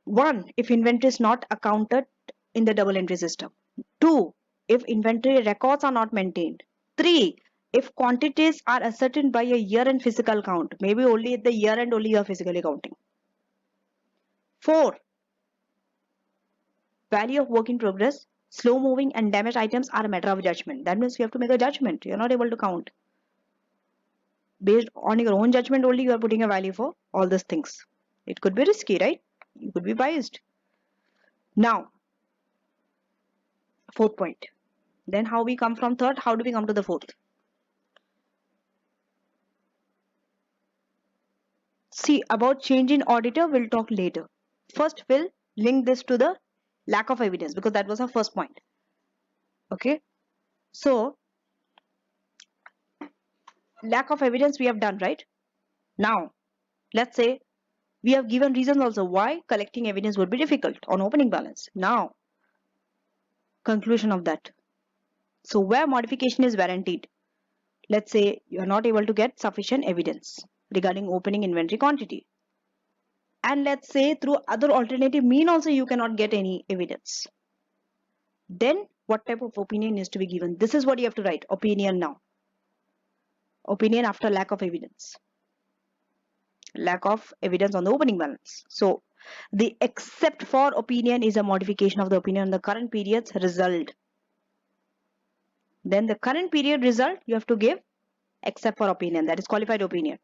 1, if inventory is not accounted in the double entry system. 2, if inventory records are not maintained. 3, if quantities are ascertained by a year-end physical count. Maybe only at the year-end only you are physically counting. 4, value of work in progress, slow moving and damaged items are a matter of judgment. That means you have to make a judgment. You're not able to count. Based on your own judgment only you are putting a value for all these things. It could be risky, right? You could be biased. Now, 4th point. Then how we come from 3rd? How do we come to the 4th? See, about change in auditor, we'll talk later. First, we'll link this to the lack of evidence because that was our first point. Okay. So, lack of evidence we have done, right? Now, let's say we have given reasons also why collecting evidence would be difficult on opening balance. Now, conclusion of that. So, where modification is warranted, let's say you are not able to get sufficient evidence regarding opening inventory quantity. And let's say through other alternative mean also you cannot get any evidence. Then what type of opinion is to be given? This is what you have to write. Opinion now. Opinion after lack of evidence. Lack of evidence on the opening balance. So the except for opinion is a modification of the opinion on the current period's result. Then the current period result you have to give except for opinion. That is qualified opinion.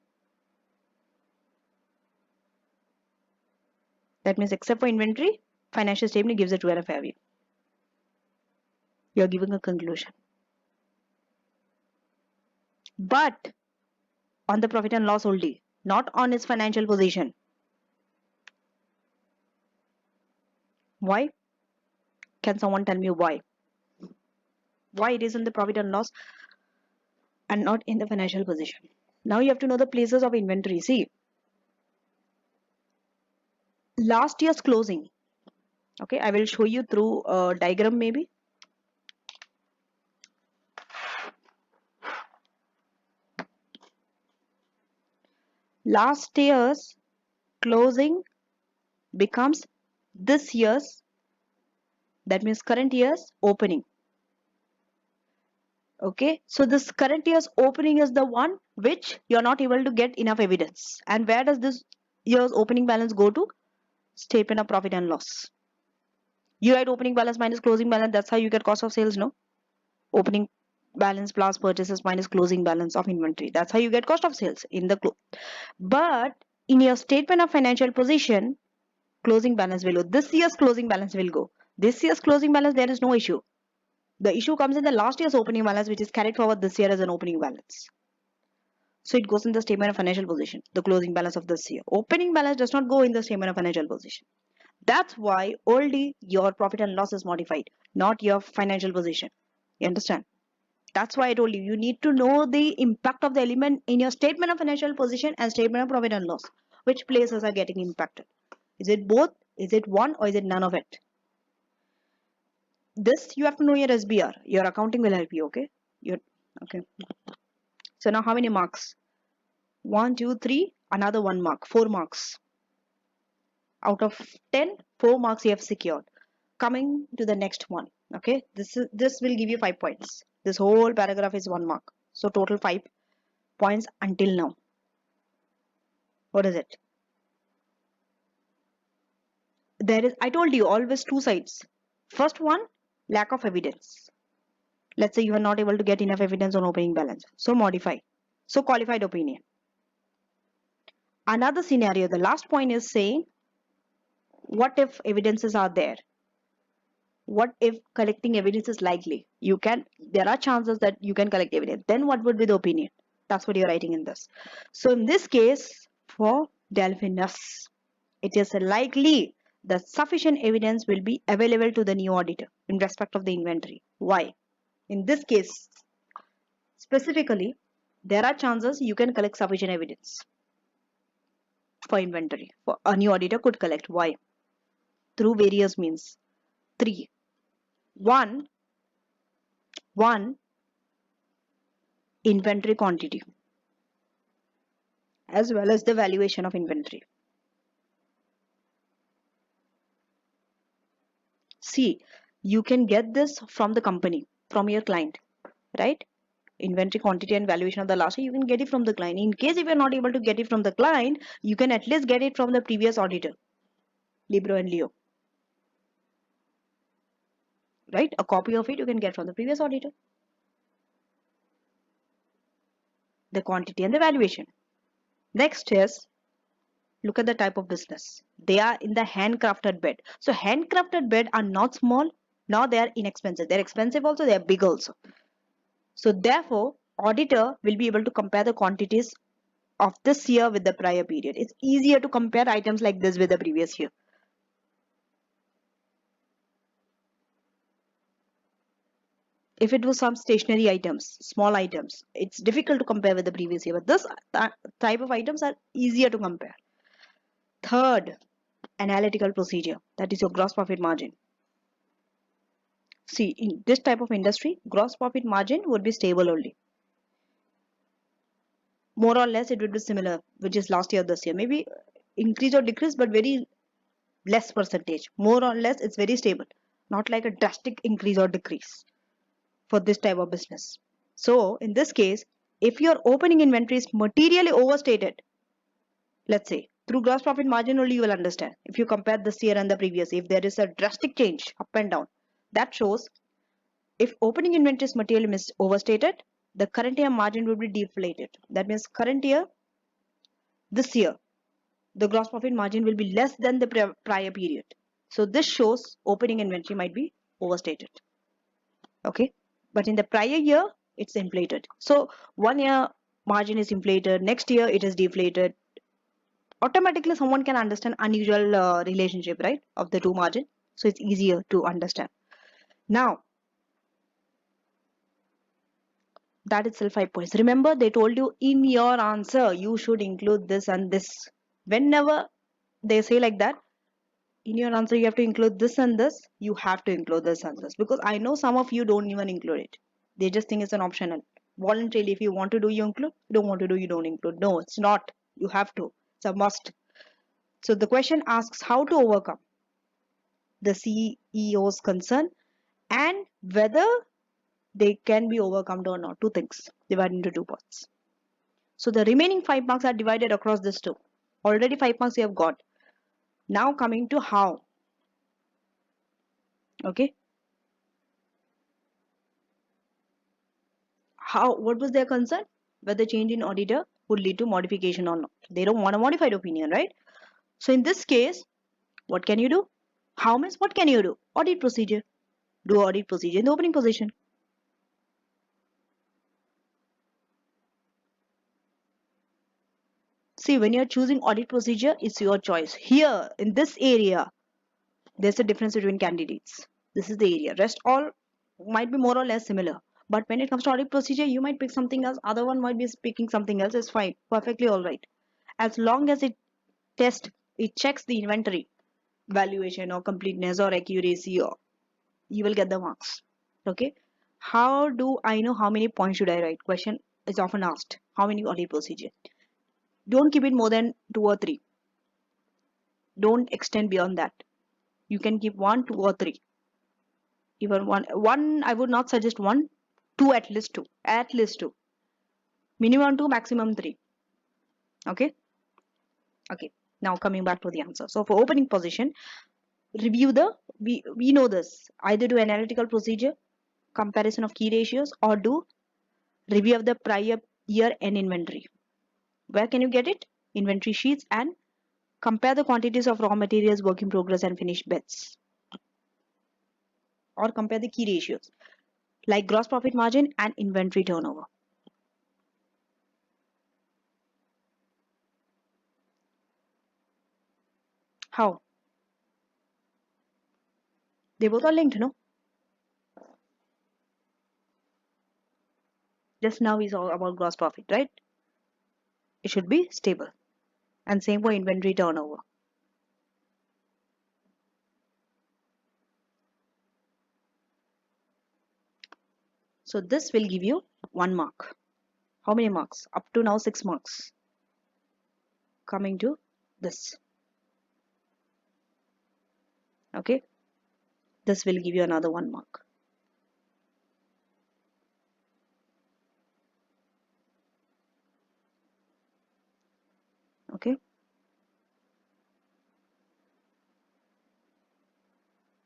That means except for inventory, financial statement gives a true and a fair view. You are giving a conclusion. But on the profit and loss only, not on its financial position. Why? Can someone tell me why? Why it is in the profit and loss and not in the financial position? Now you have to know the places of inventory. See, last year's closing. Okay, I will show you through a diagram maybe. Last year's closing becomes this year's, that means current year's opening. Okay, so this current year's opening is the one which you are not able to get enough evidence. And where does this year's opening balance go to? Statement of profit and loss. You write opening balance minus closing balance. That's how you get cost of sales, no? Opening balance plus purchases minus closing balance of inventory. That's how you get cost of sales in the but in your statement of financial position, closing balance will go. This year's closing balance will go. This year's closing balance, there is no issue. The issue comes in the last year's opening balance, which is carried forward this year as an opening balance. So it goes in the statement of financial position, the closing balance of this year. Opening balance does not go in the statement of financial position. That's why only your profit and loss is modified, not your financial position. You understand? That's why I told you, you need to know the impact of the element in your statement of financial position and statement of profit and loss. Which places are getting impacted? Is it both? Is it one or is it none of it? This you have to know your SBR. Your accounting will help you, okay? Okay. So now how many marks? 1, 2, 3, another 1 mark, 4 marks. Out of 10, 4 marks you have secured. Coming to the next one, okay? This will give you 5 points. This whole paragraph is 1 mark. So total 5 points until now. What is it? There is, I told you, always 2 sides. First one, lack of evidence. Let's say you are not able to get enough evidence on opening balance. So modify. So qualified opinion. Another scenario, the last point is saying, what if evidences are there? What if collecting evidence is likely? You can there are chances that you can collect evidence. Then what would be the opinion? That's what you're writing in this. So in this case, for Delphinus, it is likely that sufficient evidence will be available to the new auditor in respect of the inventory. Why? In this case, specifically, there are chances you can collect sufficient evidence for inventory. For a new auditor could collect. Why? Through various means. Three. One, inventory quantity as well as the valuation of inventory. See, you can get this from the company, from your client, right? Inventory quantity and valuation of the last year, you can get it from the client. In case if you're not able to get it from the client, you can at least get it from the previous auditor, Libro and Leo, right? A copy of it you can get from the previous auditor. The quantity and the valuation. Next is, look at the type of business. They are in the handcrafted bed. So handcrafted bed are not small, nor they are inexpensive. They're expensive also, they are big also. So therefore, auditor will be able to compare the quantities of this year with the prior period. It's easier to compare items like this with the previous year. If it was some stationary items, small items, it's difficult to compare with the previous year. But this type of items are easier to compare. Third, analytical procedure. That is your gross profit margin. See, in this type of industry, gross profit margin would be stable only. More or less, it would be similar, which is last year, this year. Maybe increase or decrease, but very less percentage. More or less, it's very stable. Not like a drastic increase or decrease for this type of business. So, in this case, if your opening inventory is materially overstated, let's say, through gross profit margin only you will understand. If you compare this year and the previous, if there is a drastic change up and down, that shows if opening inventory is materially overstated, the current year margin will be deflated. That means current year, this year, the gross profit margin will be less than the prior period. So this shows opening inventory might be overstated. Okay, but in the prior year, it's inflated. So 1 year margin is inflated, next year it is deflated. Automatically, someone can understand unusual relationship, right, of the two margin. So it's easier to understand. Now, that itself 5 points. Remember, they told you in your answer you should include this and this. Whenever they say like that, in your answer you have to include this and this, you have to include this and this, because I know some of you don't even include it. They just think it's an optional. Voluntarily, if you want to do, you include. You don't want to do, you don't include. No, it's not. You have to. It's a must. So the question asks how to overcome the CEO's concern and whether they can be overcome or not. Two things divided into 2 parts. So the remaining 5 marks are divided across this two. Already 5 marks you have got. Now coming to how. Okay. How? What was their concern? Whether change in auditor would lead to modification or not. They don't want a modified opinion, right? So in this case, what can you do? How means what can you do? Audit procedure. Do audit procedure in the opening position. See, when you're choosing audit procedure, it's your choice. Here, in this area, there's a difference between candidates. This is the area. Rest all might be more or less similar. But when it comes to audit procedure, you might pick something else. Other one might be picking something else. It's fine. Perfectly all right. As long as it checks the inventory valuation or completeness or accuracy, or you will get the marks. Okay. How do I know how many points should I write? Question is often asked. How many audit procedure? Don't keep it more than 2 or 3. Don't extend beyond that. You can keep 1, 2 or 3. Even one I would not suggest 1, 2, at least 2. At least 2. Minimum 2, maximum 3. Okay. Okay. Now coming back to the answer. So for opening position, review we know this. Either do analytical procedure, comparison of key ratios, or do review of the prior year and inventory. Where can you get it? Inventory sheets, and compare the quantities of raw materials, work in progress, and finished bits. Or compare the key ratios. like gross profit margin and inventory turnover. How? They both are linked, no? Just now we saw about gross profit, right? It should be stable. And same for inventory turnover. So this will give you 1 mark. How many marks? Up to now 6 marks. Coming to this. Okay. This will give you another 1 mark. Okay.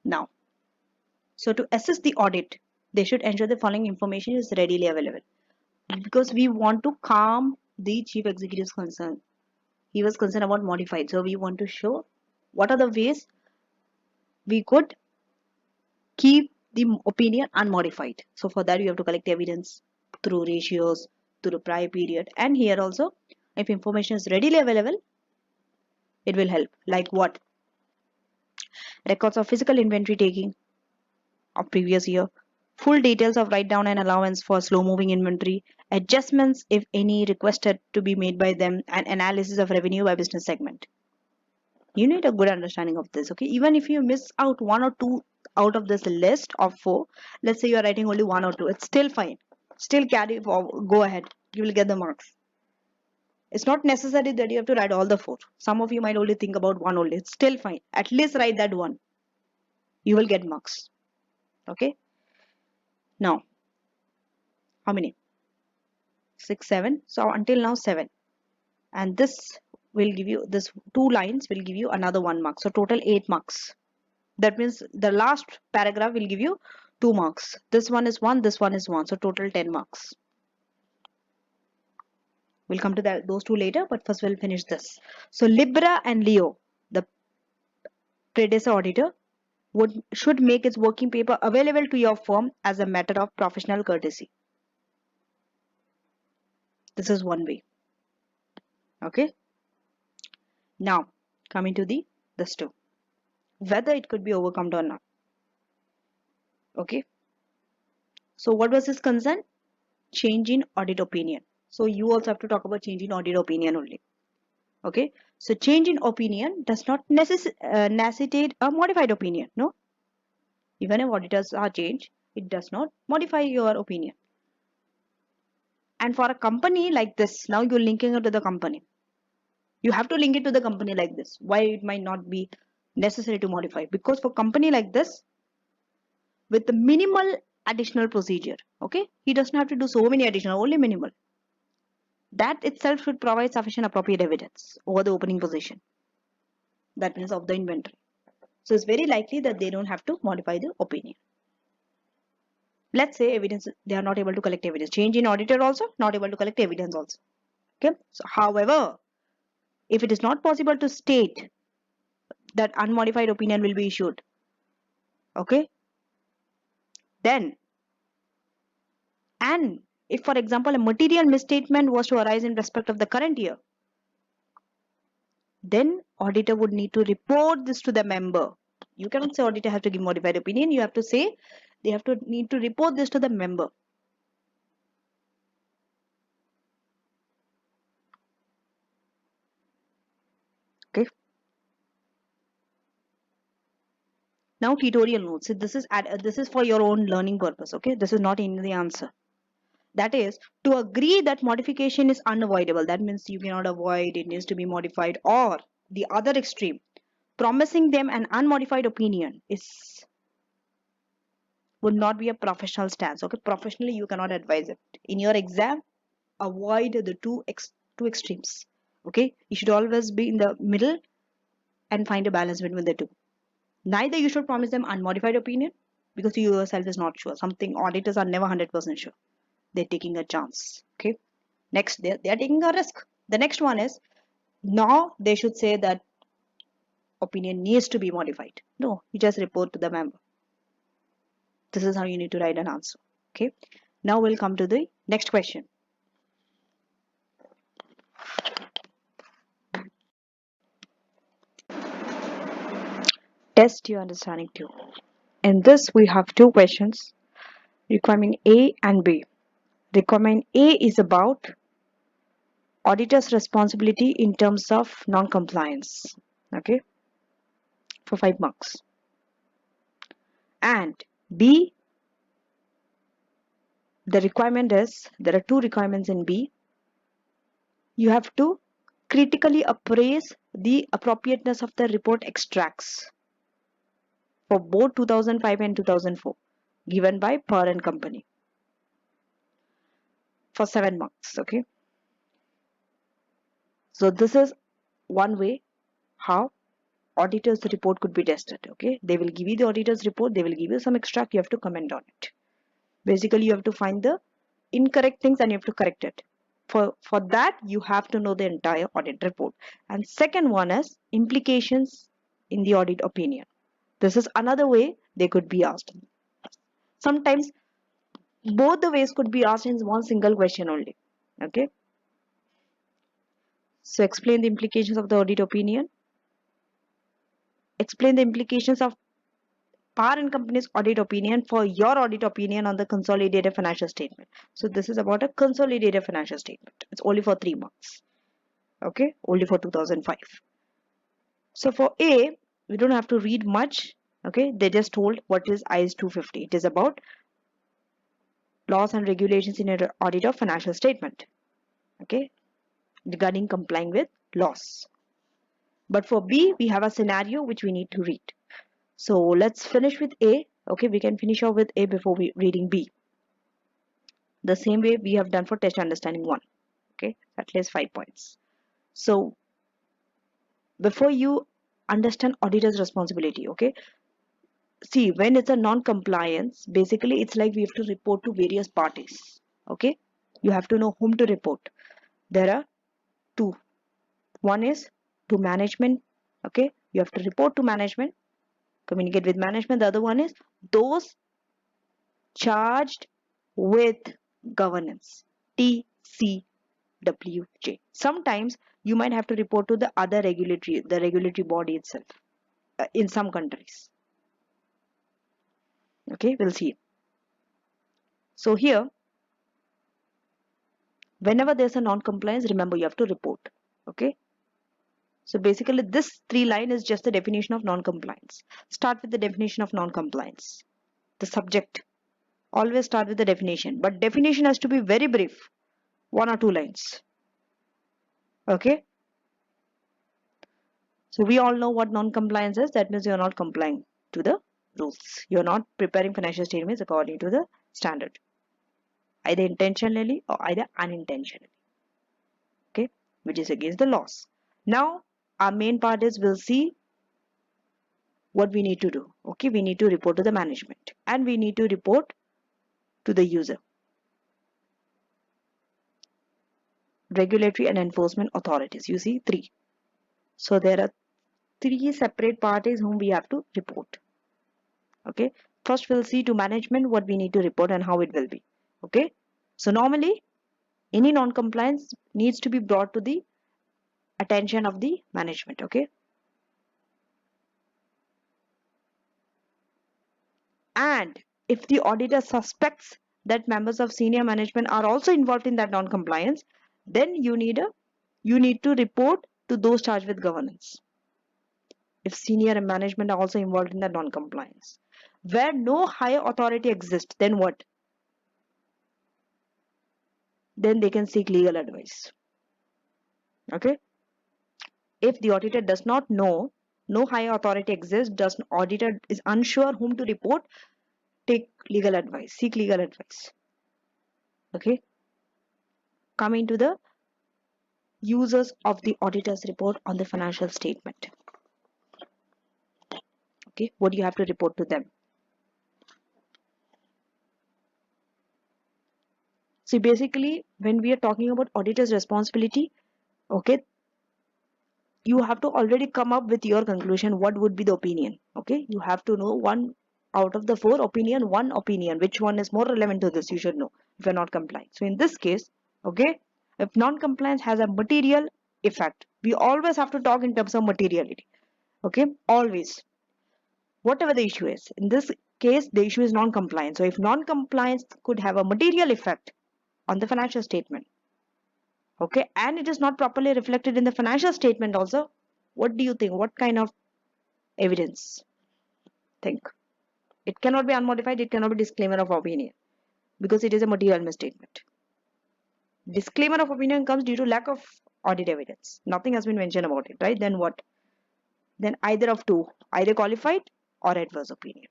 Now, so to assess the audit, they should ensure the following information is readily available. Because we want to calm the chief executive's concern. He was concerned about modified. So we want to show what are the ways we could keep the opinion unmodified. So for that, you have to collect evidence through ratios, through the prior period. And here also, if information is readily available, it will help. Like what? Records of physical inventory taking of previous year, full details of write down and allowance for slow moving inventory, adjustments if any requested to be made by them, and analysis of revenue by business segment. You need a good understanding of this, okay? Even if you miss out 1 or 2 out of this list of 4, let's say you're writing only 1 or 2, it's still fine. Still carry forward, go ahead. You will get the marks. It's not necessary that you have to write all the 4. Some of you might only think about 1 only. It's still fine. At least write that 1. You will get marks. Okay? Now, how many? 6, 7. So until now 7. And this will give you, this 2 lines will give you another 1 mark. So total 8 marks. That means the last paragraph will give you 2 marks. This one is 1, this one is 1. So total 10 marks. We'll come to those 2 later, but first we'll finish this. So Libra and Leo, the predecessor auditor, should make its working paper available to your firm as a matter of professional courtesy. This is one way. Okay. Now, coming to this two. Whether it could be overcome or not. Okay. So what was his concern? Change in audit opinion. So you also have to talk about change in audit opinion only. Okay. So change in opinion does not necessitate a modified opinion. No. Even if auditors are changed, it does not modify your opinion. And for a company like this, now you're linking it to the company. You have to link it to the company like this. Why it might not be necessary to modify? Because for company like this, with the minimal additional procedure, okay, he doesn't have to do so many additional, only minimal. That itself should provide sufficient appropriate evidence over the opening position. That means of the inventory. So it's very likely that they don't have to modify the opinion. Let's say evidence, they are not able to collect evidence. Change in auditor also, not able to collect evidence also. Okay. So however, if it is not possible to state that unmodified opinion will be issued, okay, then, and if for example a material misstatement was to arise in respect of the current year, then auditor would need to report this to the member. You cannot say auditor has to give modified opinion. You have to say they have to need to report this to the member. Okay. Now tutorial notes. This is for your own learning purpose. Okay. This is not in the answer. That is, to agree that modification is unavoidable. That means you cannot avoid, it needs to be modified. Or the other extreme, promising them an unmodified opinion would not be a professional stance. Okay, professionally you cannot advise it. In your exam, avoid the two extremes. Okay, you should always be in the middle and find a balance between the two. Neither you should promise them unmodified opinion because you yourself is not sure. Something auditors are never 100% sure. They're taking a chance. Okay. Next, they are taking a risk. The next one is, now they should say that opinion needs to be modified. No, you just report to the member. This is how you need to write an answer. Okay, now we'll come to the next question. Test your understanding too. In this, we have two questions, requirement A and B. Requirement A is about auditor's responsibility in terms of non-compliance, okay, for 5 marks. And B, the requirement is, there are two requirements in B. You have to critically appraise the appropriateness of the report extracts for both 2005 and 2004 given by Per and Company for 7 marks. Okay, so this is one way how auditor's report could be tested. Okay, they will give you the auditor's report, they will give you some extract, you have to comment on it. Basically, you have to find the incorrect things and you have to correct it. For that, you have to know the entire audit report. And second one is implications in the audit opinion. This is another way they could be asked. Sometimes both the ways could be asked in one single question only. Okay, so explain the implications of the audit opinion, explain the implications of Par and Company's audit opinion for your audit opinion on the consolidated financial statement. So this is about a consolidated financial statement. It's only for 3 marks. Okay, only for 2005. So for A, we don't have to read much. Okay, they just told what is IS 250. It is about laws and regulations in an audit of financial statement. Okay, regarding complying with laws. But for B, we have a scenario which we need to read. So let's finish with A. Okay, we can finish off with A before we reading B. The same way we have done for test understanding 1. Okay, at least 5 points. So before you understand auditor's responsibility, okay, see, when it's a non-compliance, basically it's like we have to report to various parties. Okay, you have to know whom to report. There are two. One is to management. Okay, you have to report to management, communicate with management. The other one is those charged with governance, TCWJ. Sometimes you might have to report to the other regulatory body itself in some countries. Okay, we'll see. So here, whenever there's a non-compliance, remember you have to report. Okay, so basically this 3 line is just the definition of non-compliance. Start with the definition of non-compliance. The subject, always start with the definition, but definition has to be very brief, 1 or 2 lines. Okay, so we all know what non-compliance is. That means you're not complying to the rules, you're not preparing financial statements according to the standard, either intentionally or either unintentionally. Okay, which is against the laws. Now our main part is, we'll see what we need to do. Okay, we need to report to the management and we need to report to the user, regulatory and enforcement authorities. You see 3. So there are 3 separate parties whom we have to report. Okay, first we'll see to management what we need to report and how it will be. Okay, so normally any non-compliance needs to be brought to the attention of the management. Okay, and if the auditor suspects that members of senior management are also involved in that non-compliance, then you need to report to those charged with governance. If senior and management are also involved in the non-compliance, where no higher authority exists, then what? Then they can seek legal advice. Okay, if the auditor does not know, no higher authority exists, auditor is unsure whom to report, take legal advice, seek legal advice. Okay, coming to the users of the auditor's report on the financial statement. Okay, what do you have to report to them? See, basically when we are talking about auditor's responsibility, okay, you have to already come up with your conclusion, what would be the opinion. Okay, you have to know one out of the 4 opinion, 1 opinion, which one is more relevant to this, you should know if you're not complying. So in this case, okay, if non-compliance has a material effect, we always have to talk in terms of materiality, okay, always, whatever the issue is. In this case, the issue is non-compliance. So if non-compliance could have a material effect on the financial statement, okay, and it is not properly reflected in the financial statement also, what do you think? What kind of evidence? Think. It cannot be unmodified, it cannot be disclaimer of opinion because it is a material misstatement. Disclaimer of opinion comes due to lack of audit evidence. Nothing has been mentioned about it, right? Then what? Then either of two, either qualified or adverse opinion.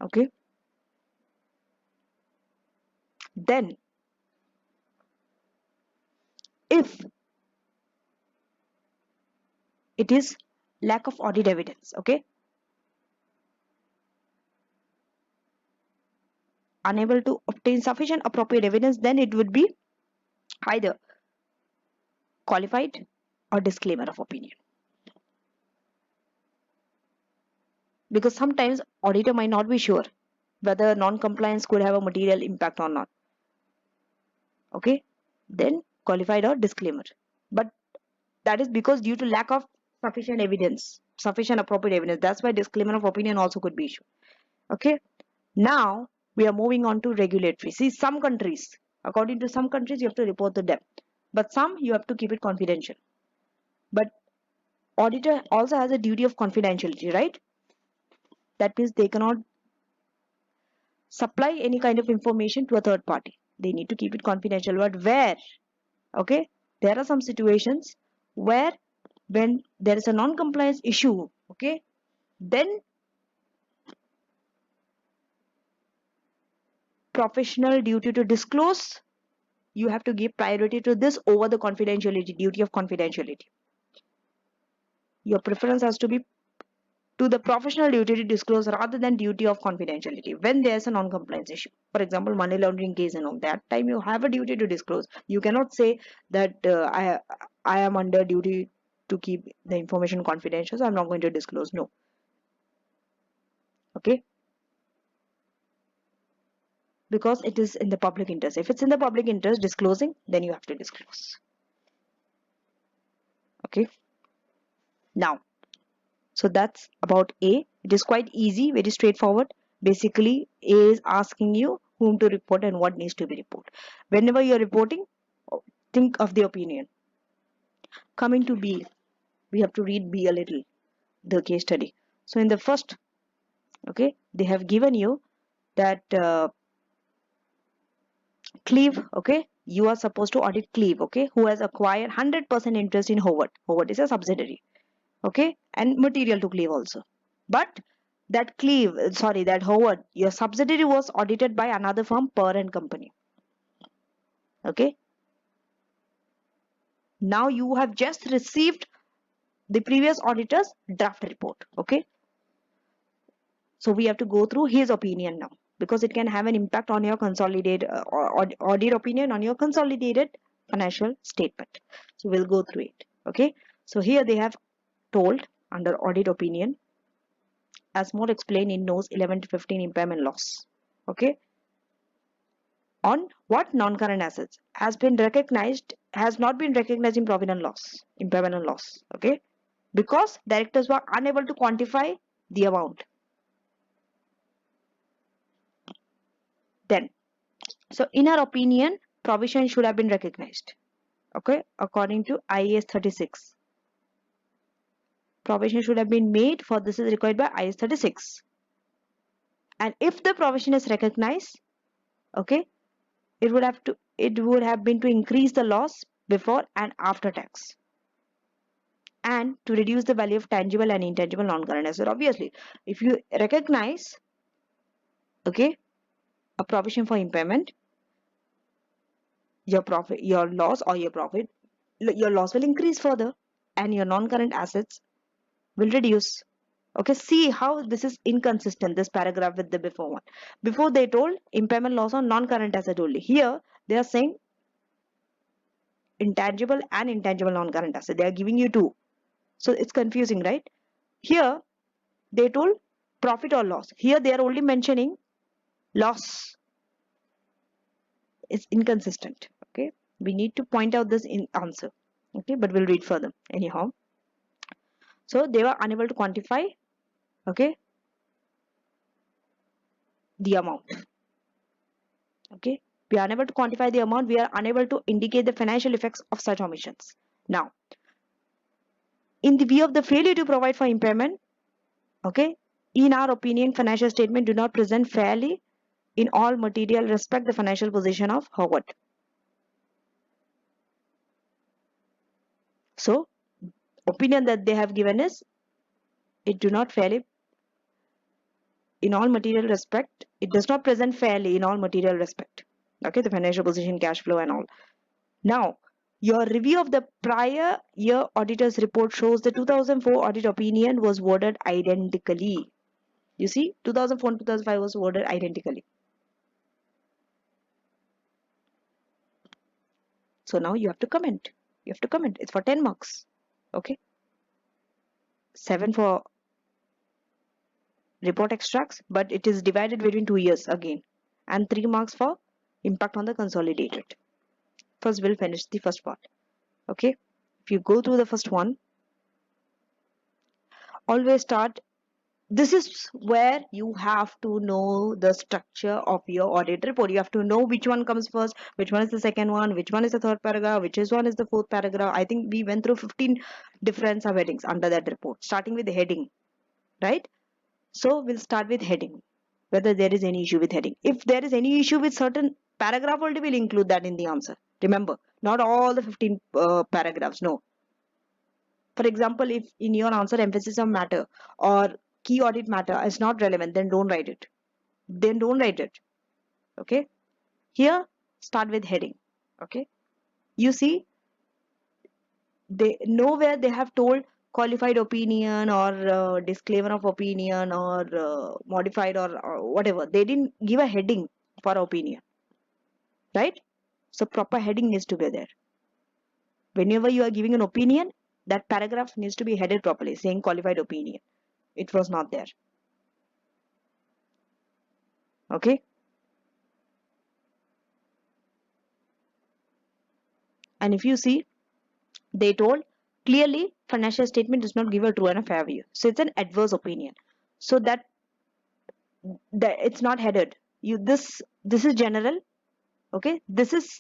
Okay. Then, if it is lack of audit evidence, okay, unable to obtain sufficient appropriate evidence, then it would be either qualified or disclaimer of opinion. Because sometimes auditor might not be sure whether non-compliance could have a material impact or not. Okay, then qualified or disclaimer. But that is because due to lack of sufficient evidence, sufficient appropriate evidence. That's why disclaimer of opinion also could be issued. Okay, now we are moving on to regulatory. See, some countries, according to some countries, you have to report to them, but some you have to keep it confidential. But auditor also has a duty of confidentiality, right? That means they cannot supply any kind of information to a third party. They need to keep it confidential. But where, okay, there are some situations where when there is a non-compliance issue, okay, then professional duty to disclose, you have to give priority to this over the confidentiality, duty of confidentiality. Your preference has to be to the professional duty to disclose rather than duty of confidentiality when there's a non-compliance issue. For example, money laundering case and all that time you have a duty to disclose. You cannot say that I am under duty to keep the information confidential, so I'm not going to disclose. No. Okay, because it is in the public interest. If it's in the public interest disclosing, then you have to disclose. Okay, now, so that's about A. It is quite easy, very straightforward. Basically, A is asking you whom to report and what needs to be reported. Whenever you're reporting, think of the opinion. Coming to B, we have to read B a little, the case study. So in the first, okay, they have given you that Cleve, okay, you are supposed to audit Cleve, okay, who has acquired 100% interest in Howard. Howard is a subsidiary, okay, and material to Cleve also. But that that Howard, your subsidiary was audited by another firm, Per and Company. Okay. Now you have just received the previous auditor's draft report. Okay. So we have to go through his opinion now because it can have an impact on your consolidated audit opinion on your consolidated financial statement. So we'll go through it. Okay. So here they have told under audit opinion as more explained in notes 11 to 15 impairment loss. Okay. On what non-current assets has not been recognized in profit and loss, impairment and loss. Okay. Because directors were unable to quantify the amount. Then, so in our opinion, provision should have been recognized. Okay, according to IAS 36. Provision should have been made for this is required by IAS 36. And if the provision is recognized, okay, it would have been to increase the loss before and after tax. And to reduce the value of tangible and intangible non-current asset. Obviously, if you recognize, okay, a provision for impairment, your loss will increase further and your non-current assets will reduce. Okay, see how this is inconsistent, this paragraph with the before one. Before they told impairment loss on non-current asset only. Here they are saying intangible and intangible non-current asset. They are giving you two. So it's confusing, right? Here they told profit or loss. Here they are only mentioning loss. It's inconsistent. Okay, we need to point out this in answer. Okay, but we'll read further anyhow. So they were unable to quantify, okay, the amount. Okay, we are unable to quantify the amount. We are unable to indicate the financial effects of such omissions. Now, in the view of the failure to provide for impairment, okay, in our opinion, financial statement do not present fairly in all material respect the financial position of Howard. So, opinion that they have given is, it do not fairly in all material respect, it does not present fairly in all material respect. Okay, the financial position, cash flow and all. Now, your review of the prior year auditor's report shows the 2004 audit opinion was worded identically. You see, 2004 and 2005 was worded identically. So now you have to comment. You have to comment. It's for 10 marks. Okay. 7 for report extracts, but it is divided between 2 years again. And 3 marks for impact on the consolidated. First, we'll finish the first part. Okay. If you go through the first one, always start. This is where you have to know the structure of your audit report. You have to know which one comes first, which one is the second one, which one is the third paragraph, which is one is the fourth paragraph. I think we went through 15 different subheadings under that report, starting with the heading, right? So we'll start with heading, whether there is any issue with heading. If there is any issue with certain paragraph only, we'll include that in the answer. Remember, not all the 15 paragraphs, no. For example, if in your answer emphasis on matter or key audit matter is not relevant, then don't write it. Then don't write it. Okay. Here, start with heading. Okay. You see, they nowhere they have told qualified opinion or disclaimer of opinion or modified or whatever. They didn't give a heading for opinion, right? So proper heading needs to be there. Whenever you are giving an opinion, that paragraph needs to be headed properly, saying qualified opinion. It was not there. Okay. And if you see, they told clearly financial statement does not give a true and a fair view. So it's an adverse opinion. So that it's not headed. This is general. Okay. This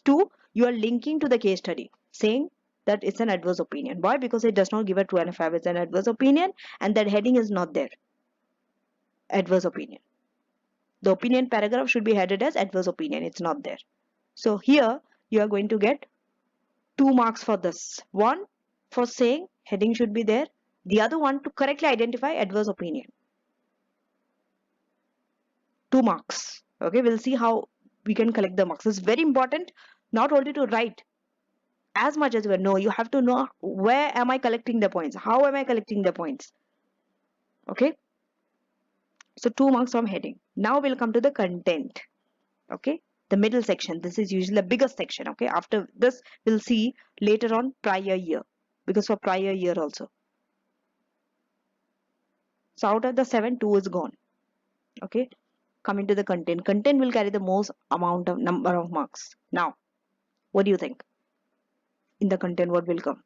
too you are linking to the case study, saying that it's an adverse opinion. Why? Because it does not give a true and a fair view. It's an adverse opinion, and that heading is not there. Adverse opinion. The opinion paragraph should be headed as adverse opinion. It's not there. So here you are going to get 2 marks for this. One for saying heading should be there. The other one to correctly identify adverse opinion. 2 marks. Okay, we'll see how we can collect the marks. It's very important not only to write as much as we know. You have to know where am I collecting the points? How am I collecting the points? Okay. So 2 marks from heading. Now we'll come to the content. Okay. The middle section. This is usually the biggest section. Okay. After this, we'll see later on prior year. Because for prior year also. So out of the 7, 2 is gone. Okay. Coming to the content. Content will carry the most amount of number of marks. Now, what do you think? In the content, what will come?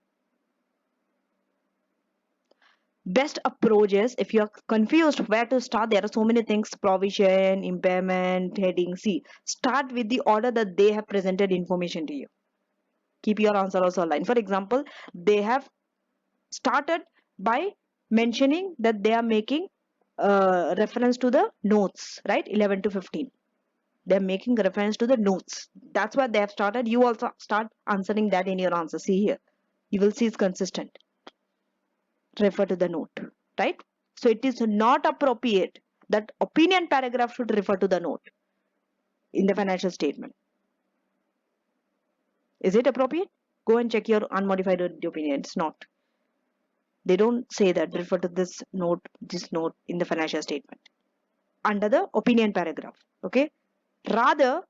Best approach is, if you are confused where to start, there are so many things: provision, impairment, heading. See, start with the order that they have presented information to you. Keep your answer also aligned. For example, they have started by mentioning that they are making reference to the notes, right? 11 to 15. They're making reference to the notes. That's why they have started. You also start answering that in your answer. See here. You will see it's consistent. Refer to the note, right? So it is not appropriate that opinion paragraph should refer to the note in the financial statement. Is it appropriate? Go and check your unmodified opinion. It's not. They don't say that refer to this note in the financial statement under the opinion paragraph. Okay. Rather,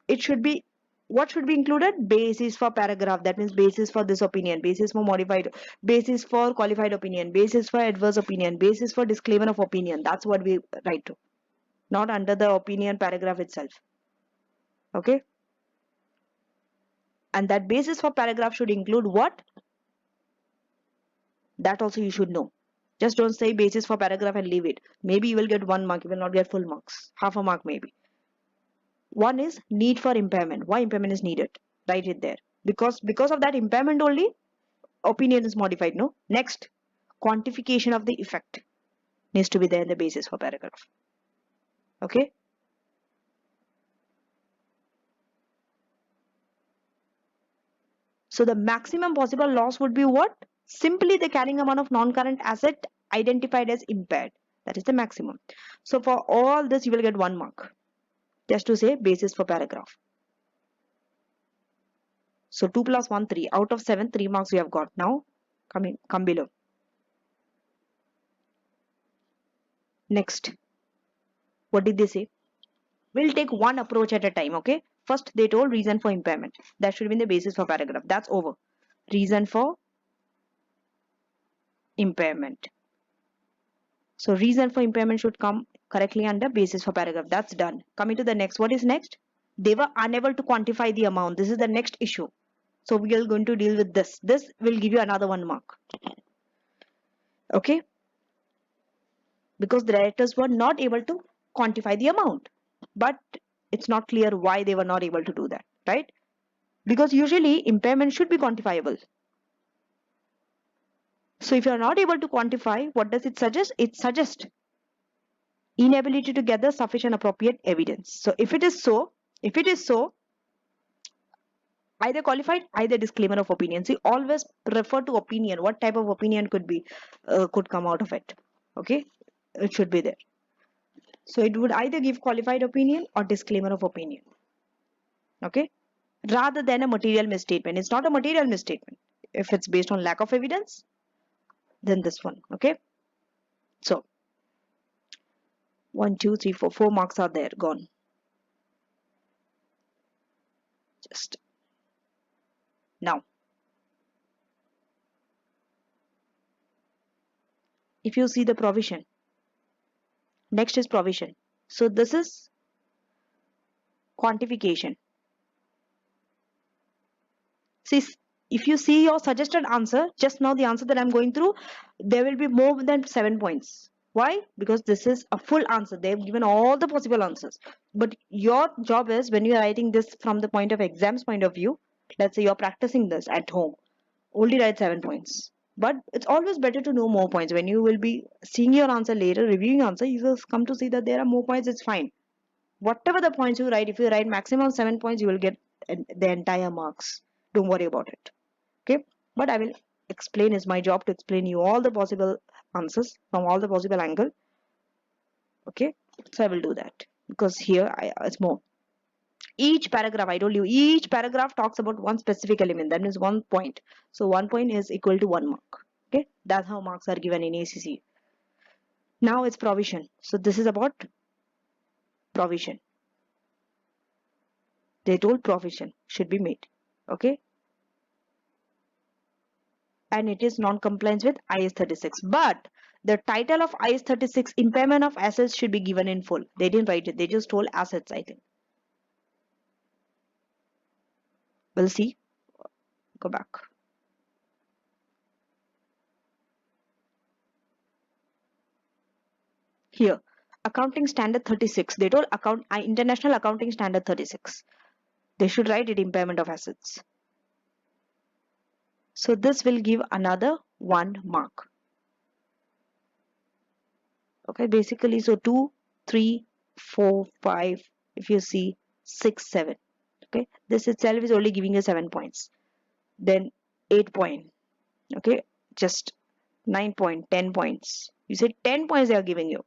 it should be what should be included? Basis for paragraph, that means basis for this opinion, basis for modified, basis for qualified opinion, basis for adverse opinion, basis for disclaimer of opinion. That's what we write to, not under the opinion paragraph itself. Okay, and that basis for paragraph should include what? That also you should know. Just don't say basis for paragraph and leave it. Maybe you will get 1 mark, you will not get full marks, half a mark maybe. One is need for impairment. Why impairment is needed? Write it there. Because of that impairment only opinion is modified. No. Next, quantification of the effect needs to be there in the basis for paragraph. Okay. So the maximum possible loss would be what? Simply the carrying amount of non-current asset identified as impaired. That is the maximum. So for all this you will get 1 mark. Just to say basis for paragraph. So 2 plus 1, 3. Out of 7, 3 marks we have got. Now come below. Next, what did they say? We'll take one approach at a time. Okay. First, they told reason for impairment. That should be in the basis for paragraph. That's over. Reason for impairment. So reason for impairment should come correctly under basis for paragraph. That's done. Coming to the next. What is next? They were unable to quantify the amount. This is the next issue. So we are going to deal with this. This will give you another 1 mark. Okay. Because the directors were not able to quantify the amount. But it's not clear why they were not able to do that. Right? Because usually impairment should be quantifiable. So if you are not able to quantify, what does it suggest? It suggests inability to gather sufficient appropriate evidence. So if it is so, either qualified, either disclaimer of opinion. See, always refer to opinion. What type of opinion could come out of it? Okay, it should be there. So it would either give qualified opinion or disclaimer of opinion. Okay, rather than a material misstatement. It's not a material misstatement. If it's based on lack of evidence, then this one. Okay, so 1, 2, 3, 4, 4 marks are there, gone. Just now, if you see the provision, next is provision. So this is quantification. See, if you see your suggested answer, just now the answer that I'm going through, there will be more than 7 points. Why? Because this is a full answer. They've given all the possible answers. But your job is, when you are writing this from the point of exams point of view, let's say you're practicing this at home, only write 7 points. But it's always better to know more points. When you will be seeing your answer later, reviewing answer, you will come to see that there are more points. It's fine. Whatever the points you write, if you write maximum 7 points, you will get the entire marks. Don't worry about it. Okay, but I will explain. It's my job to explain you all the possible answers from all the possible angle. Okay, so I will do that, because here it's more. Each paragraph, I told you, each paragraph talks about one specific element. That means 1 point. So 1 point is equal to 1 mark. Okay, that's how marks are given in ACCA. Now it's provision. So this is about provision. They told provision should be made. Okay, and it is non-compliance with IS 36. But the title of IS 36, impairment of assets, should be given in full. They didn't write it. They just told assets, I think. We'll see. Go back. Here, accounting standard 36. They told international accounting standard 36. They should write it impairment of assets. So this will give another 1 mark. Okay, basically, so 2, 3, 4, 5, if you see 6, 7. Okay, this itself is only giving you 7 points. Then 8 point. Okay, just 9 point, 10 points. You said 10 points they are giving you.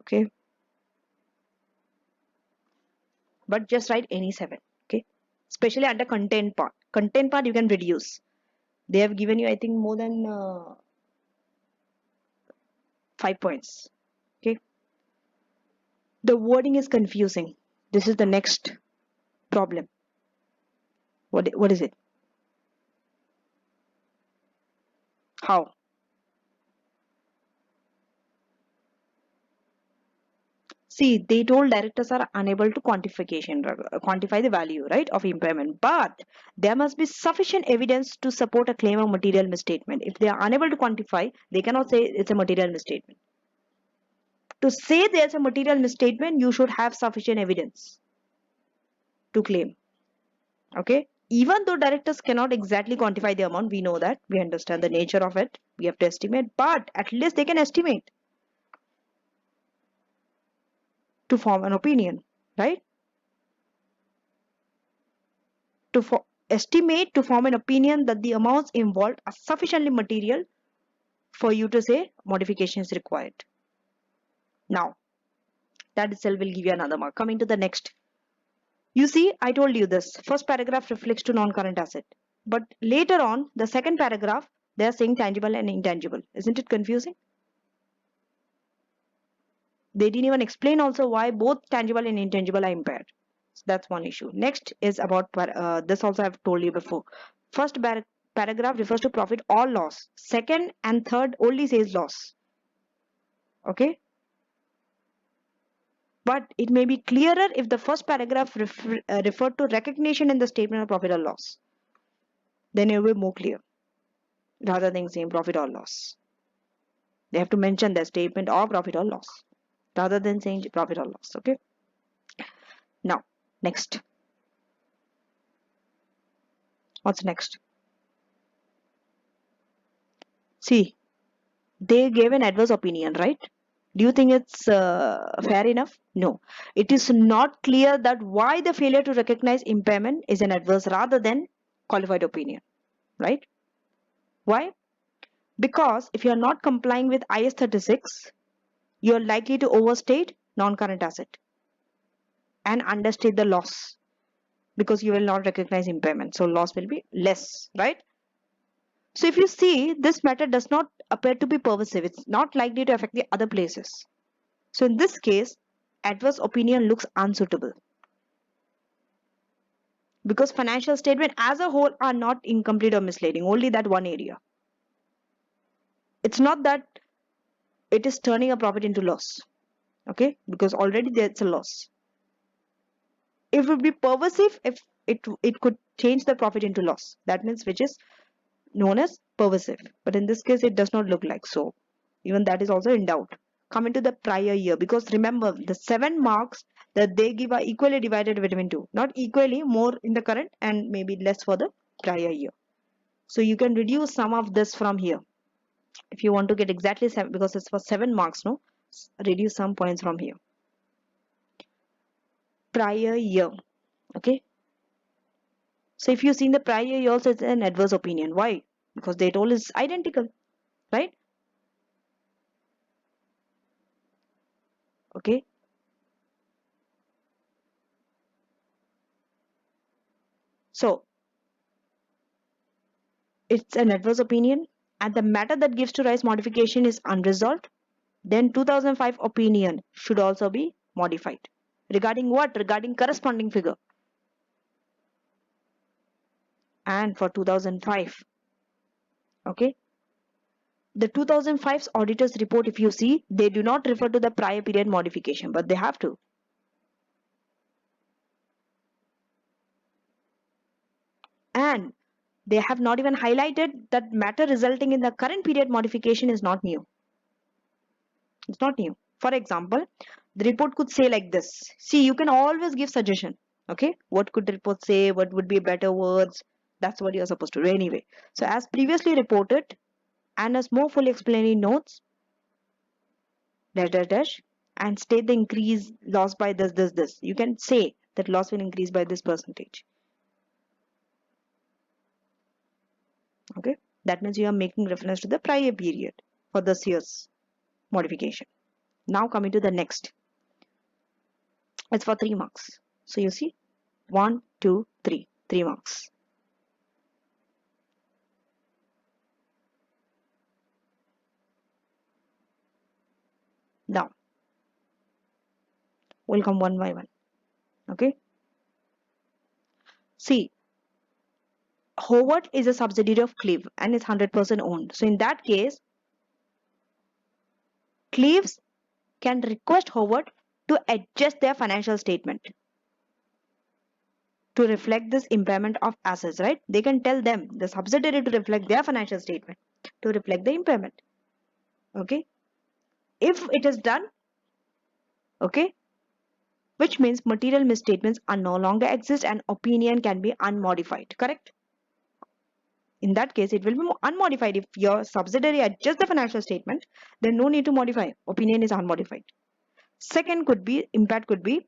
Okay, but just write any 7. Okay, especially under content part. Content part you can reduce. They have given you, I think, more than 5 points. Okay, the wording is confusing. This is the next problem. What is it? How? See, they told directors are unable to quantify the value, right, of impairment, but there must be sufficient evidence to support a claim of material misstatement. If they are unable to quantify, they cannot say it's a material misstatement. To say there's a material misstatement, you should have sufficient evidence to claim. Okay? Even though directors cannot exactly quantify the amount, we know that, we understand the nature of it, we have to estimate, but at least they can estimate to form an opinion, right? Estimate to form an opinion that the amounts involved are sufficiently material for you to say modification is required. Now, that itself will give you another mark. Coming to the next. You see, I told you this. First paragraph reflects to non-current asset. But later on, the second paragraph, they are saying tangible and intangible. Isn't it confusing? They didn't even explain also why both tangible and intangible are impaired. So that's one issue. Next is about, this also I've told you before. First paragraph refers to profit or loss. Second and third only says loss. Okay? But it may be clearer if the first paragraph referred to recognition in the statement of profit or loss. Then it will be more clear rather than saying profit or loss. They have to mention the statement of profit or loss rather than saying profit or loss. Okay? Now, next. What's next? See, they gave an adverse opinion, right? Do you think it's fair enough? No. It is not clear that why the failure to recognize impairment is an adverse rather than qualified opinion, right? Why? Because if you are not complying with IS 36, you are likely to overstate non-current asset and understate the loss because you will not recognize impairment. So loss will be less, right? So if you see, this matter does not appear to be pervasive. It's not likely to affect the other places. So in this case, adverse opinion looks unsuitable because financial statement as a whole are not incomplete or misleading, only that one area. It's not that it is turning a profit into loss, okay, because already there's a loss. It would be pervasive if it could change the profit into loss. That means which is known as pervasive. But in this case, it does not look like so. Even that is also in doubt. Coming to the prior year, because remember the 7 marks that they give are equally divided between two. Not equally, more in the current and maybe less for the prior year. So you can reduce some of this from here. If you want to get exactly 7, because it's for 7 marks, no? Reduce some points from here. Prior year, okay? So if you see in the prior year also, it's an adverse opinion. Why? Because the total is identical, right? Okay. So it's an adverse opinion and the matter that gives to rise modification is unresolved, then 2005 opinion should also be modified. Regarding what? Regarding corresponding figure. And for 2005, okay, the 2005's auditor's report, if you see, they do not refer to the prior period modification, but they have to. And they have not even highlighted that matter resulting in the current period modification is not new. It's not new. For example, the report could say like this. See, you can always give suggestion. Okay, what could the report say? What would be better words? That's what you're supposed to do anyway. So as previously reported and as more fully explained in notes, dash dash dash, and state the increase loss by this. You can say that loss will increase by this percentage. Okay, that means you are making reference to the prior period for this year's modification. Now coming to the next. It's for 3 marks. So you see 1, 2, 3. 3 marks. Now we'll come one by one. Okay. See, Howard is a subsidiary of Cleve and is 100% owned. So in that case, Cleves can request Howard to adjust their financial statement to reflect this impairment of assets, right? They can tell them, the subsidiary, to reflect their financial statement to reflect the impairment. Okay. If it is done, okay, which means material misstatements are no longer exist and opinion can be unmodified, correct? In that case, it will be unmodified. If your subsidiary adjusts the financial statement, then no need to modify. Opinion is unmodified. Second could be, impact could be,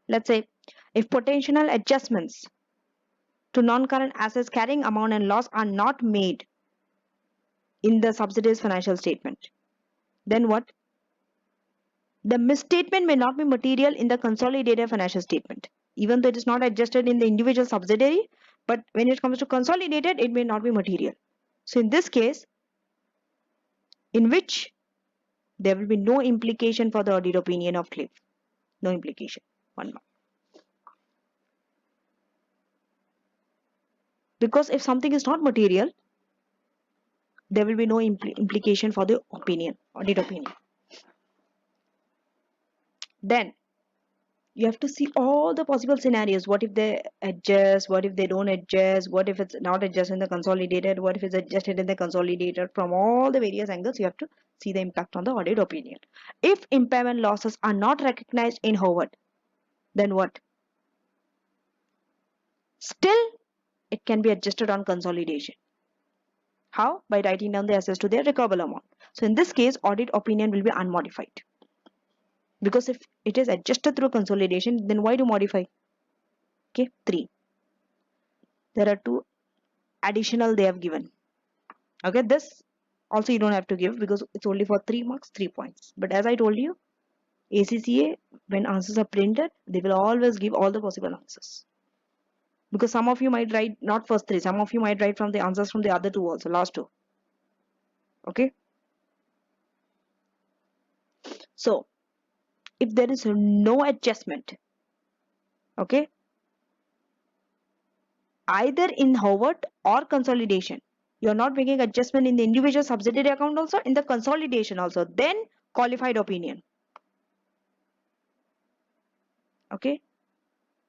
let's say, if potential adjustments to non-current assets carrying amount and loss are not made in the subsidiary's financial statement, then what? The misstatement may not be material in the consolidated financial statement, even though it is not adjusted in the individual subsidiary, but when it comes to consolidated, it may not be material. So in this case, in which there will be no implication for the audit opinion of Cliff. No implication. One mark. Because if something is not material, there will be no implication for the opinion, audit opinion. Then you have to see all the possible scenarios. What if they adjust? What if they don't adjust? What if it's not adjusted in the consolidated? What if it's adjusted in the consolidated? From all the various angles, you have to see the impact on the audit opinion. If impairment losses are not recognized in Howard, then what? Still, it can be adjusted on consolidation. How? By writing down the assets to their recoverable amount. So in this case, audit opinion will be unmodified. Because if it is adjusted through consolidation, then why do modify? Okay, 3. There are 2 additional they have given. Okay, this also you don't have to give because it's only for 3 marks, 3 points. But as I told you, ACCA, when answers are printed, they will always give all the possible answers. Because some of you might write not first 3, some of you might write from the answers from the other 2 also, last 2. Okay. So, if there is no adjustment, okay, either in Howard or consolidation, you're not making adjustment in the individual subsidiary account also, in the consolidation also, then qualified opinion. Okay,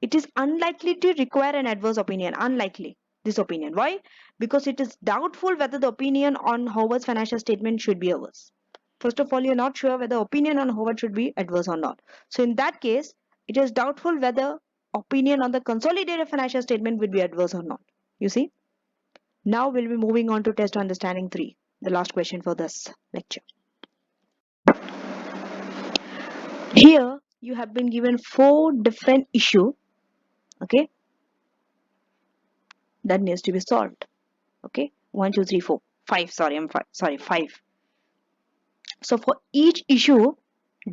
it is unlikely to require an adverse opinion. Unlikely, this opinion. Why? Because it is doubtful whether the opinion on Howard's financial statement should be adverse. First of all, you're not sure whether opinion on Howard should be adverse or not. So in that case, it is doubtful whether opinion on the consolidated financial statement would be adverse or not. You see? Now we'll be moving on to test understanding 3, the last question for this lecture. Here you have been given 4 different issues, okay, that needs to be solved. Okay, 1, 2, 3, 4, 5. Sorry, 5. So for each issue,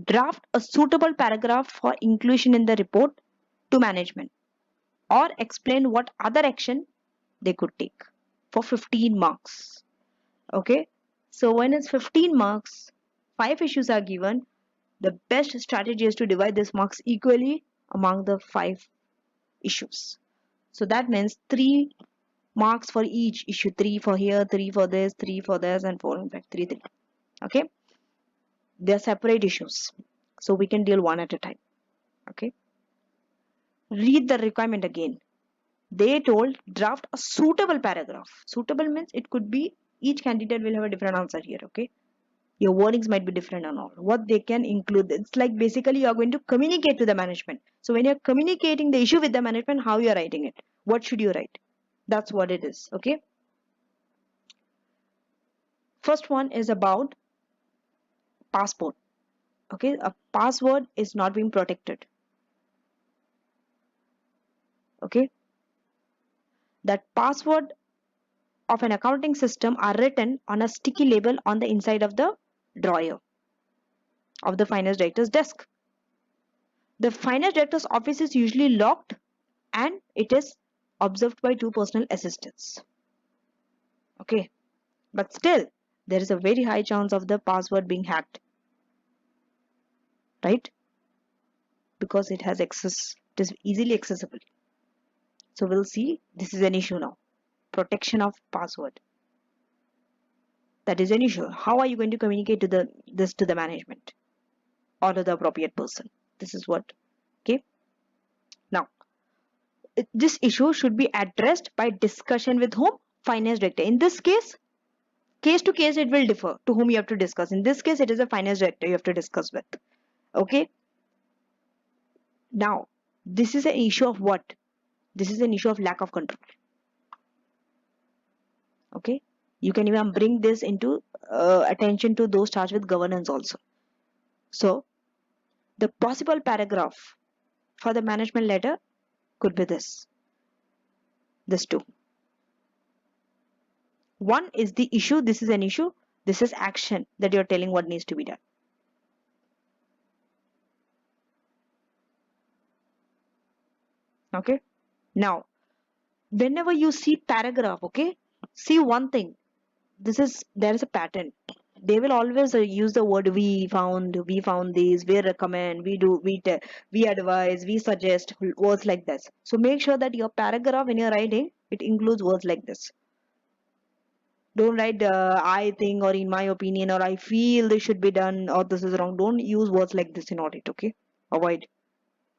draft a suitable paragraph for inclusion in the report to management, or explain what other action they could take for 15 marks. Okay, so when it's 15 marks, 5 issues are given. The best strategy is to divide these marks equally among the 5 issues. So that means 3 marks for each issue. 3 for here, 3 for this, 3 for this, and 4, in fact 3, 3. Okay, they are separate issues, so we can deal one at a time. Okay, read the requirement again. They told draft a suitable paragraph. Suitable means it could be each candidate will have a different answer here. Okay, your wordings might be different and all. What they can include, it's like basically you are going to communicate to the management. So when you're communicating the issue with the management, how you're writing it, what should you write, that's what it is. Okay, first one is about passport. Okay, a password is not being protected. Okay, that password of an accounting system are written on a sticky label on the inside of the drawer of the finance director's desk. The finance director's office is usually locked and it is observed by 2 personal assistants. Okay, but still there is a very high chance of the password being hacked, right? Because it has access, it is easily accessible. So we'll see this is an issue now. Protection of password. That is an issue. How are you going to communicate to this to the management or to the appropriate person? This is what. Okay. Now, this issue should be addressed by discussion with whom? Finance director. In this case to case, it will differ to whom you have to discuss. In this case, it is a finance director you have to discuss with. Okay. Now, this is an issue of what? This is an issue of lack of control. Okay. You can even bring this into attention to those charged with governance also. So, the possible paragraph for the management letter could be this two. One is the issue. This is an issue. This is action that you're telling what needs to be done. Okay. Now, whenever you see paragraph, okay, see one thing. There is a pattern. They will always use the word we found this, we recommend, we do, we advise, we suggest, words like this. So make sure that your paragraph when you're writing, it includes words like this. Don't write I think or in my opinion or I feel this should be done or this is wrong. Don't use words like this in audit. Okay, avoid.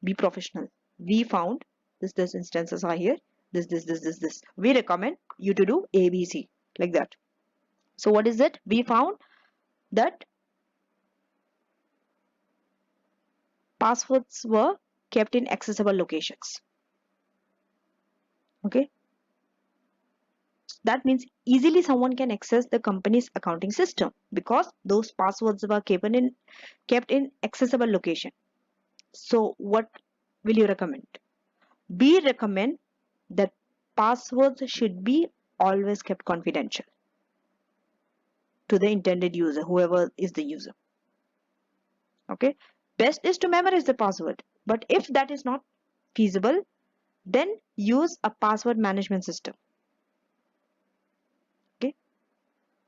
Be professional. We found this instances are here. This. We recommend you to do ABC like that. So what is it? We found that passwords were kept in accessible locations. Okay. That means easily someone can access the company's accounting system because those passwords were kept in accessible location. So what will you recommend? We recommend that passwords should be always kept confidential to the intended user, whoever is the user. Okay. Best is to memorize the password. But if that is not feasible, then use a password management system. Okay.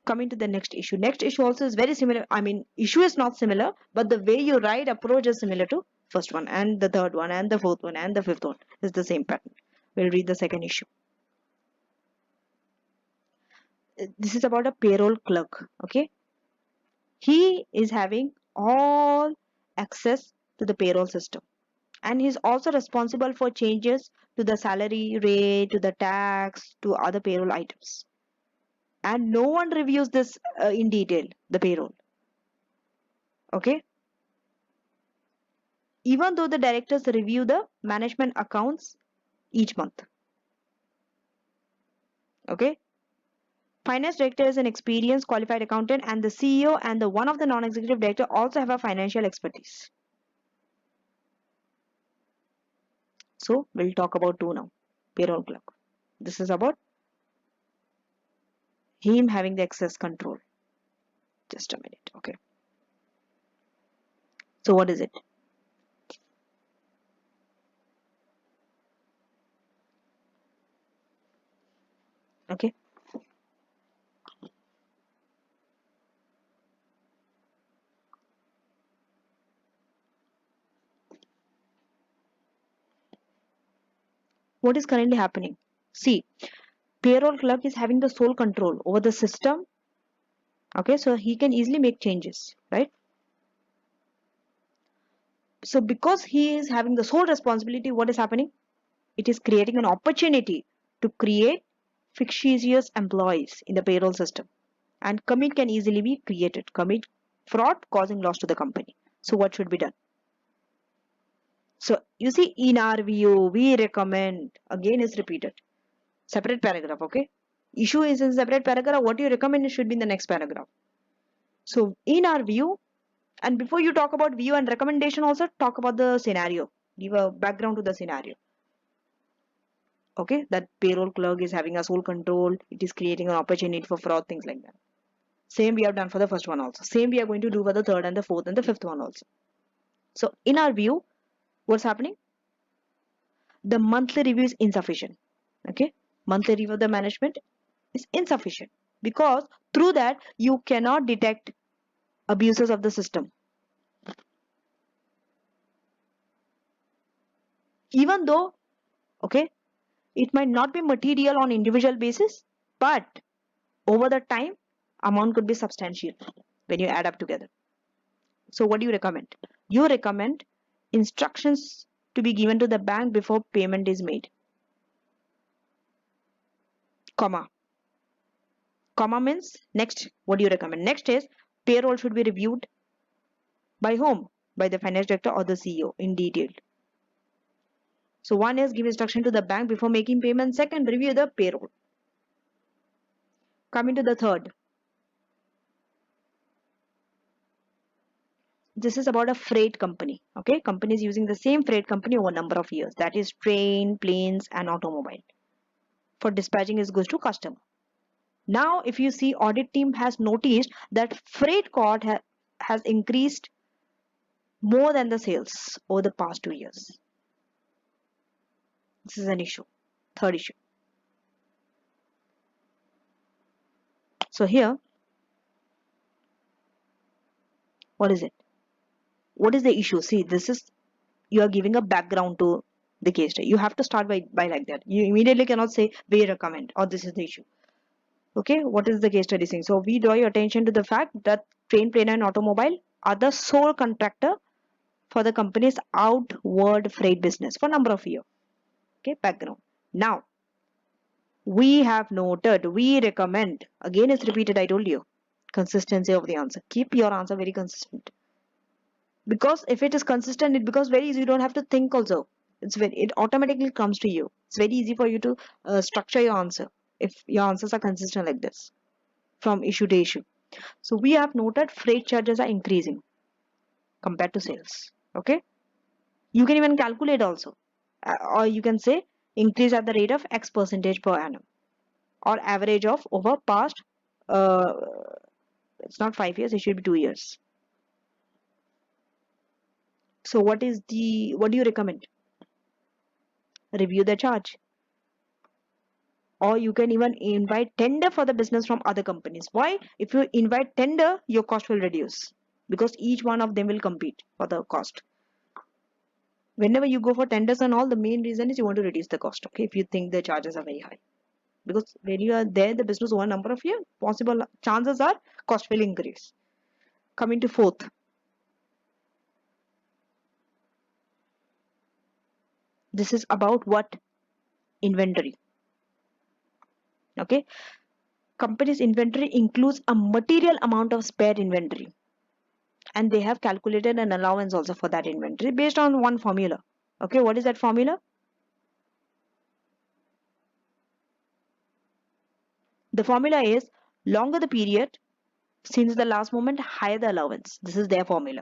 Coming to the next issue. Next issue also is very similar. I mean, issue is not similar, but the way you write approach is similar to first one and the third one and the fourth one and the fifth one is the same pattern. We'll read the second issue. This is about a payroll clerk. Okay. He is having all access to the payroll system and he's also responsible for changes to the salary rate, to the tax, to other payroll items. And no one reviews this in detail, the payroll. Okay. Even though the directors review the management accounts each month. Okay. Finance director is an experienced qualified accountant and the CEO and the one of the non-executive director also have a financial expertise. So we'll talk about two now. Payroll clerk. This is about him having the access control. Just a minute. Okay. So what is it? Okay. What is currently happening? See, payroll clerk is having the sole control over the system. Okay, so he can easily make changes, right? So because he is having the sole responsibility, what is happening? It is creating an opportunity to create fictitious employees in the payroll system. And commit can easily be created. Commit fraud causing loss to the company. So what should be done? So you see, in our view, we recommend, again is repeated. Separate paragraph, okay? Issue is in separate paragraph. What you recommend should be in the next paragraph. So in our view, and before you talk about view and recommendation, also talk about the scenario. Give a background to the scenario. Okay, that payroll clerk is having a sole control. It is creating an opportunity for fraud, things like that. Same we have done for the first one also. Same we are going to do for the third and the fourth and the fifth one also. So in our view, what's happening? The monthly review is insufficient. Okay, monthly review of the management is insufficient because through that you cannot detect abuses of the system. Even though, okay, It might not be material on individual basis, but over the time, amount could be substantial when you add up together. So what do you recommend? You recommend instructions to be given to the bank before payment is made. Comma. Comma means next. What do you recommend? Next is payroll should be reviewed by whom? By the finance director or the CEO in detail. So one is give instruction to the bank before making payment. Second, review the payroll. Coming to the third. This is about a freight company. Okay, companies using the same freight company over a number of years. That is train, planes, and automobile. For dispatching, it goes to customer. Now, if you see, audit team has noticed that freight cost has increased more than the sales over the past 2 years. This is an issue. Third issue. So here, what is it? What is the issue? See, this is, you are giving a background to the case study. You have to start by like that. You immediately cannot say we recommend or this is the issue. Okay, what is the case study saying? So we draw your attention to the fact that train, plane, and automobile are the sole contractor for the company's outward freight business for a number of years. Okay, background. Now, we have noted, we recommend, again it's repeated, I told you, consistency of the answer. Keep your answer very consistent. Because if it is consistent, it becomes very easy. You don't have to think also. It automatically comes to you. It's very easy for you to structure your answer if your answers are consistent like this from issue to issue. So we have noted freight charges are increasing compared to sales. Okay. You can even calculate also, or you can say increase at the rate of X percentage per annum, or average of over past. Uh, it's not 5 years; it should be 2 years. So what do you recommend? Review the charge, or you can even invite tender for the business from other companies. Why? If you invite tender, your cost will reduce because each one of them will compete for the cost. Whenever you go for tenders and all, the main reason is you want to reduce the cost. Okay, if you think the charges are very high, because when you are there, the business over a number of years, possible chances are cost will increase. Coming to fourth, this is about what? Inventory. Okay, company's inventory includes a material amount of spare inventory, and they have calculated an allowance also for that inventory based on one formula. Okay, what is that formula? The formula is longer the period since the last moment, higher the allowance. This is their formula.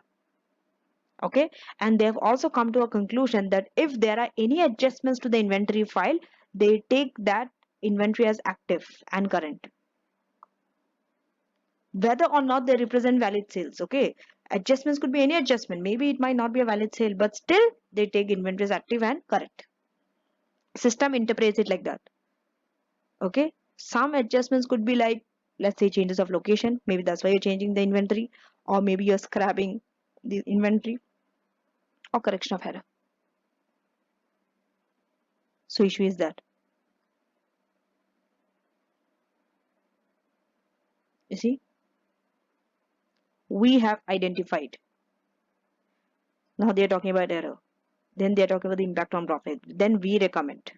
Okay, and they have also come to a conclusion that if there are any adjustments to the inventory file, they take that inventory as active and current, whether or not they represent valid sales. Okay, adjustments could be any adjustment, maybe it might not be a valid sale, but still they take inventory as active and current. System interprets it like that. Okay, some adjustments could be like, let's say, changes of location, maybe that's why you're changing the inventory, or maybe you're scrapping the inventory, or correction of error. So issue is that, you see, we have identified. Now they are talking about error, then they are talking about the impact on profit, then we recommend.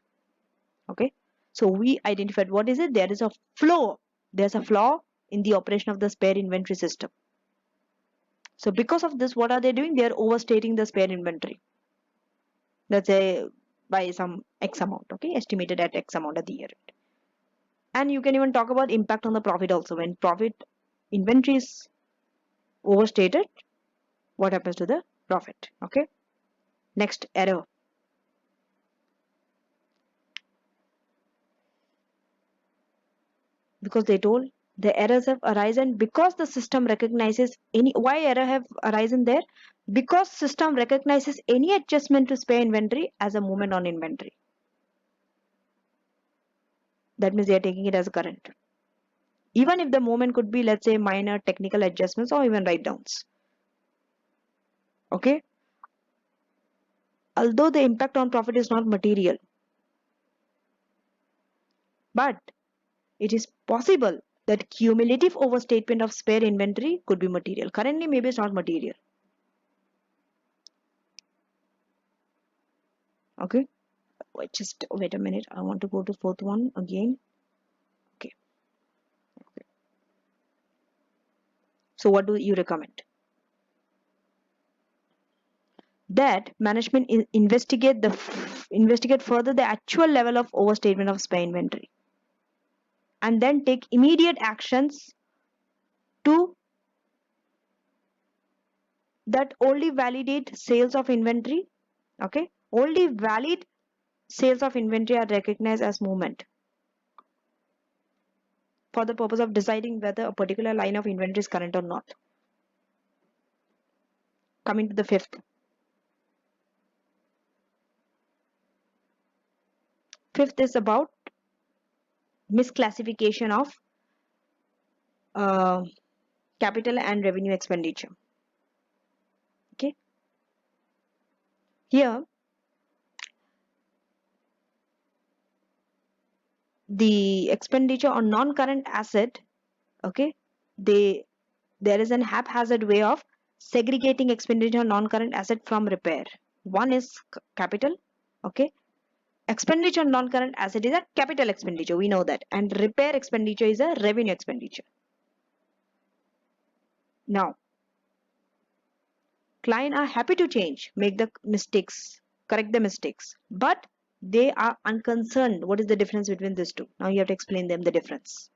Okay, so we identified what is it. There is a flaw, there's a flaw in the operation of the spare inventory system. So because of this, what are they doing? They are overstating the spare inventory, let's say by some X amount. Okay, estimated at X amount at the year end. And you can even talk about impact on the profit also. When profit inventory is overstated, what happens to the profit? Okay, next, error. Because they told the errors have arisen because the system recognizes any, why error have arisen there? Because system recognizes any adjustment to spare inventory as a movement on inventory. That means they are taking it as a current, even if the movement could be, let's say, minor technical adjustments or even write downs. Okay, although the impact on profit is not material, But it is possible that cumulative overstatement of spare inventory could be material. Currently, maybe it's not material. Okay. Just wait a minute. I want to go to fourth one again. Okay. So what do you recommend? That management investigate further the actual level of overstatement of spare inventory and then take immediate actions to that only validate sales of inventory. Okay, only valid sales of inventory are recognized as movement for the purpose of deciding whether a particular line of inventory is current or not. Coming to the fifth. Fifth is about misclassification of uh, capital and revenue expenditure. Okay, here the expenditure on non-current asset, okay, there is an haphazard way of segregating expenditure on non-current asset from repair. One is capital, okay. Expenditure on non-current asset is a capital expenditure, we know that, and repair expenditure is a revenue expenditure. Now client are happy to change, make the mistakes, correct the mistakes, but they are unconcerned what is the difference between these two. Now you have to explain them the difference.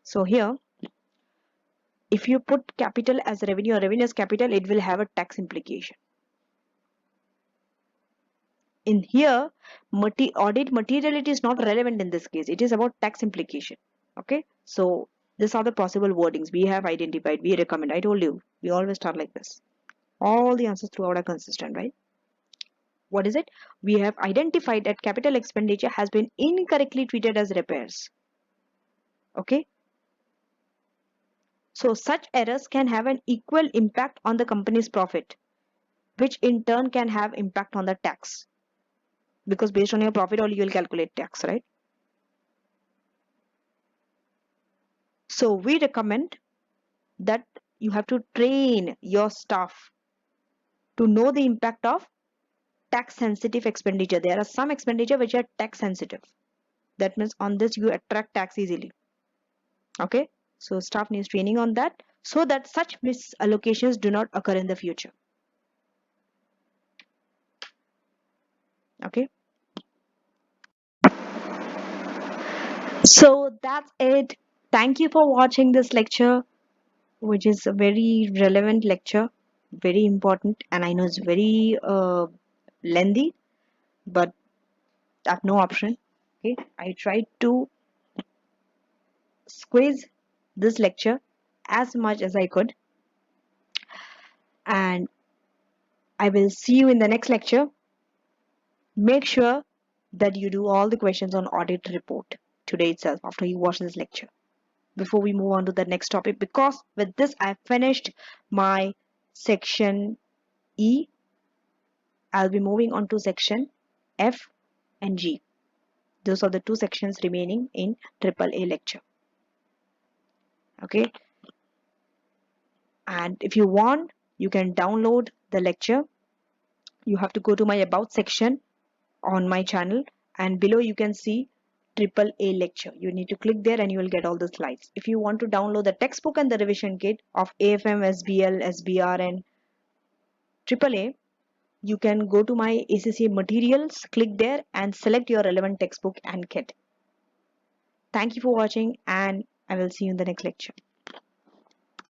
So here, if you put capital as revenue or revenue as capital, it will have a tax implication. In here, audit materiality is not relevant in this case. It is about tax implication. Okay, so these are the possible wordings we have identified, we recommend. I told you, we always start like this. All the answers throughout are consistent, right? What is it? We have identified that capital expenditure has been incorrectly treated as repairs. Okay, so such errors can have an equal impact on the company's profit, which in turn can have impact on the tax, because based on your profit only you will calculate tax, right? So we recommend that you have to train your staff to know the impact of tax sensitive expenditure. There are some expenditure which are tax sensitive. That means on this you attract tax easily. Okay, so staff needs training on that so that such misallocations do not occur in the future. Okay, so that's it. Thank you for watching this lecture, which is a very relevant lecture, very important, and I know it's very lengthy, but I have no option. Okay, I tried to squeeze this lecture as much as I could, and I will see you in the next lecture. Make sure that you do all the questions on audit report today itself after you watch this lecture before we move on to the next topic, because with this I've finished my section E. I'll be moving on to section F and G. Those are the two sections remaining in AAA lecture. Okay, and if you want, you can download the lecture. You have to go to my about section on my channel, and below you can see AAA lecture. You need to click there and you will get all the slides. If you want to download the textbook and the revision kit of AFM, SBL, SBR and AAA, you can go to my ACCA materials, click there and select your relevant textbook and kit. Thank you for watching, and I will see you in the next lecture.